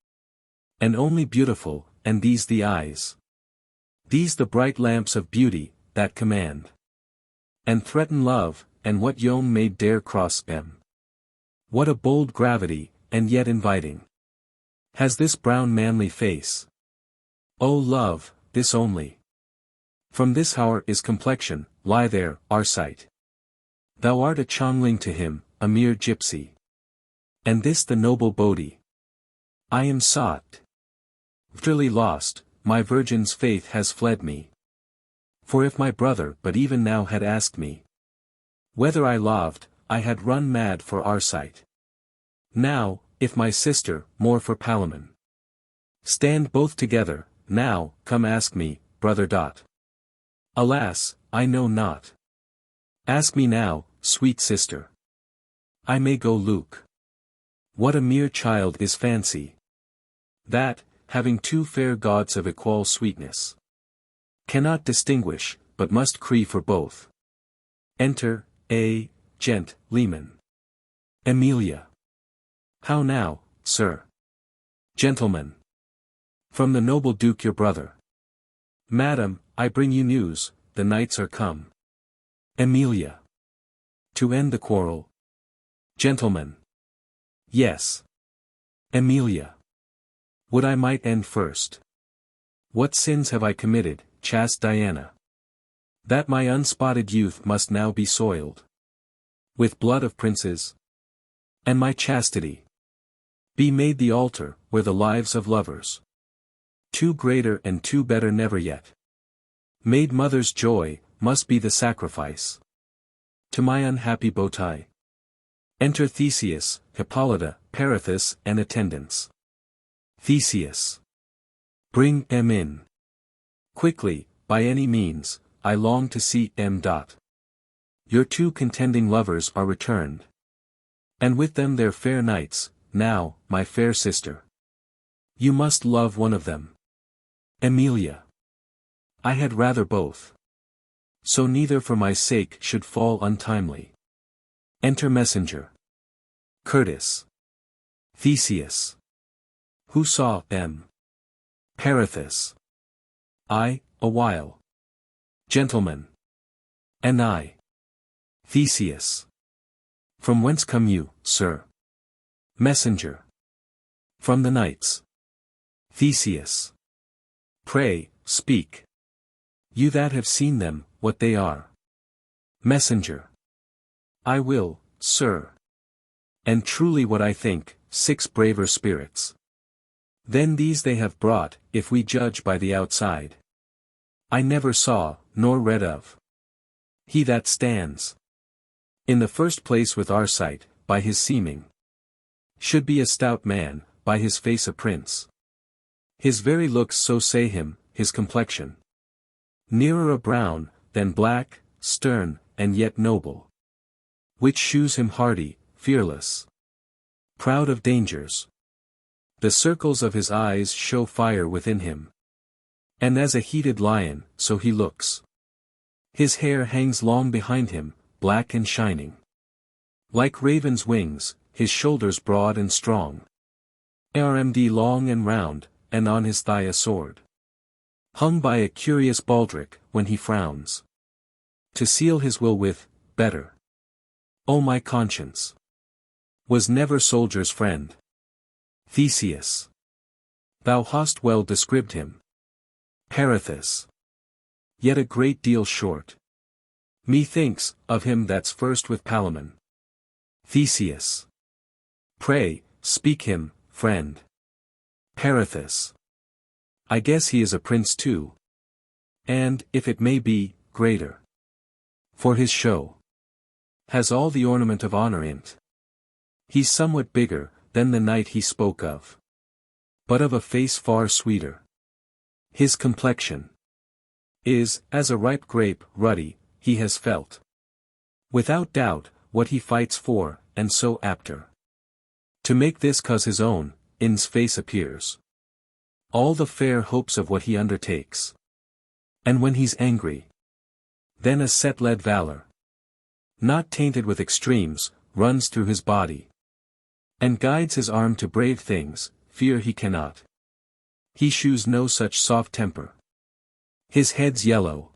and only beautiful, and these the eyes. These the bright lamps of beauty, that command and threaten love, and what young maid dare cross them? What a bold gravity, and yet inviting, has this brown manly face? O love, this only. From this hour is complexion, lie there, Arcite. Thou art a chongling to him, a mere gypsy. And this the noble Bodhi. I am sought. Utterly lost, my virgin's faith has fled me. For if my brother but even now had asked me whether I loved, I had run mad for Arcite. Now, if my sister, more for Palamon. Stand both together, now, come ask me, brother. Alas, I know not. Ask me now, sweet sister. I may go Luke. What a mere child is fancy! That, having two fair gods of equal sweetness, cannot distinguish, but must cree for both. Enter, gentleman. Emilia. How now, sir? Gentlemen. From the noble duke your brother. Madam, I bring you news, the knights are come. Emilia. To end the quarrel. Gentlemen. Yes. Emilia. Would I might end first. What sins have I committed, chaste Diana, that my unspotted youth must now be soiled with blood of princes? And my chastity be made the altar, where the lives of lovers, two greater and two better never yet made mother's joy, must be the sacrifice to my unhappy Bottai. Enter Theseus, Hippolyta, Perithous, and attendants. Theseus. Bring em in. Quickly, by any means, I long to see em. Your two contending lovers are returned. And with them their fair knights. Now, my fair sister, you must love one of them. Emilia. I had rather both. So neither for my sake should fall untimely. Enter messenger. Curtis. Theseus. Who saw em? Perithous. I, a while. Gentlemen. And I. Theseus. From whence come you, sir? Messenger. From the knights. Theseus. Pray, speak. You that have seen them, what they are. Messenger. I will, sir. And truly what I think, 6 braver spirits. Than these they have brought, if we judge by the outside. I never saw, nor read of. He that stands in the first place with our sight, by his seeming, should be a stout man, by his face a prince. His very looks so say him, his complexion. Nearer a brown, than black, stern, and yet noble. Which shews him hardy, fearless, proud of dangers. The circles of his eyes show fire within him. And as a heated lion, so he looks. His hair hangs long behind him, black and shining. Like raven's wings, his shoulders broad and strong. Armd long and round, and on his thigh a sword. Hung by a curious baldric, when he frowns. To seal his will with, better. O my conscience! Was never soldier's friend. Theseus. Thou hast well described him. Perithous. Yet a great deal short. Methinks, of him that's first with Palamon. Theseus. Pray, speak him, friend. Perithous. I guess he is a prince too. And, if it may be, greater. For his show has all the ornament of honor in't. He's somewhat bigger, than the knight he spoke of. But of a face far sweeter. His complexion is, as a ripe grape, ruddy, he has felt. Without doubt, what he fights for, and so apter. To make this cause his own, in's face appears. All the fair hopes of what he undertakes. And when he's angry, then a set-led valor, not tainted with extremes, runs through his body. And guides his arm to brave things, fear he cannot. He shews no such soft temper. His head's yellow,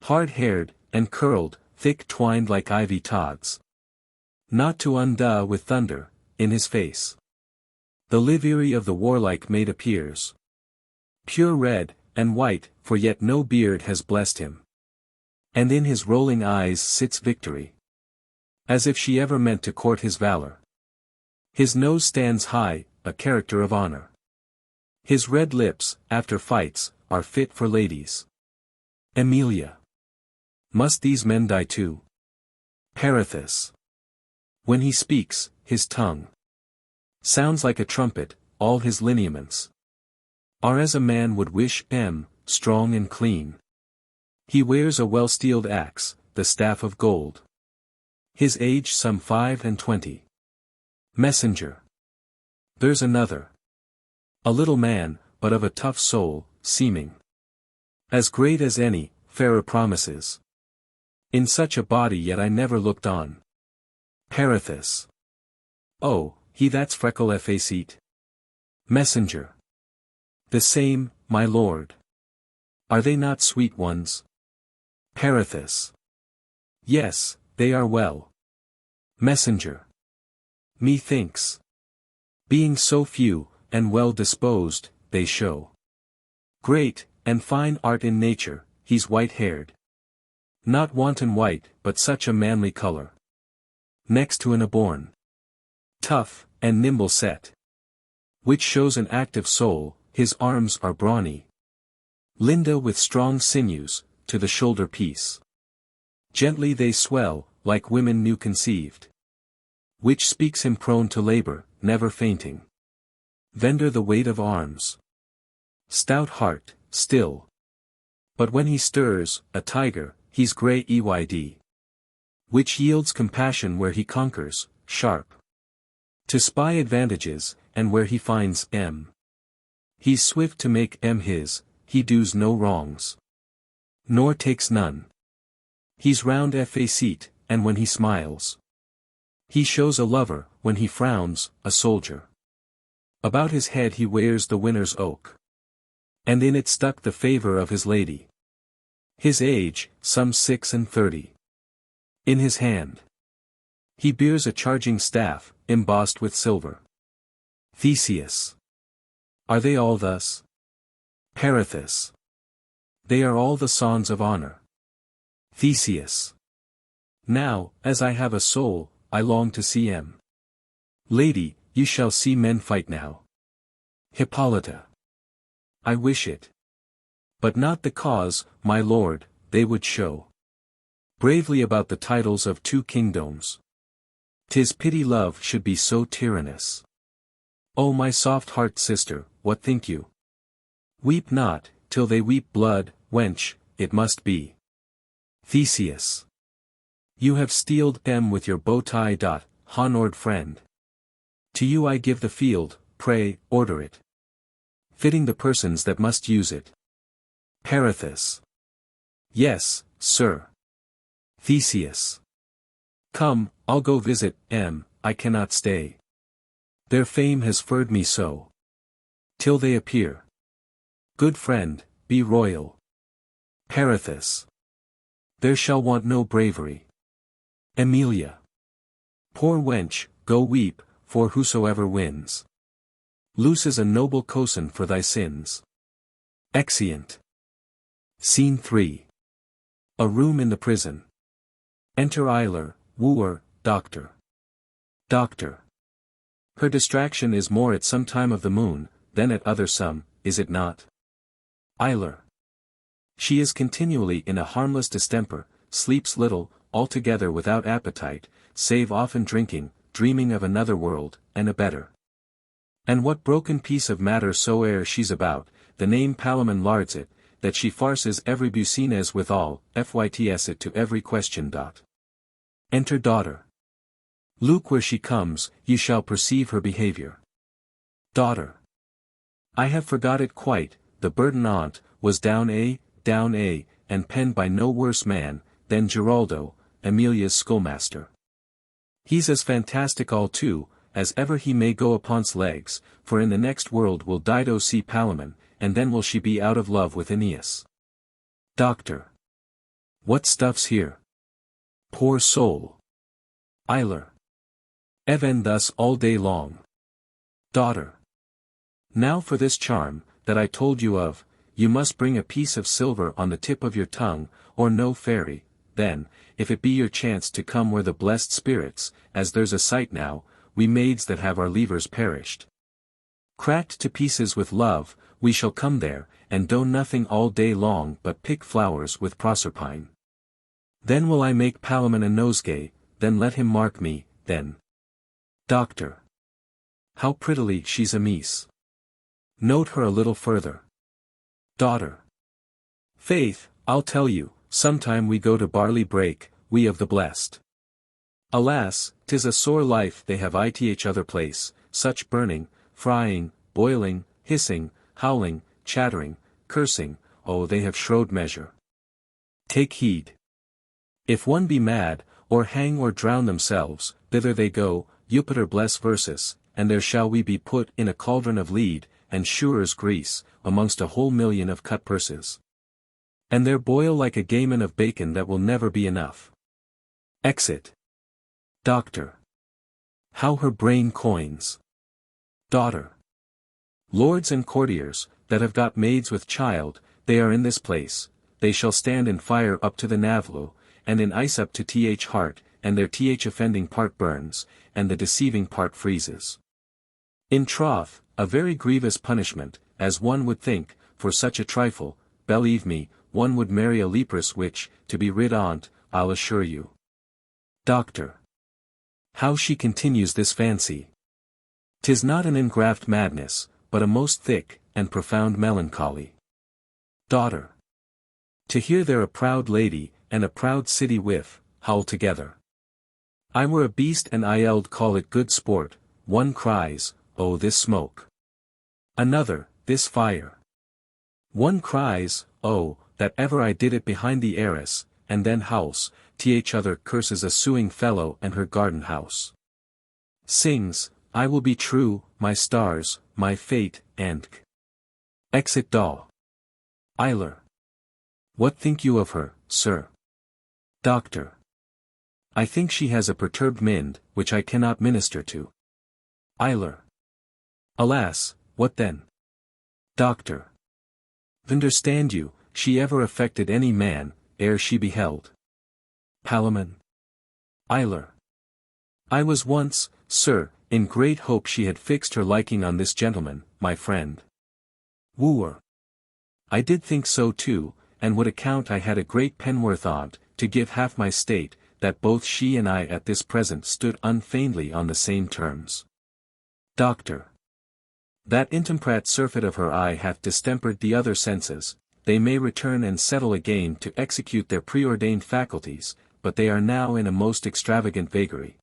hard-haired, and curled, thick twined like ivy tods. Not to undo with thunder, in his face. The livery of the warlike maid appears. Pure red, and white, for yet no beard has blessed him. And in his rolling eyes sits victory. As if she ever meant to court his valor. His nose stands high, a character of honor. His red lips, after fights, are fit for ladies. Emilia. Must these men die too? Perithous. When he speaks, his tongue sounds like a trumpet, all his lineaments are as a man would wish, strong and clean. He wears a well-steeled axe, the staff of gold. His age some 25. Messenger. There's another. A little man, but of a tough soul, seeming as great as any, fairer promises. In such a body yet I never looked on. Perithous. Oh, he that's freckle facete. Messenger. The same, my lord. Are they not sweet ones? Perithous. Yes, they are well. Messenger. Methinks, being so few, and well disposed, they show great, and fine art in nature. He's white-haired. Not wanton white, but such a manly color. Next to an aborn, tough, and nimble set, which shows an active soul. His arms are brawny, Linda with strong sinews, to the shoulder piece. Gently they swell, like women new conceived. Which speaks him prone to labor, never fainting. Vender the weight of arms. Stout heart, still. But when he stirs, a tiger, he's grey EYD. Which yields compassion where he conquers, sharp. To spy advantages, and where he finds He's swift to make his, he does no wrongs. Nor takes none. He's round facete, and when he smiles, he shows a lover, when he frowns, a soldier. About his head he wears the winner's oak. And in it stuck the favour of his lady. His age, some 36. In his hand He bears a charging staff, embossed with silver. Theseus. Are they all thus? Perithous. They are all the songs of honor. Theseus. Now, as I have a soul, I long to see em. Lady, you shall see men fight now. Hippolyta. I wish it. But not the cause, my lord, they would show. Bravely about the titles of two kingdoms. 'Tis pity love should be so tyrannous. O my soft heart sister, what think you? Weep not, till they weep blood, wench, it must be. Theseus. You have steeled em with your bow tie. Honored friend. To you I give the field, pray, order it. Fitting the persons that must use it. Perithous. Yes, sir. Theseus. Come, I'll go visit em, I cannot stay. Their fame has furred me so. Till they appear. Good friend, be royal. Perithous. There shall want no bravery. Emilia. Poor wench, go weep, for whosoever wins. Looses a noble cosin for thy sins. Exeunt. Scene 3. A room in the prison. Enter Eiler, wooer, doctor. Doctor. Her distraction is more at some time of the moon, than at other some, is it not? Eiler. She is continually in a harmless distemper, sleeps little, altogether without appetite, save often drinking, dreaming of another world, and a better. And what broken piece of matter soe'er she's about, the name Palamon lards it, that she farces every bucines withal, fyts it to every question. Enter daughter. Look where she comes, you shall perceive her behavior. Daughter. I have forgot it quite, the burden on't, was down A, and penned by no worse man, than Giraldo, Emilia's schoolmaster. He's as fantastic all too, as ever he may go upon's legs, for in the next world will Dido see Palamon, and then will she be out of love with Aeneas. Doctor. What stuff's here? Poor soul. Eiler. Even thus all day long. Daughter. Now for this charm, that I told you of, you must bring a piece of silver on the tip of your tongue, or no fairy, then, if it be your chance to come where the blessed spirits, as there's a sight now, we maids that have our levers perished. Cracked to pieces with love, we shall come there, and do nothing all day long but pick flowers with Proserpine. Then will I make Palamon a nosegay, then let him mark me, then. Doctor. How prettily she's a meese. Note her a little further. Daughter. Faith, I'll tell you, sometime we go to barley break, we of the blessed. Alas, 'tis a sore life they have each other place, such burning, frying, boiling, hissing, howling, chattering, cursing, oh they have shrewd measure. Take heed. If one be mad, or hang or drown themselves, thither they go, Jupiter bless versus, and there shall we be put in a cauldron of lead, and surer's grease, amongst a whole million of cut purses. And there boil like a gaiman of bacon that will never be enough. Exit. Doctor. How her brain coins. Daughter. Lords and courtiers, that have got maids with child, they are in this place, they shall stand in fire up to the navel, and in ice up to heart, and their offending part burns, and the deceiving part freezes. In troth, a very grievous punishment, as one would think, for such a trifle, believe me, one would marry a leprous witch, to be rid on't, I'll assure you. Doctor. How she continues this fancy. 'Tis not an ingraft madness, but a most thick, and profound melancholy. Daughter. To hear there a proud lady, and a proud city with, howl together. I were a beast and I'ld call it good sport, one cries, oh this smoke. Another, this fire. One cries, oh, that ever I did it behind the arras, and then howls, other curses a suing fellow and her garden house. Sings, I will be true, my stars, my fate, and exit daw. Eiler. What think you of her, sir? Doctor. I think she has a perturbed mind, which I cannot minister to. Eiler. Alas, what then? Doctor. Understand you, she ever affected any man, ere she beheld Palamon. Eiler. I was once, sir, in great hope she had fixed her liking on this gentleman, my friend. Wooer. I did think so too, and would account I had a great penworth on't, to give half my state, that both she and I at this present stood unfeignedly on the same terms. Doctor. That intemperate surfeit of her eye hath distempered the other senses, they may return and settle again to execute their preordained faculties, but they are now in a most extravagant vagary.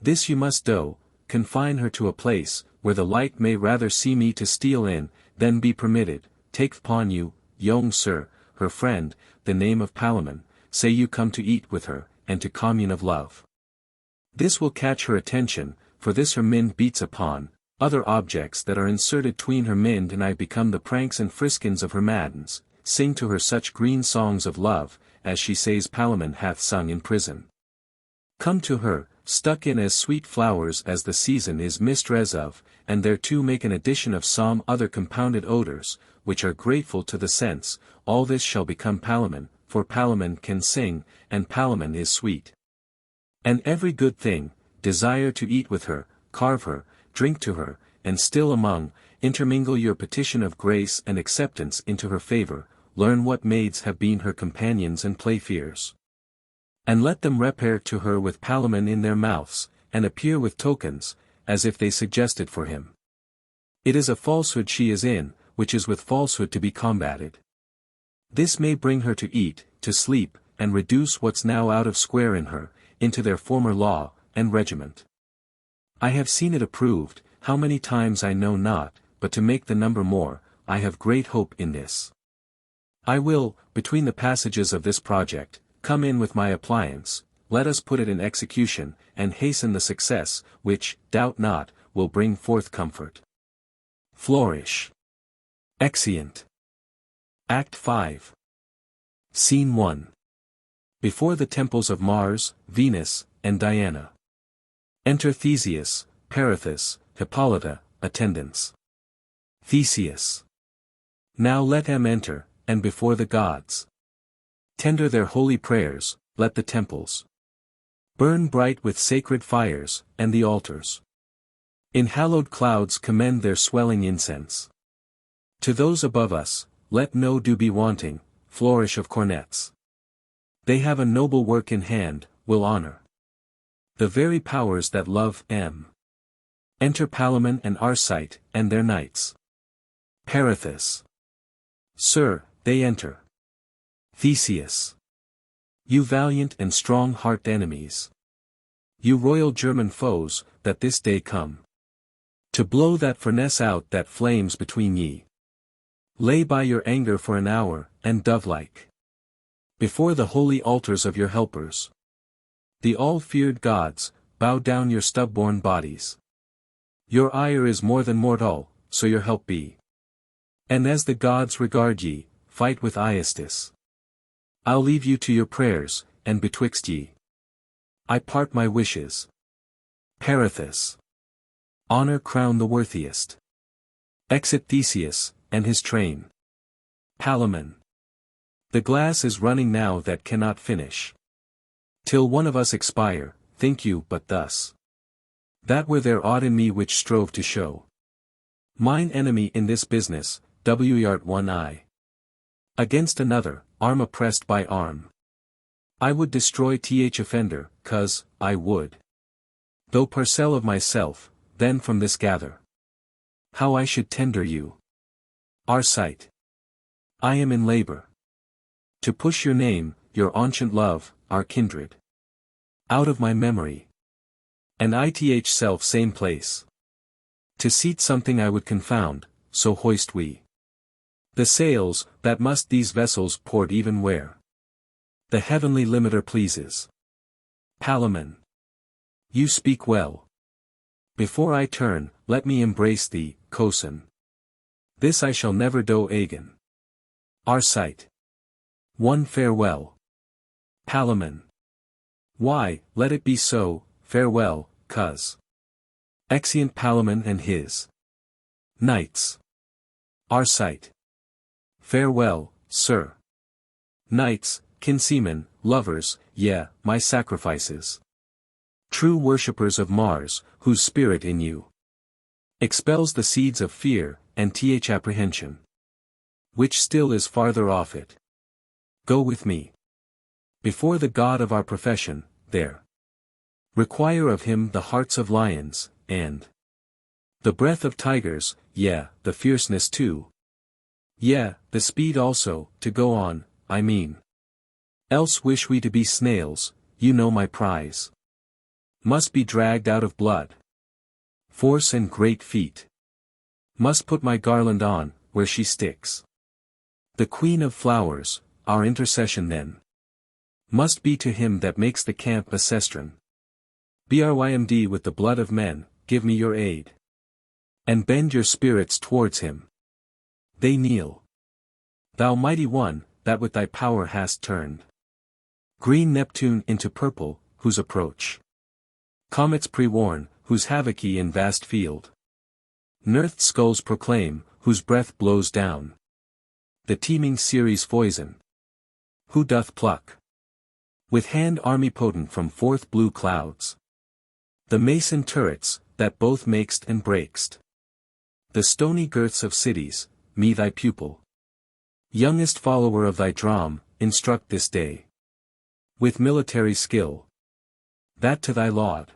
This you must do, confine her to a place, where the light may rather see me to steal in, than be permitted, take upon you, young sir, her friend, the name of Palamon, say you come to eat with her, and to commune of love. This will catch her attention, for this her mind beats upon, other objects that are inserted tween her mind and I become the pranks and friskins of her maddens, sing to her such green songs of love, as she says Palamon hath sung in prison. Come to her, stuck in as sweet flowers as the season is mistress of, and thereto make an addition of some other compounded odors, which are grateful to the sense, all this shall become Palamon, for Palamon can sing, and Palamon is sweet. And every good thing, desire to eat with her, carve her, drink to her, and still among, intermingle your petition of grace and acceptance into her favor, learn what maids have been her companions and playfears. And let them repair to her with Palamon in their mouths, and appear with tokens, as if they suggested for him. It is a falsehood she is in, which is with falsehood to be combated. This may bring her to eat, to sleep, and reduce what's now out of square in her, into their former law, and regiment. I have seen it approved, how many times I know not, but to make the number more, I have great hope in this. I will, between the passages of this project, come in with my appliance, let us put it in execution, and hasten the success, which, doubt not, will bring forth comfort. Flourish. Exeunt. Act 5. Scene 1. Before the temples of Mars, Venus, and Diana. Enter Theseus, Perithous, Hippolyta, attendants. Theseus. Now let him enter, and before the gods. Tender their holy prayers, let the temples burn bright with sacred fires, and the altars in hallowed clouds commend their swelling incense. To those above us, let no dew be wanting, flourish of cornets. They have a noble work in hand, will honor the very powers that love Enter Palamon and Arcite, and their knights. Perithous. Sir, they enter. Theseus. You valiant and strong-hearted enemies. You royal German foes, that this day come to blow that furnace out that flames between ye. Lay by your anger for an hour, and dove-like before the holy altars of your helpers, the all-feared gods, bow down your stub-born bodies. Your ire is more than mortal, so your help be. And as the gods regard ye, fight with acquiesces. I'll leave you to your prayers, and betwixt ye I part my wishes. Perithous. Honor crown the worthiest. Exit Theseus, and his train. Palamon. The glass is running now that cannot finish. Till one of us expire, think you but thus. That were there aught in me which strove to show mine enemy in this business, wert one eye against another, arm oppressed by arm. I would destroy th offender, 'cause, I would. Though parcel of myself, then from this gather. How I should tender you. Arcite. I am in labor. To push your name, your ancient love, our kindred, out of my memory. And ith self same place. To seat something I would confound, so hoist we the sails, that must these vessels port even where the heavenly limiter pleases. Palamon. You speak well. Before I turn, let me embrace thee, cozen. This I shall never do again. Arcite. One farewell. Palamon. Why, let it be so, farewell, cuz. Exeunt Palamon and his knights. Arcite. Farewell, sir. Knights, kinsmen, lovers, yeah, my sacrifices. True worshippers of Mars, whose spirit in you expels the seeds of fear, and apprehension, which still is farther off it. Go with me before the God of our profession, there. Require of him the hearts of lions, and the breath of tigers, yeah, the fierceness too. Yeah, the speed also, to go on, I mean. Else wish we to be snails, you know my prize must be dragged out of blood. Force and great feet must put my garland on, where she sticks. The queen of flowers, our intercession then must be to him that makes the camp a cestern. Brymd with the blood of men, give me your aid. And bend your spirits towards him. They kneel. Thou mighty one, that with thy power hast turned green Neptune into purple, whose approach comets pre-warn, whose havoc ye in vast field Nearth skulls proclaim, whose breath blows down the teeming Ceres' foison. Who doth pluck with hand army potent from forth blue clouds the mason turrets, that both makest and breakst the stony girths of cities, me thy pupil, youngest follower of thy dram, instruct this day with military skill, that to thy laud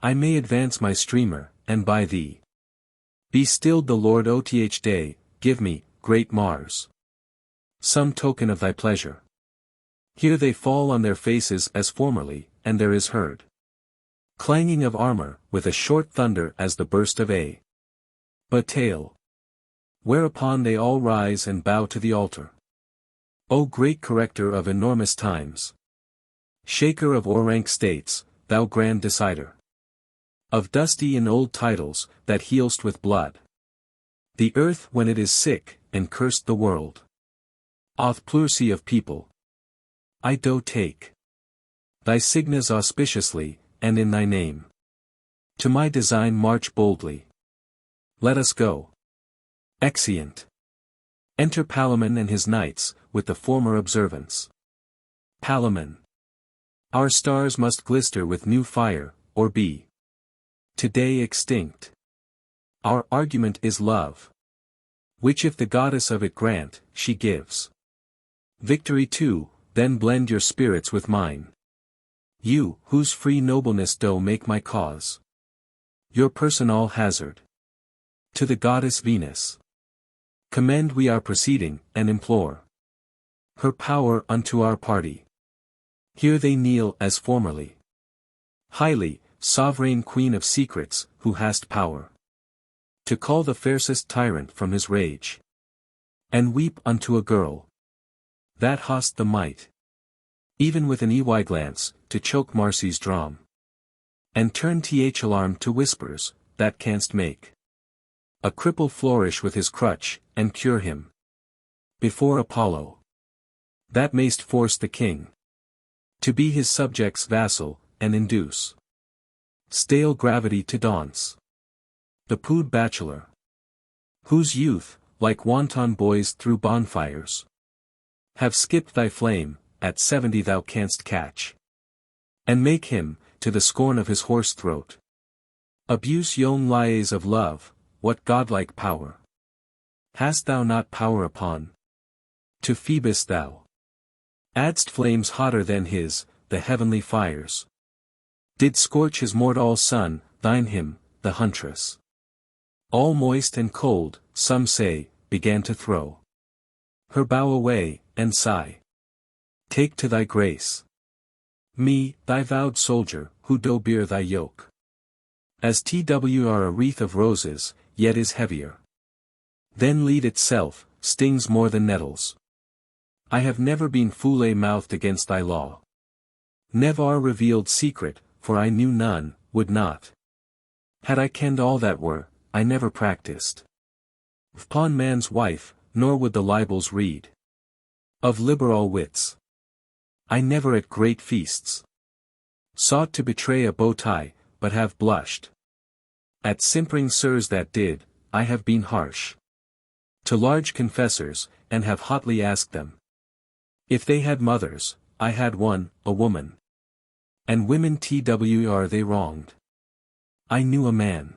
I may advance my streamer, and by thee be stilled the Lord Oth day. Give me, great Mars, some token of thy pleasure. Here they fall on their faces as formerly, and there is heard clanging of armor, with a short thunder as the burst of a battail. Whereupon they all rise and bow to the altar. O great corrector of enormous times, shaker of o'errank states, thou grand decider of dusty and old titles, that healst with blood the earth when it is sick, and cursed the world. Auth plursi of people, I do take thy signas auspiciously, and in thy name to my design march boldly. Let us go. Exeunt. Enter Palamon and his knights, with the former observance. Palamon. Our stars must glister with new fire, or be today extinct. Our argument is love, which if the goddess of it grant, she gives victory too. Then blend your spirits with mine. You, whose free nobleness do make my cause your person all hazard. To the goddess Venus commend we our proceeding, and implore her power unto our party. Here they kneel as formerly. Highly, sovereign queen of secrets, who hast power to call the fiercest tyrant from his rage, and weep unto a girl that hast the might, even with an eye glance, to choke Marsy's drum, and turn alarm to whispers, that canst make a cripple flourish with his crutch, and cure him before Apollo, that mayst force the king to be his subject's vassal, and induce stale gravity to dance the pood bachelor, whose youth, like wanton boys through bonfires, have skipped thy flame, at 70 thou canst catch, and make him, to the scorn of his hoarse throat, abuse yon lies of love. What godlike power hast thou not power upon? To Phoebus thou add'st flames hotter than his, the heavenly fires did scorch his mortal son, thine him, the huntress, all moist and cold, some say, began to throw her bow away, and sigh, take to thy grace me, thy vowed soldier, who do bear thy yoke, as twr a wreath of roses, yet is heavier than lead itself, stings more than nettles. I have never been foul-mouthed against thy law, never revealed secret, for I knew none, would not. Had I kenned all that were, I never practiced upon man's wife, nor would the libels read of liberal wits. I never at great feasts Sought to betray a bow tie, but have blushed. At simpering sirs that did, I have been harsh. To large confessors, and have hotly asked them. If they had mothers, I had one, a woman. And women are they wronged? I knew a man.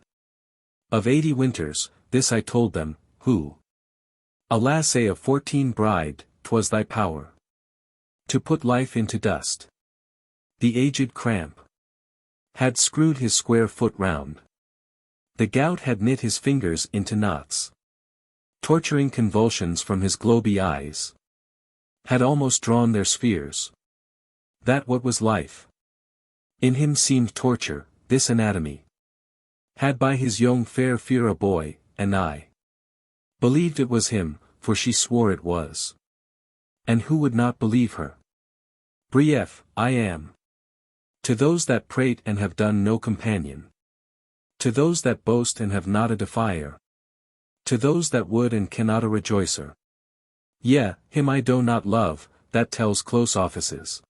Of 80 winters, this I told them, who? Alas, of 14 bride, 'twas thy power. To put life into dust. The aged cramp had screwed his square foot round. The gout had knit his fingers into knots. Torturing convulsions from his globy eyes had almost drawn their spheres. That what was life in him seemed torture, this anatomy. Had by his young fair fear a boy, and I believed it was him, for she swore it was. And who would not believe her? Brief, I am. To those that prate and have done no companion. To those that boast and have not a defier. To those that would and cannot a rejoicer. Yea, him I do not love, that tells close offices.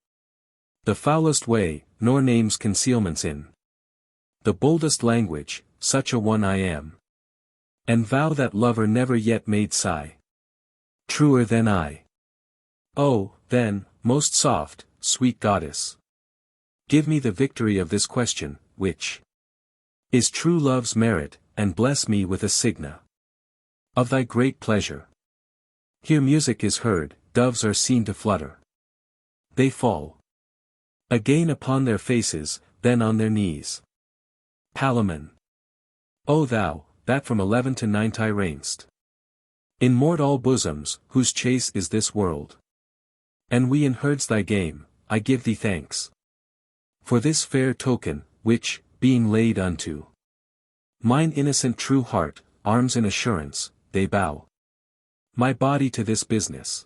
The foulest way, nor names concealments in. The boldest language, such a one I am. And vow that lover never yet made sigh truer than I. Oh, then, most soft, sweet goddess, give me the victory of this question, which is true love's merit, and bless me with a signa of thy great pleasure. Here music is heard, doves are seen to flutter. They fall again upon their faces, then on their knees. Palamon. O thou, that from 11 to 9 reign'st in mortal bosoms, whose chase is this world. And we in herds thy game, I give thee thanks for this fair token, which, being laid unto mine innocent true heart, arms in assurance, they bow my body to this business.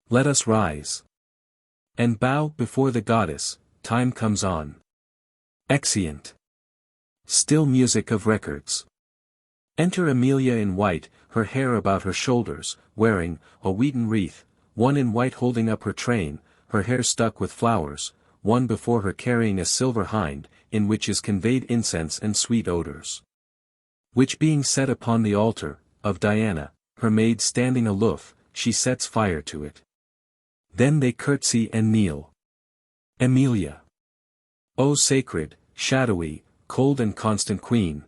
Let us rise and bow before the goddess, time comes on. Exeunt. Still music of records. Enter Emilia in white, her hair about her shoulders, wearing a wheaten wreath, one in white holding up her train, her hair stuck with flowers, one before her carrying a silver hind, in which is conveyed incense and sweet odors. Which being set upon the altar, of Diana, her maid standing aloof, she sets fire to it. Then they curtsy and kneel. Emilia. O sacred, shadowy, cold and constant queen.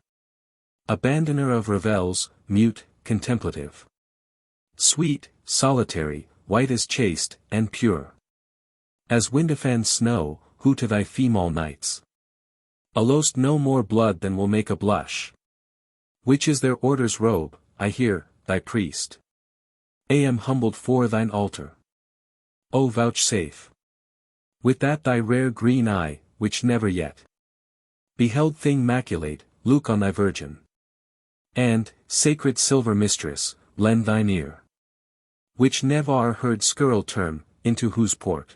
Abandoner of revels, mute, contemplative. Sweet, solitary, white as chaste, and pure. As Windifan's snow, who to thy female nights allow'st no more blood than will make a blush. Which is their order's robe, I hear, thy priest. Am humbled for thine altar. O vouchsafe with that thy rare green eye, which never yet beheld thing maculate, look on thy virgin. And, sacred silver mistress, lend thine ear. Which never heard skirl term, into whose port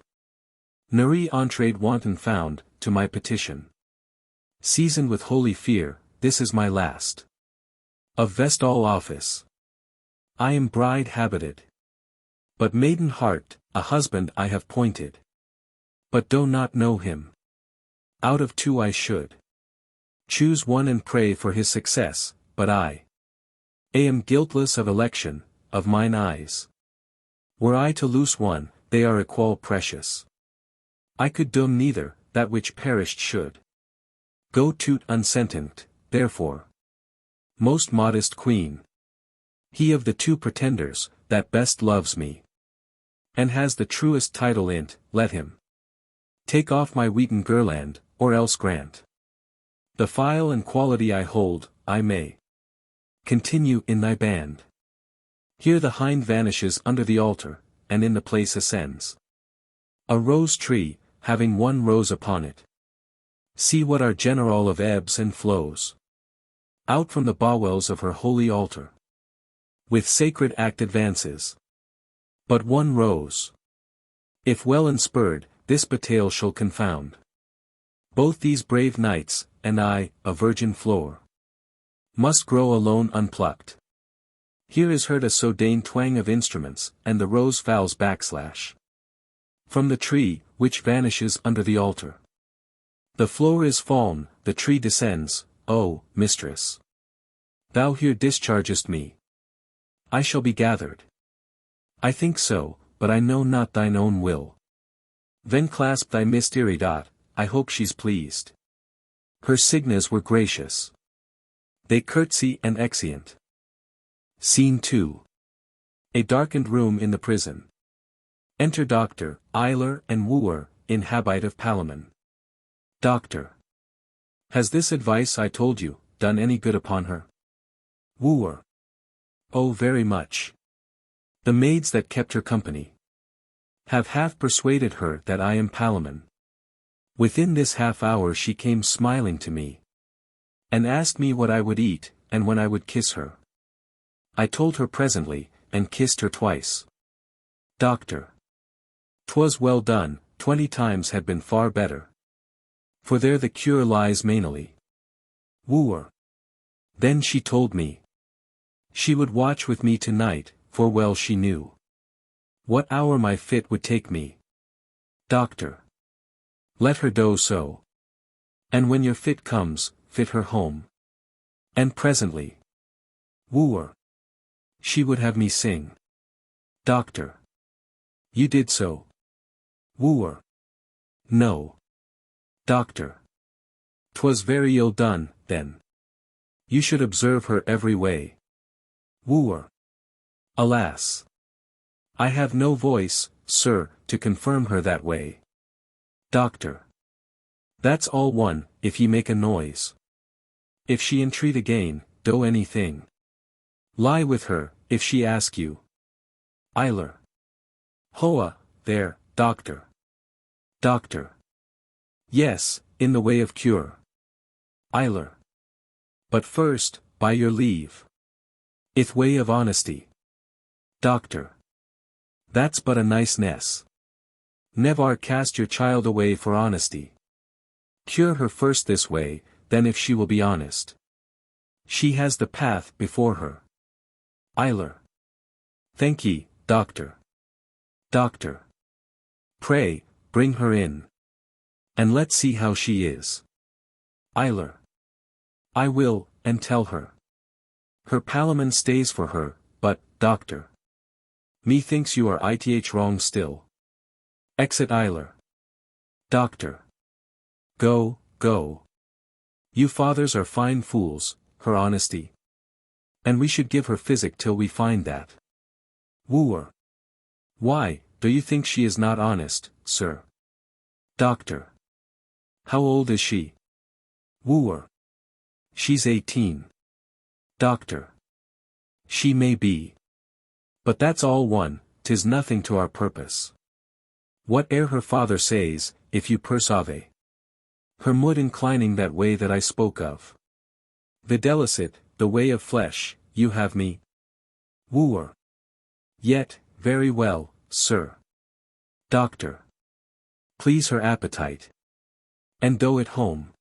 nary entree wanton found, to my petition. Seasoned with holy fear, this is my last of vestal office. I am bride habited. But maiden heart, a husband I have pointed. But do not know him. Out of 2 I should choose one and pray for his success, but I am guiltless of election, of mine eyes. Were I to lose one, they are equal precious. I could doom neither, that which perished should go to unsentenced, therefore. Most modest queen. He of the 2 pretenders, that best loves me. And has the truest title in't, let him take off my wheaten girland, or else grant the file and quality I hold, I may continue in thy band. Here the hind vanishes under the altar, and in the place ascends a rose tree, having 1 rose upon it. See what our general of ebbs and flows out from the bowels of her holy altar. With sacred act advances but 1 rose. If well inspurred, this battail shall confound both these brave knights, and I, a virgin floor, must grow alone unplucked. Here is heard a sodane twang of instruments, and the rose fowls backslash from the tree, which vanishes under the altar. The floor is fallen, the tree descends, O, mistress. Thou here dischargest me. I shall be gathered. I think so, but I know not thine own will. Then clasp thy mystery dot, I hope she's pleased. Her signas were gracious. They curtsy and exeunt. Scene 2. A darkened room in the prison. Enter Doctor, Isler and Wooer, in habit of Palamon. Doctor. Has this advice I told you, done any good upon her? Wooer. Oh, very much. The maids that kept her company have half persuaded her that I am Palamon. Within this half hour she came smiling to me, and asked me what I would eat, and when I would kiss her. I told her presently, and kissed her twice. Doctor. 'Twas well done, 20 times had been far better. For there the cure lies mainly. Wooer. Then she told me she would watch with me tonight, for well she knew what hour my fit would take me. Doctor. Let her do so. And when your fit comes, fit her home. And presently. Wooer. She would have me sing. Doctor. You did so. Wooer. No. Doctor. 'Twas very ill done, then. You should observe her every way. Wooer. Alas! I have no voice, sir, to confirm her that way. Doctor. That's all one, if ye make a noise. If she entreat again, do anything. Lie with her, if she ask you. Isler. Hoa, there, doctor. Doctor. Yes, in the way of cure. Isler. But first, by your leave. Ith way of honesty. Doctor. That's but a niceness. Never cast your child away for honesty. Cure her first this way, then if she will be honest. She has the path before her. Isler. Thank ye, doctor. Doctor. Pray, bring her in. And let's see how she is. Isler. I will, and tell her. Her Palamon stays for her, but, doctor. Methinks you are ith wrong still. Exit Isler. Doctor. Go, go. You fathers are fine fools, her honesty. And we should give her physic till we find that. Wooer. Why, do you think she is not honest, sir? Doctor. How old is she? Wooer. She's 18. Doctor. She may be. But that's all one, 'tis nothing to our purpose. Whate'er her father says, if you perceive her mood inclining that way that I spoke of. Videlicet, the way of flesh, you have me. Wooer. Yet, very well, sir. Doctor. Please her appetite. And do it home.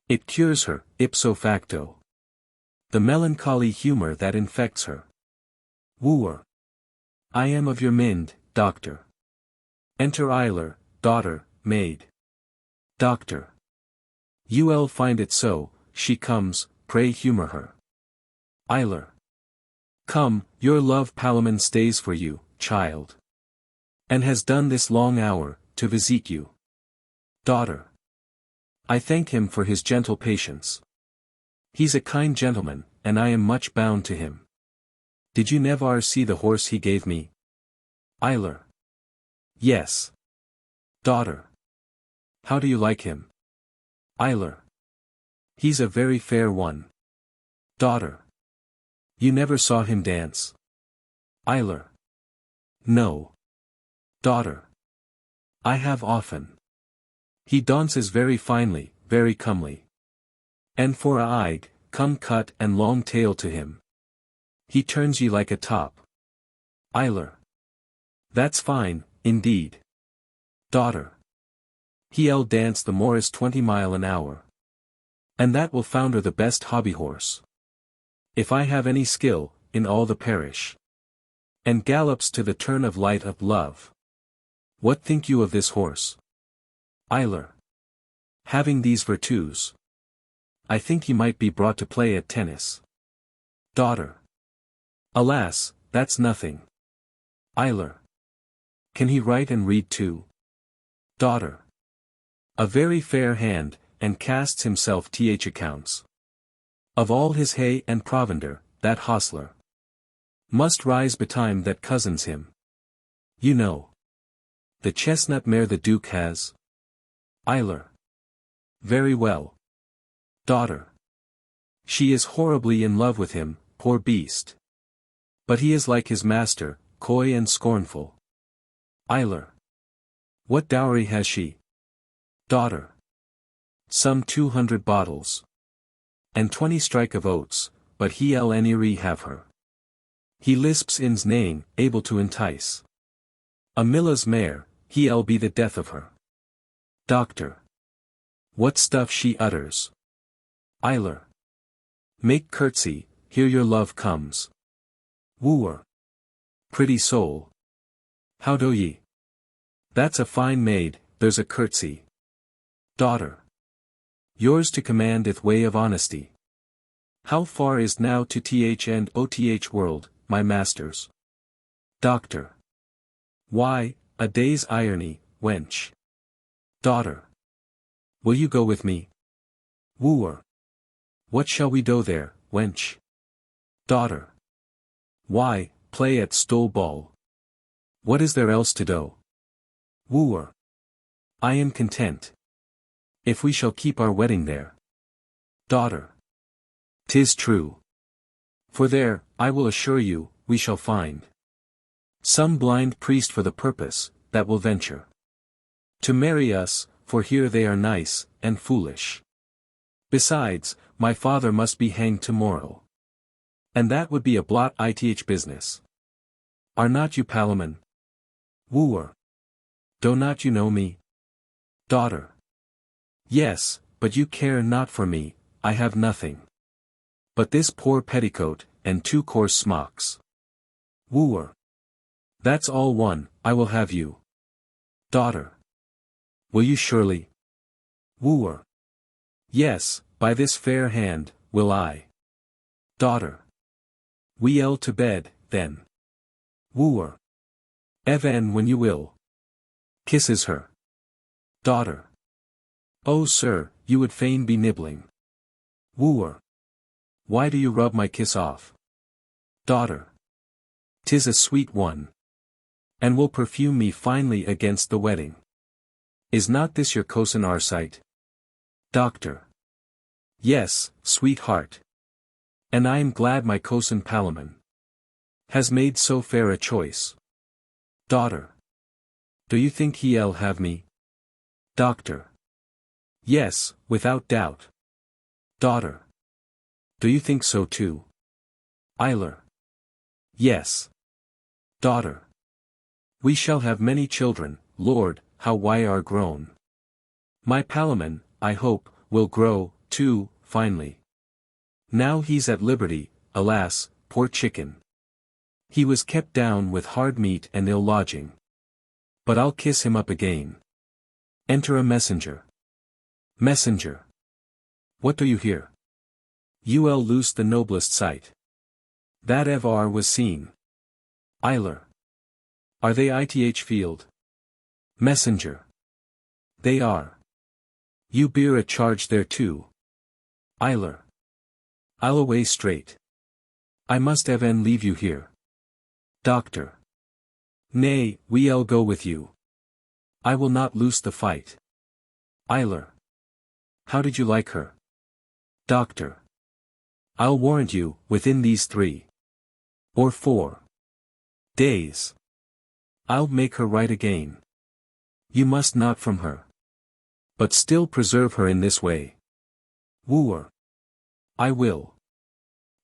It cures her, ipso facto. The melancholy humor that infects her. Wooer. I am of your mind, doctor. Enter Isler, daughter, maid. Doctor. You'll find it so, she comes, pray humor her. Isler. Come, your love Palamon stays for you, child. And has done this long hour, to visit you. Daughter. I thank him for his gentle patience. He's a kind gentleman, and I am much bound to him. Did you never see the horse he gave me? Isler. Yes. Daughter. How do you like him? Isler. He's a very fair one. Daughter. You never saw him dance? Isler. No. Daughter. I have often. He dances very finely, very comely. And for a eyed, come cut and long tail to him. He turns ye like a top. Isler. That's fine, indeed. Daughter. He'll dance the Morris 20 mile an hour. And that will founder the best hobby horse. If I have any skill, in all the parish. And gallops to the turn of light of love. What think you of this horse? Isler. Having these virtues, I think he might be brought to play at tennis. Daughter. Alas, that's nothing. Eyler. Can he write and read too? Daughter. A very fair hand, and casts himself accounts. Of all his hay and provender, that hostler must rise betime that cousins him. You know. The chestnut mare the Duke has? Eyler. Very well. Daughter. She is horribly in love with him, poor beast. But he is like his master, coy and scornful. Eyler. What dowry has she? Daughter. Some 200 bottles. And 20 strike of oats, but he'll any have her. He lisps in's neighing, able to entice. Amilla's mare, he'll be the death of her. Doctor. What stuff she utters. Eyler. Make curtsy, here your love comes. Wooer. Pretty soul. How do ye? That's a fine maid, there's a curtsy. Daughter. Yours to command ith way of honesty. How far is now to th and oth world, my masters? Doctor. Why, a day's irony, wench. Daughter. Will you go with me? Wooer. What shall we do there, wench? Daughter. Why, play at stole ball. What is there else to do? Wooer. I am content. If we shall keep our wedding there. Daughter. 'Tis true. For there, I will assure you, we shall find some blind priest for the purpose, that will venture to marry us, for here they are nice, and foolish. Besides, my father must be hanged tomorrow. And that would be a blot ith business. Are not you Palamon? Wooer. Do not you know me? Daughter. Yes, but you care not for me, I have nothing but this poor petticoat, and 2 coarse smocks. Wooer. That's all one, I will have you. Daughter. Will you surely? Wooer. Yes, by this fair hand, will I. Daughter. We'll to bed, then. Wooer. Even when you will. Kisses her. Daughter. Oh sir, you would fain be nibbling. Wooer. Why do you rub my kiss off? Daughter. 'Tis a sweet one. And will perfume me finely against the wedding. Is not this your cousin Arcite? Doctor. Yes, sweetheart. And I am glad my cousin Palamon has made so fair a choice. Daughter. Do you think he'll have me? Doctor. Yes, without doubt. Daughter. Do you think so too? Eyler. Yes. Daughter. We shall have many children, Lord, how we are grown. My Palamon, I hope, will grow, too, finely. Now he's at liberty, alas, poor chicken. He was kept down with hard meat and ill lodging. But I'll kiss him up again. Enter a messenger. Messenger. What do you hear? Ul loose the noblest sight that ever was seen. Eyler. Are they ith field? Messenger. They are. You bear a charge there too. Eyler. I'll away straight. I must even leave you here. Doctor. Nay, we'll go with you. I will not loose the fight. Eyler. How did you like her? Doctor. I'll warrant you, within these 3 or 4 days, I'll make her right again. You must not from her, but still preserve her in this way. Wooer. I will.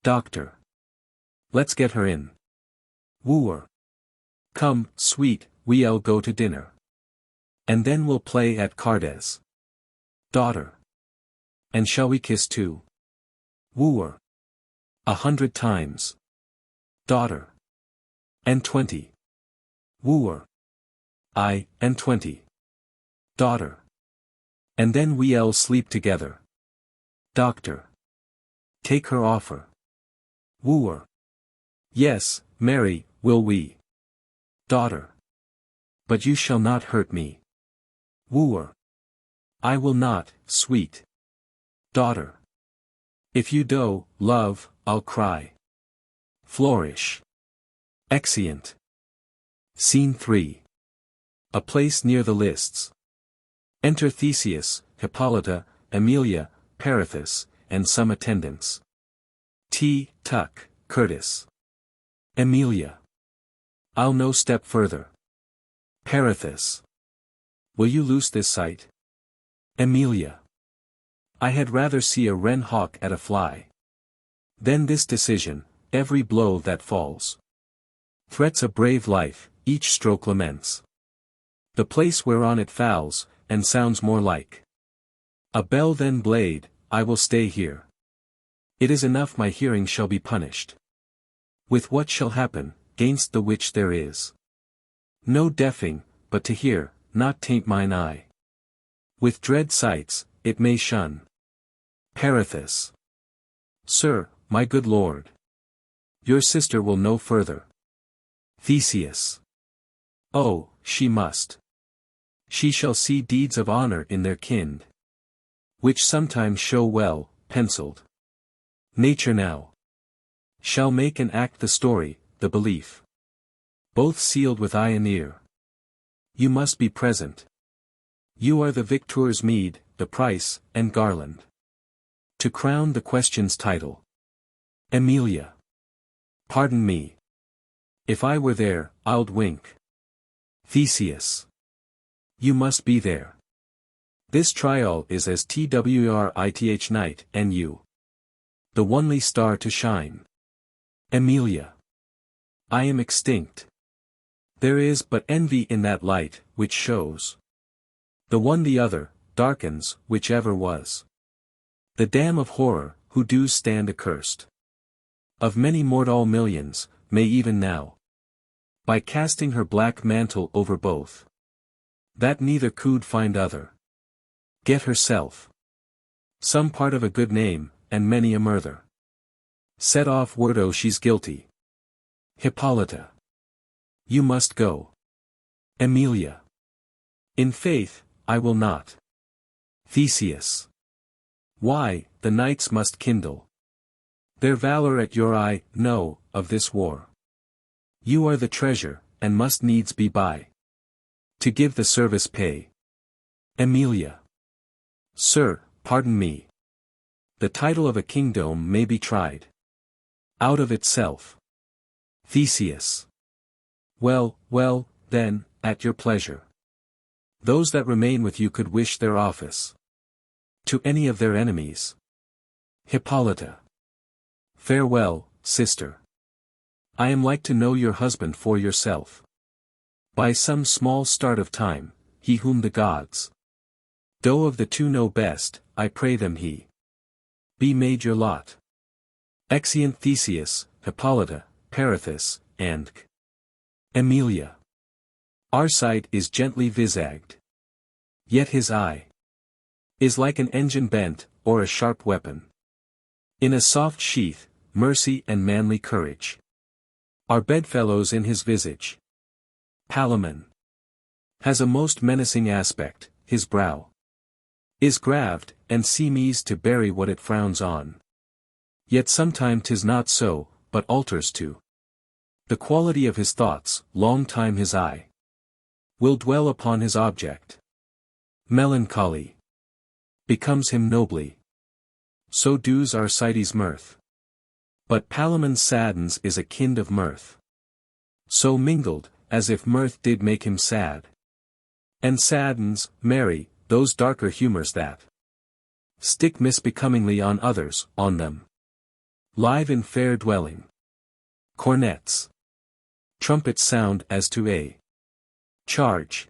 Doctor. Let's get her in. Wooer. Come, sweet, we'll go to dinner. And then we'll play at cards. Daughter. And shall we kiss too? Wooer. 100 times. Daughter. And 20. Wooer. And 20. Daughter. And then we'll sleep together. Doctor. Take her offer. Wooer. Yes, marry, will we. Daughter. But you shall not hurt me. Wooer. I will not, sweet. Daughter. If you do, love, I'll cry. Flourish. Exeunt. Scene 3. A place near the lists. Enter Theseus, Hippolyta, Emilia, Perithous, and some attendants. Tuck, Curtis. Emilia. I'll no step further. Perithous. Will you loose this sight? Emilia. I had rather see a wren hawk at a fly. Then this decision, every blow that falls threats a brave life, each stroke laments the place whereon it fouls, and sounds more like a bell than blade. I will stay here. It is enough my hearing shall be punished with what shall happen, gainst the which there is no deafing, but to hear, not taint mine eye with dread sights, it may shun. Perithous. Sir, my good lord. Your sister will no further. Theseus. Oh, she must. She shall see deeds of honor in their kind, which sometimes show well, penciled. Nature now shall make and act the story, the belief, both sealed with eye and ear. You must be present. You are the victor's meed, the price, and garland to crown the question's title. Emilia. Pardon me. If I were there, I'd wink. Theseus. You must be there. This trial is as twrith night, and you the only star to shine. Emilia. I am extinct. There is but envy in that light, which shows the one the other, darkens, whichever was the dam of horror, who do stand accursed of many mortal millions, may even now, by casting her black mantle over both, that neither could find other, get herself some part of a good name, and many a murther set off wordo she's guilty. Hippolyta. You must go. Emilia. In faith, I will not. Theseus. Why, the knights must kindle their valor at your eye, know, of this war. You are the treasure, and must needs be by to give the service pay. Emilia. Sir, pardon me. The title of a kingdom may be tried out of itself. Theseus. Well, well, then, at your pleasure. Those that remain with you could wish their office to any of their enemies. Hippolyta. Farewell, sister. I am like to know your husband for yourself. By some small start of time, he whom the gods do of the two know best, I pray them he be made your lot. Exeunt Theseus, Hippolyta, Perithous, and Emilia. Arcite is gently visaged. Yet his eye is like an engine bent, or a sharp weapon. In a soft sheath, mercy and manly courage are bedfellows in his visage. Palamon has a most menacing aspect, his brow is graved, and seems to bury what it frowns on. Yet sometime 'tis not so, but alters to the quality of his thoughts, long time his eye will dwell upon his object. Melancholy becomes him nobly. So does Arcites' mirth. But Palamon saddens is a kind of mirth so mingled, as if mirth did make him sad. And saddens, marry, those darker humours that stick misbecomingly on others, on them live in fair dwelling. Cornets. Trumpets sound as to a charge.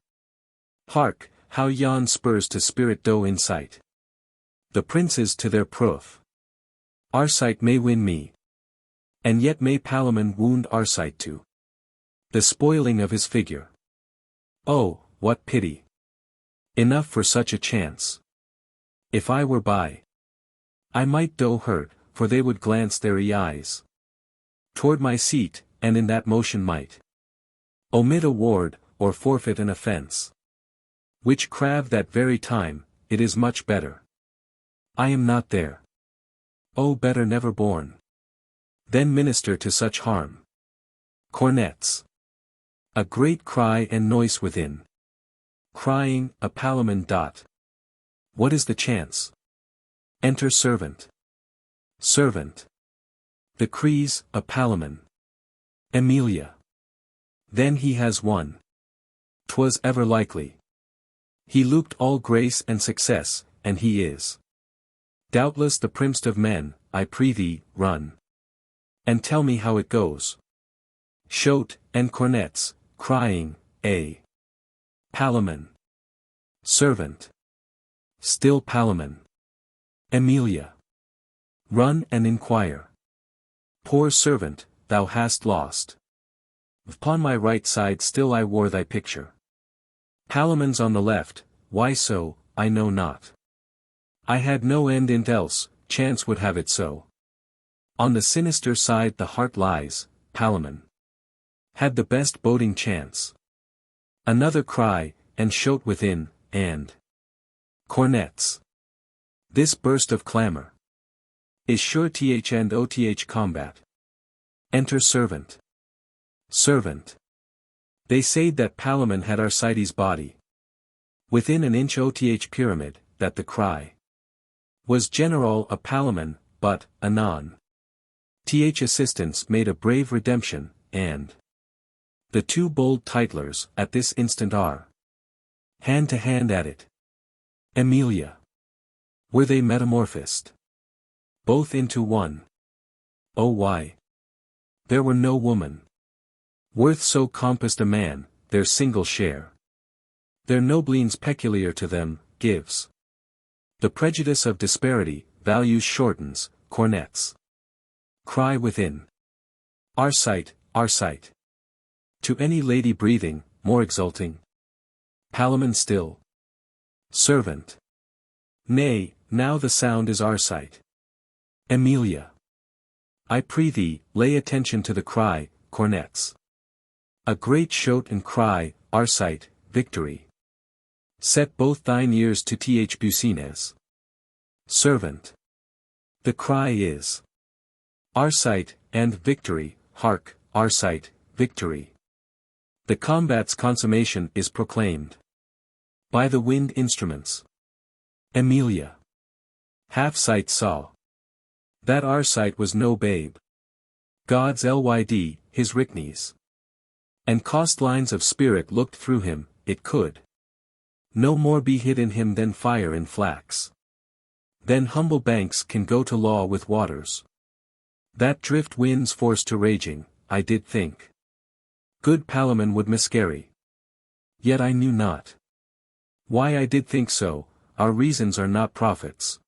Hark, how yon spurs to spirit do incite the princes to their proof. Arcite may win me, and yet may Palamon wound Arcite to the spoiling of his figure. Oh, what pity! Enough for such a chance. If I were by, I might do hurt, for they would glance their eyes toward my seat, and in that motion might omit a ward, or forfeit an offence. Which crave that very time, it is much better I am not there. Oh, better never born than minister to such harm. Cornets. A great cry and noise within. Crying, a palamon. What is the chance? Enter servant. Servant. The cries, a palamon. Emilia. Then he has won. 'Twas ever likely. He looked all grace and success, and he is doubtless the primm'st of men. I prithee, run and tell me how it goes. Shout, and cornets, crying, a palamon. Servant. Still palamon. Emilia. Run and inquire. Poor servant, thou hast lost. Upon my right side still I wore thy picture. Palamon's on the left, why so, I know not. I had no end in't else, chance would have it so. On the sinister side the heart lies, Palamon had the best boding chance. Another cry, and shout within, and cornets. This burst of clamor is sure th and oth combat. Enter servant. Servant. They said that Palamon had Arcides' body within an inch oth pyramid, that the cry was general a Palamon, but, anon, th assistants made a brave redemption, and the two bold titlers at this instant are hand to hand at it. Emilia. Were they metamorphosed both into one? Oh, why? There were no woman worth so compassed a man, their single share. Their noblines peculiar to them, gives the prejudice of disparity, values shortens, cornets. Cry within. Our sight, our sight. To any lady breathing, more exulting. Palamon still. Servant. Nay, now the sound is our sight. Emilia. I prithee, lay attention to the cry, cornets. A great shout and cry, our sight, victory. Set both thine ears to th bucines. Servant. The cry is our sight, and victory, hark, our sight, victory. The combat's consummation is proclaimed by the wind instruments. Emilia. Half sight saw that our sight was no babe. God's lyd, his ricnes and cost lines of spirit looked through him, it could no more be hid in him than fire in flax. Then humble banks can go to law with waters that drift winds forced to raging. I did think good Palamon would miscarry. Yet I knew not why I did think so. Our reasons are not prophets.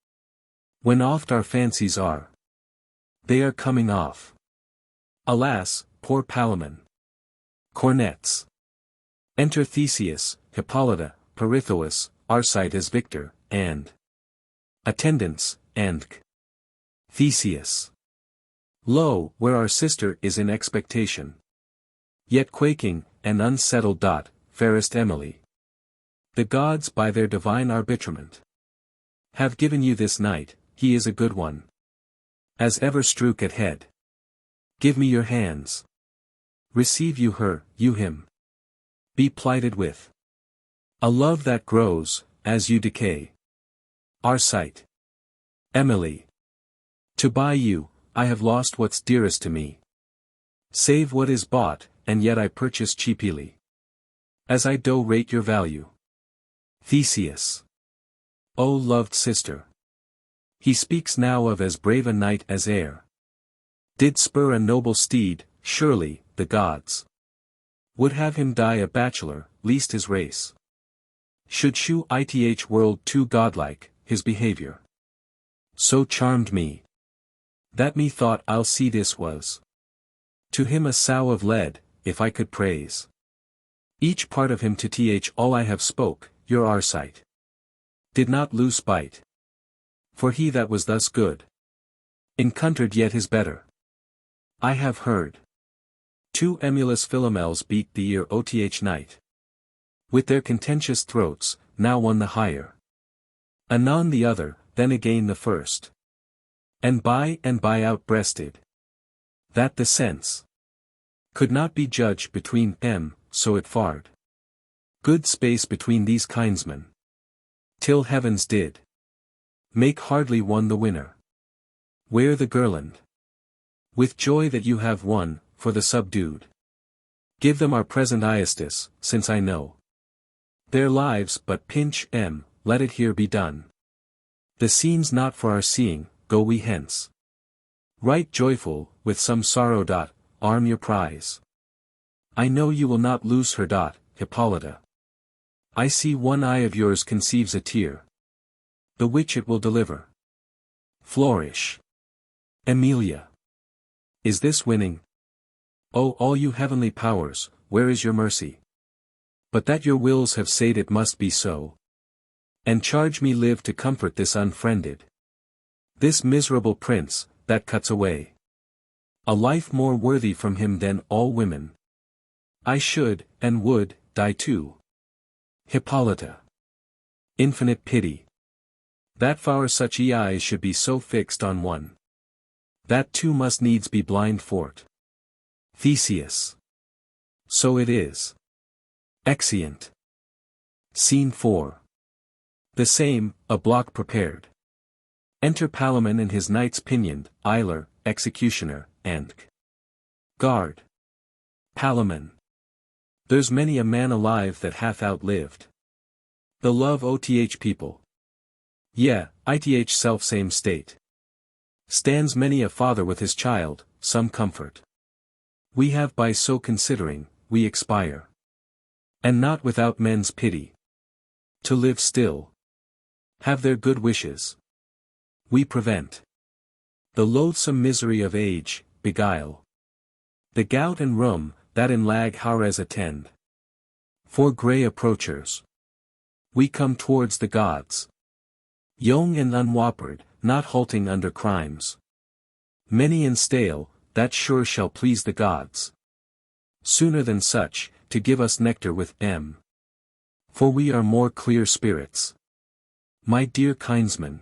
When oft our fancies are, they are coming off. Alas, poor Palamon. Cornets. Enter Theseus, Hippolyta, Pirithous, Arcite as victor, and attendants, and Theseus. Lo, where our sister is in expectation, yet quaking, and unsettled. Fairest Emily. The gods by their divine arbitrament have given you this night, he is a good one. As ever strook at head. Give me your hands. Receive you her, you him. Be plighted with a love that grows, as you decay. Our sight. Emily. To buy you, I have lost what's dearest to me. Save what is bought, and yet I purchase cheaply. As I do rate your value. Theseus. O loved sister. He speaks now of as brave a knight as e'er did spur a noble steed. Surely, the gods would have him die a bachelor, least his race should shew ith world too godlike. His behavior so charmed me, that me thought I'll see this was to him a sow of lead, if I could praise each part of him to th all I have spoke. Your Arcite did not lose bite. For he that was thus good encountered yet his better. I have heard two emulous Philomels beat the ear oth night. With their contentious throats, now one the higher, anon the other, then again the first. And by out-breasted, that the sense could not be judged between them, so it fared. Good space between these kinsmen, till heavens did make hardly one the winner. Wear the girland, with joy that you have won, for the subdued. Give them our present acquiesces, since I know their lives but pinch let it here be done. The scene's not for our seeing, go we hence. Right joyful, with some sorrow arm your prize. I know you will not lose her Hippolyta. I see one eye of yours conceives a tear, the which it will deliver. Flourish. Emilia. Is this winning? O all you heavenly powers, where is your mercy? But that your wills have said it must be so. And charge me live to comfort this unfriended, this miserable prince, that cuts away a life more worthy from him than all women. I should, and would, die too. Hippolyta. Infinite pity. That for such eyes should be so fixed on one. That too must needs be blind for't. Theseus. So it is. Exeunt. Scene 4. The same, a block prepared. Enter Palamon and his knights pinioned, Iler, executioner, and guard. Palamon. There's many a man alive that hath outlived the love oth people. Ith self-same state. Stands many a father with his child, some comfort we have by so considering, we expire. And not without men's pity. To live still. Have their good wishes. We prevent the loathsome misery of age, beguile the gout and rheum, that in lag howres attend. For grey approachers, we come towards the gods. Young and unwhoppered, not halting under crimes many and stale, that sure shall please the gods. Sooner than such, to give us nectar with for we are more clear spirits. My dear kinsmen,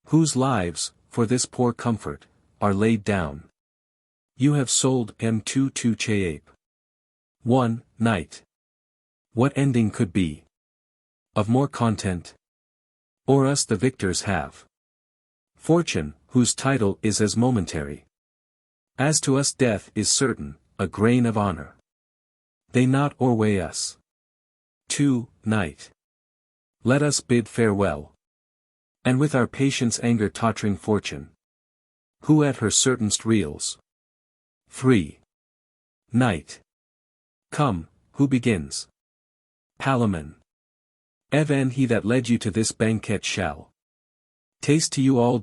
whose lives, for this poor comfort, are laid down. You have sold to Chape. One night. What ending could be of more content? Or us the victors have fortune, whose title is as momentary. As to us death is certain, a grain of honor. They not o'erweigh us. Night. Let us bid farewell. And with our patience anger tottering fortune, who at her certainst reels. 3. Night. Come, who begins? Palamon. Even he that led you to this banquet shall taste to you all.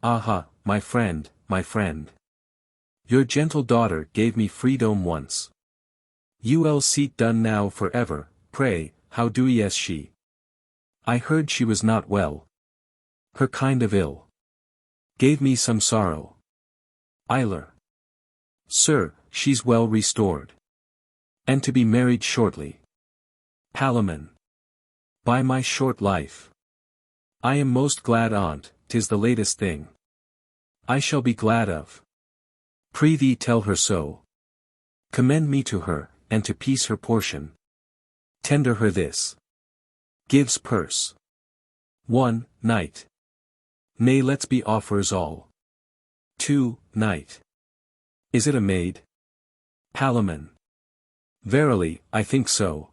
Aha, my friend, my friend. Your gentle daughter gave me freedom once. Ul seat done now for ever, pray, how does she? I heard she was not well. Her kind of ill gave me some sorrow. Iler. Sir, she's well restored. And to be married shortly. Palamon. By my short life, I am most glad on't, 'tis the latest thing I shall be glad of. Prithee tell her so. Commend me to her, and to peace her portion. Tender her this. Gives purse. 1. Night. Nay, let's be offers all. 2. Night. Is it a maid? Palamon. Verily, I think so.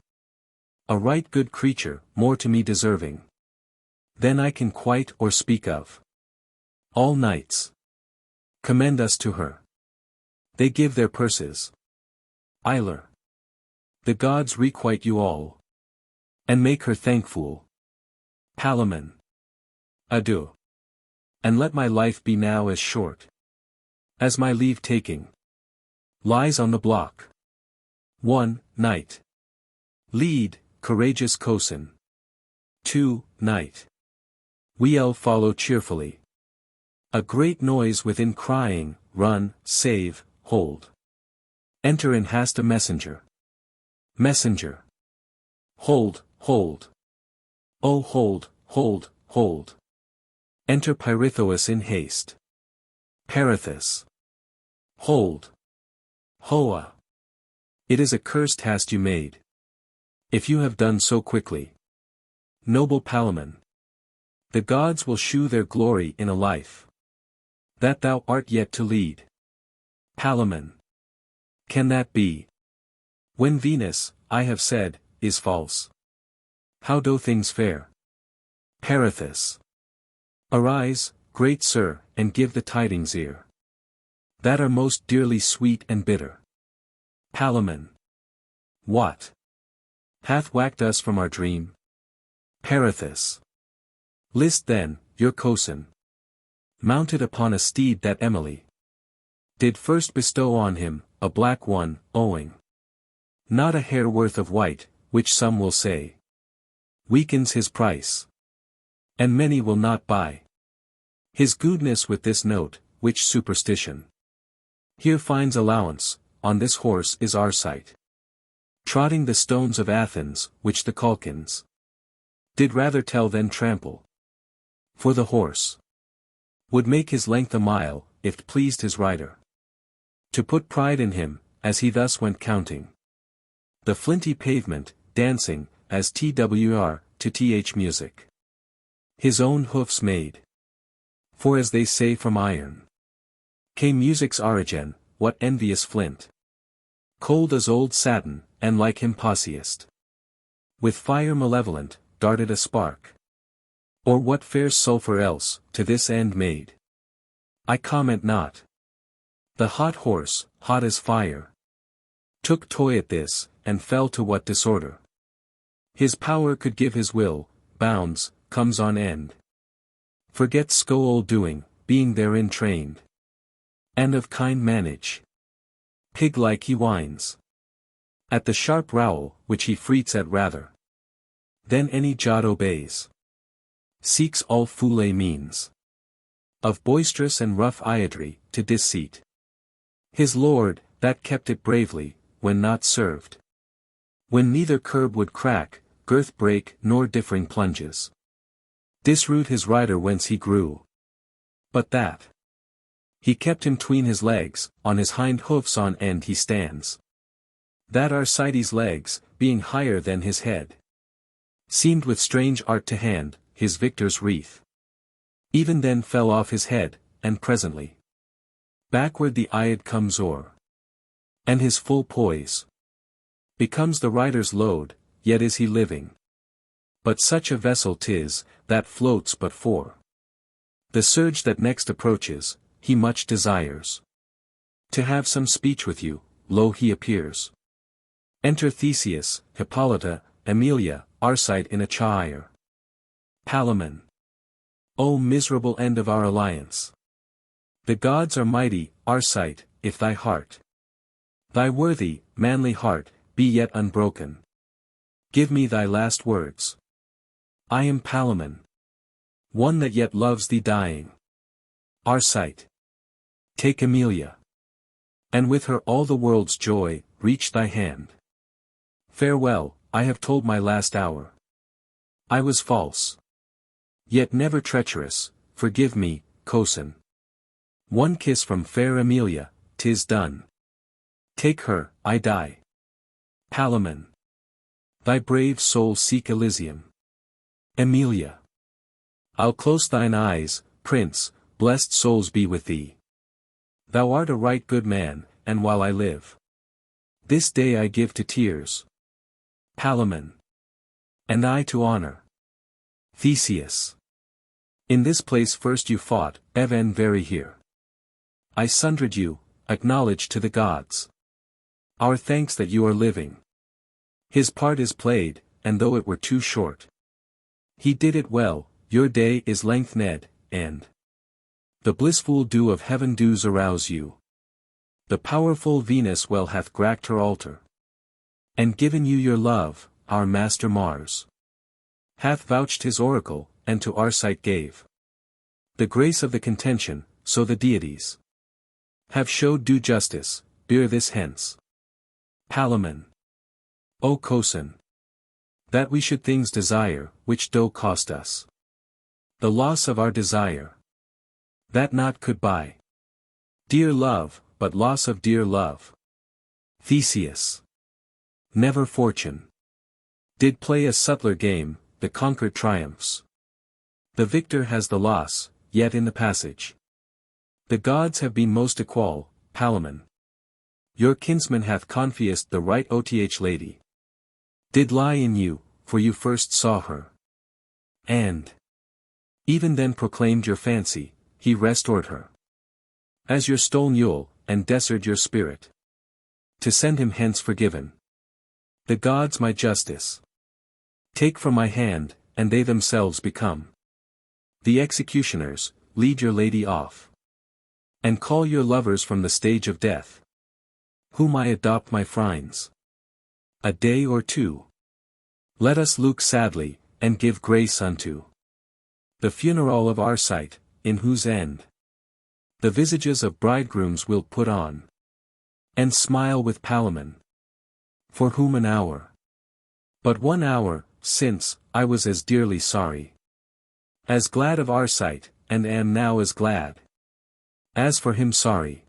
A right good creature, more to me deserving than I can quite or speak of. All knights commend us to her. They give their purses. Iler. The gods requite you all. And make her thankful. Palamon. Adieu. And let my life be now as short as my leave-taking lies on the block. 1. Night. Lead, courageous Cosin. 2. Night. We'll follow cheerfully. A great noise within crying, run, save, hold. Enter in haste a messenger. Messenger. Hold, hold. Oh hold, hold, hold. Enter Pirithous in haste. Pirithous. Hold. Hoa. It is a cursed haste you made. If you have done so quickly. Noble Palamon. The gods will shew their glory in a life that thou art yet to lead. Palamon. Can that be? When Venus, I have said, is false. How do things fare? Pirithous. Arise, great sir, and give the tidings ear. That are most dearly sweet and bitter. Palamon. What? Hath wacked us from our dream? Pirithous. List then, your cosin. Mounted upon a steed that Emily did first bestow on him, a black one, owing not a hair worth of white, which some will say weakens his price, and many will not buy his goodness with this note, which superstition here finds allowance. On this horse is Arcite, trotting the stones of Athens, which the Calkins did rather tell than trample. For the horse would make his length a mile, if't pleased his rider to put pride in him, as he thus went counting the flinty pavement, dancing, as twr, to th music. His own hoofs made. For as they say from iron came music's origin, what envious flint? Cold as old satin, and like him pausiest. With fire malevolent, darted a spark. Or what fair sulphur else, to this end made? I comment not. The hot horse, hot as fire, took toy at this, and fell to what disorder his power could give his will, bounds, comes on end. Forgets scold doing, being therein trained. And of kind manage. Pig-like he whines at the sharp rowel, which he freets at rather than any jot obeys. Seeks all foule means of boisterous and rough iadry, to deceit his lord, that kept it bravely, when not served. When neither curb would crack, girth break, nor differing plunges disroot his rider whence he grew. But that he kept him 'tween his legs, on his hind hoofs on end he stands. That Arcites' legs, being higher than his head, seemed with strange art to hand his victor's wreath. Even then fell off his head, and presently backward the Iad comes o'er, and his full poise becomes the rider's load. Yet is he living. But such a vessel 'tis, that floats but for the surge that next approaches. He much desires to have some speech with you. Lo, he appears. Enter Theseus, Hippolyta, Emilia, Arcite in a chair. Palamon. O miserable end of our alliance! The gods are mighty, Arcite, if thy heart, thy worthy, manly heart, be yet unbroken. Give me thy last words. I am Palamon, one that yet loves thee dying. Arcite. Take Emilia, and with her all the world's joy, reach thy hand. Farewell, I have told my last hour. I was false, yet never treacherous. Forgive me, cosin. One kiss from fair Emilia, 'tis done. Take her, I die. Palamon. Thy brave soul seek Elysium. Emilia. I'll close thine eyes, prince, blessed souls be with thee. Thou art a right good man, and while I live, this day I give to tears. Palamon. And I to honor. Theseus. In this place first you fought, even very here. I sundered you, acknowledge to the gods our thanks that you are living. His part is played, and though it were too short, he did it well. Your day is lengthened, and the blissful dew of heaven does arouse you. The powerful Venus well hath gracked her altar, and given you your love. Our master Mars hath vouched his oracle, and to our sight gave the grace of the contention, so the deities have showed due justice, bear this hence. Palamon. O Cosin. That we should things desire, which do cost us the loss of our desire, that naught could buy. Dear love, but loss of dear love. Theseus. Never fortune did play a subtler game, the conquered triumphs. The victor has the loss, yet in the passage the gods have been most equal, Palamon. Your kinsman hath confessed the right oth lady did lie in you, for you first saw her. And even then proclaimed your fancy, he restored her as your stolen Yule, and desert your spirit to send him hence forgiven. The gods my justice take from my hand, and they themselves become the executioners. Lead your lady off, and call your lovers from the stage of death, whom I adopt my friends. A day or two let us look sadly, and give grace unto the funeral of our sight, in whose end the visages of bridegrooms will put on, and smile with Palamon, for whom an hour, but 1 hour, since, I was as dearly sorry, as glad of our sight, and am now as glad as for him sorry.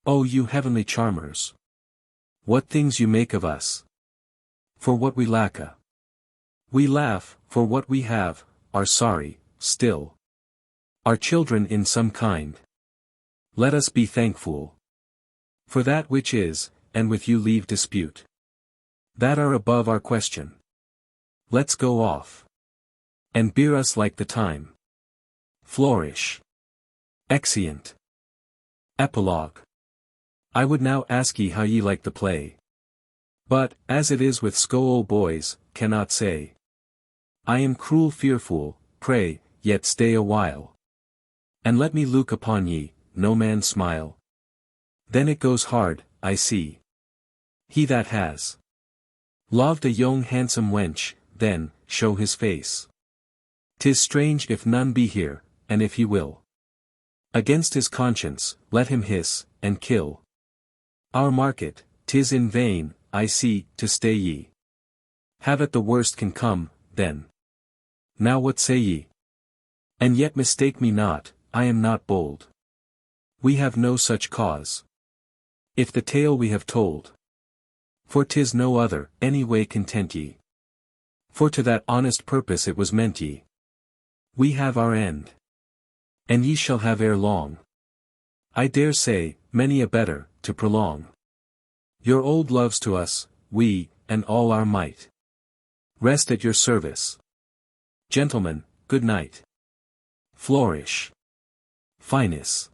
O you heavenly charmers, what things you make of us! For what we lack we laugh, for what we have, are sorry, still. Our children in some kind, let us be thankful for that which is, and with you leave dispute that are above our question. Let's go off, and bear us like the time. Flourish. Exeunt. Epilogue. I would now ask ye how ye like the play. But, as it is with sco boys, cannot say. I am cruel fearful, pray, yet stay a while. And let me look upon ye, no man smile. Then it goes hard, I see. He that has loved a young handsome wench, then, show his face. 'Tis strange if none be here, and if he will against his conscience, let him hiss, and kill. Our market, 'tis in vain, I see, to stay ye. Have it the worst can come, then. Now what say ye? And yet mistake me not, I am not bold. We have no such cause. If the tale we have told, for 'tis no other, any way content ye. For to that honest purpose it was meant ye. We have our end, and ye shall have ere long, I dare say, many a better, to prolong your old loves to us. We, and all our might, rest at your service. Gentlemen, good night. Flourish. Finis.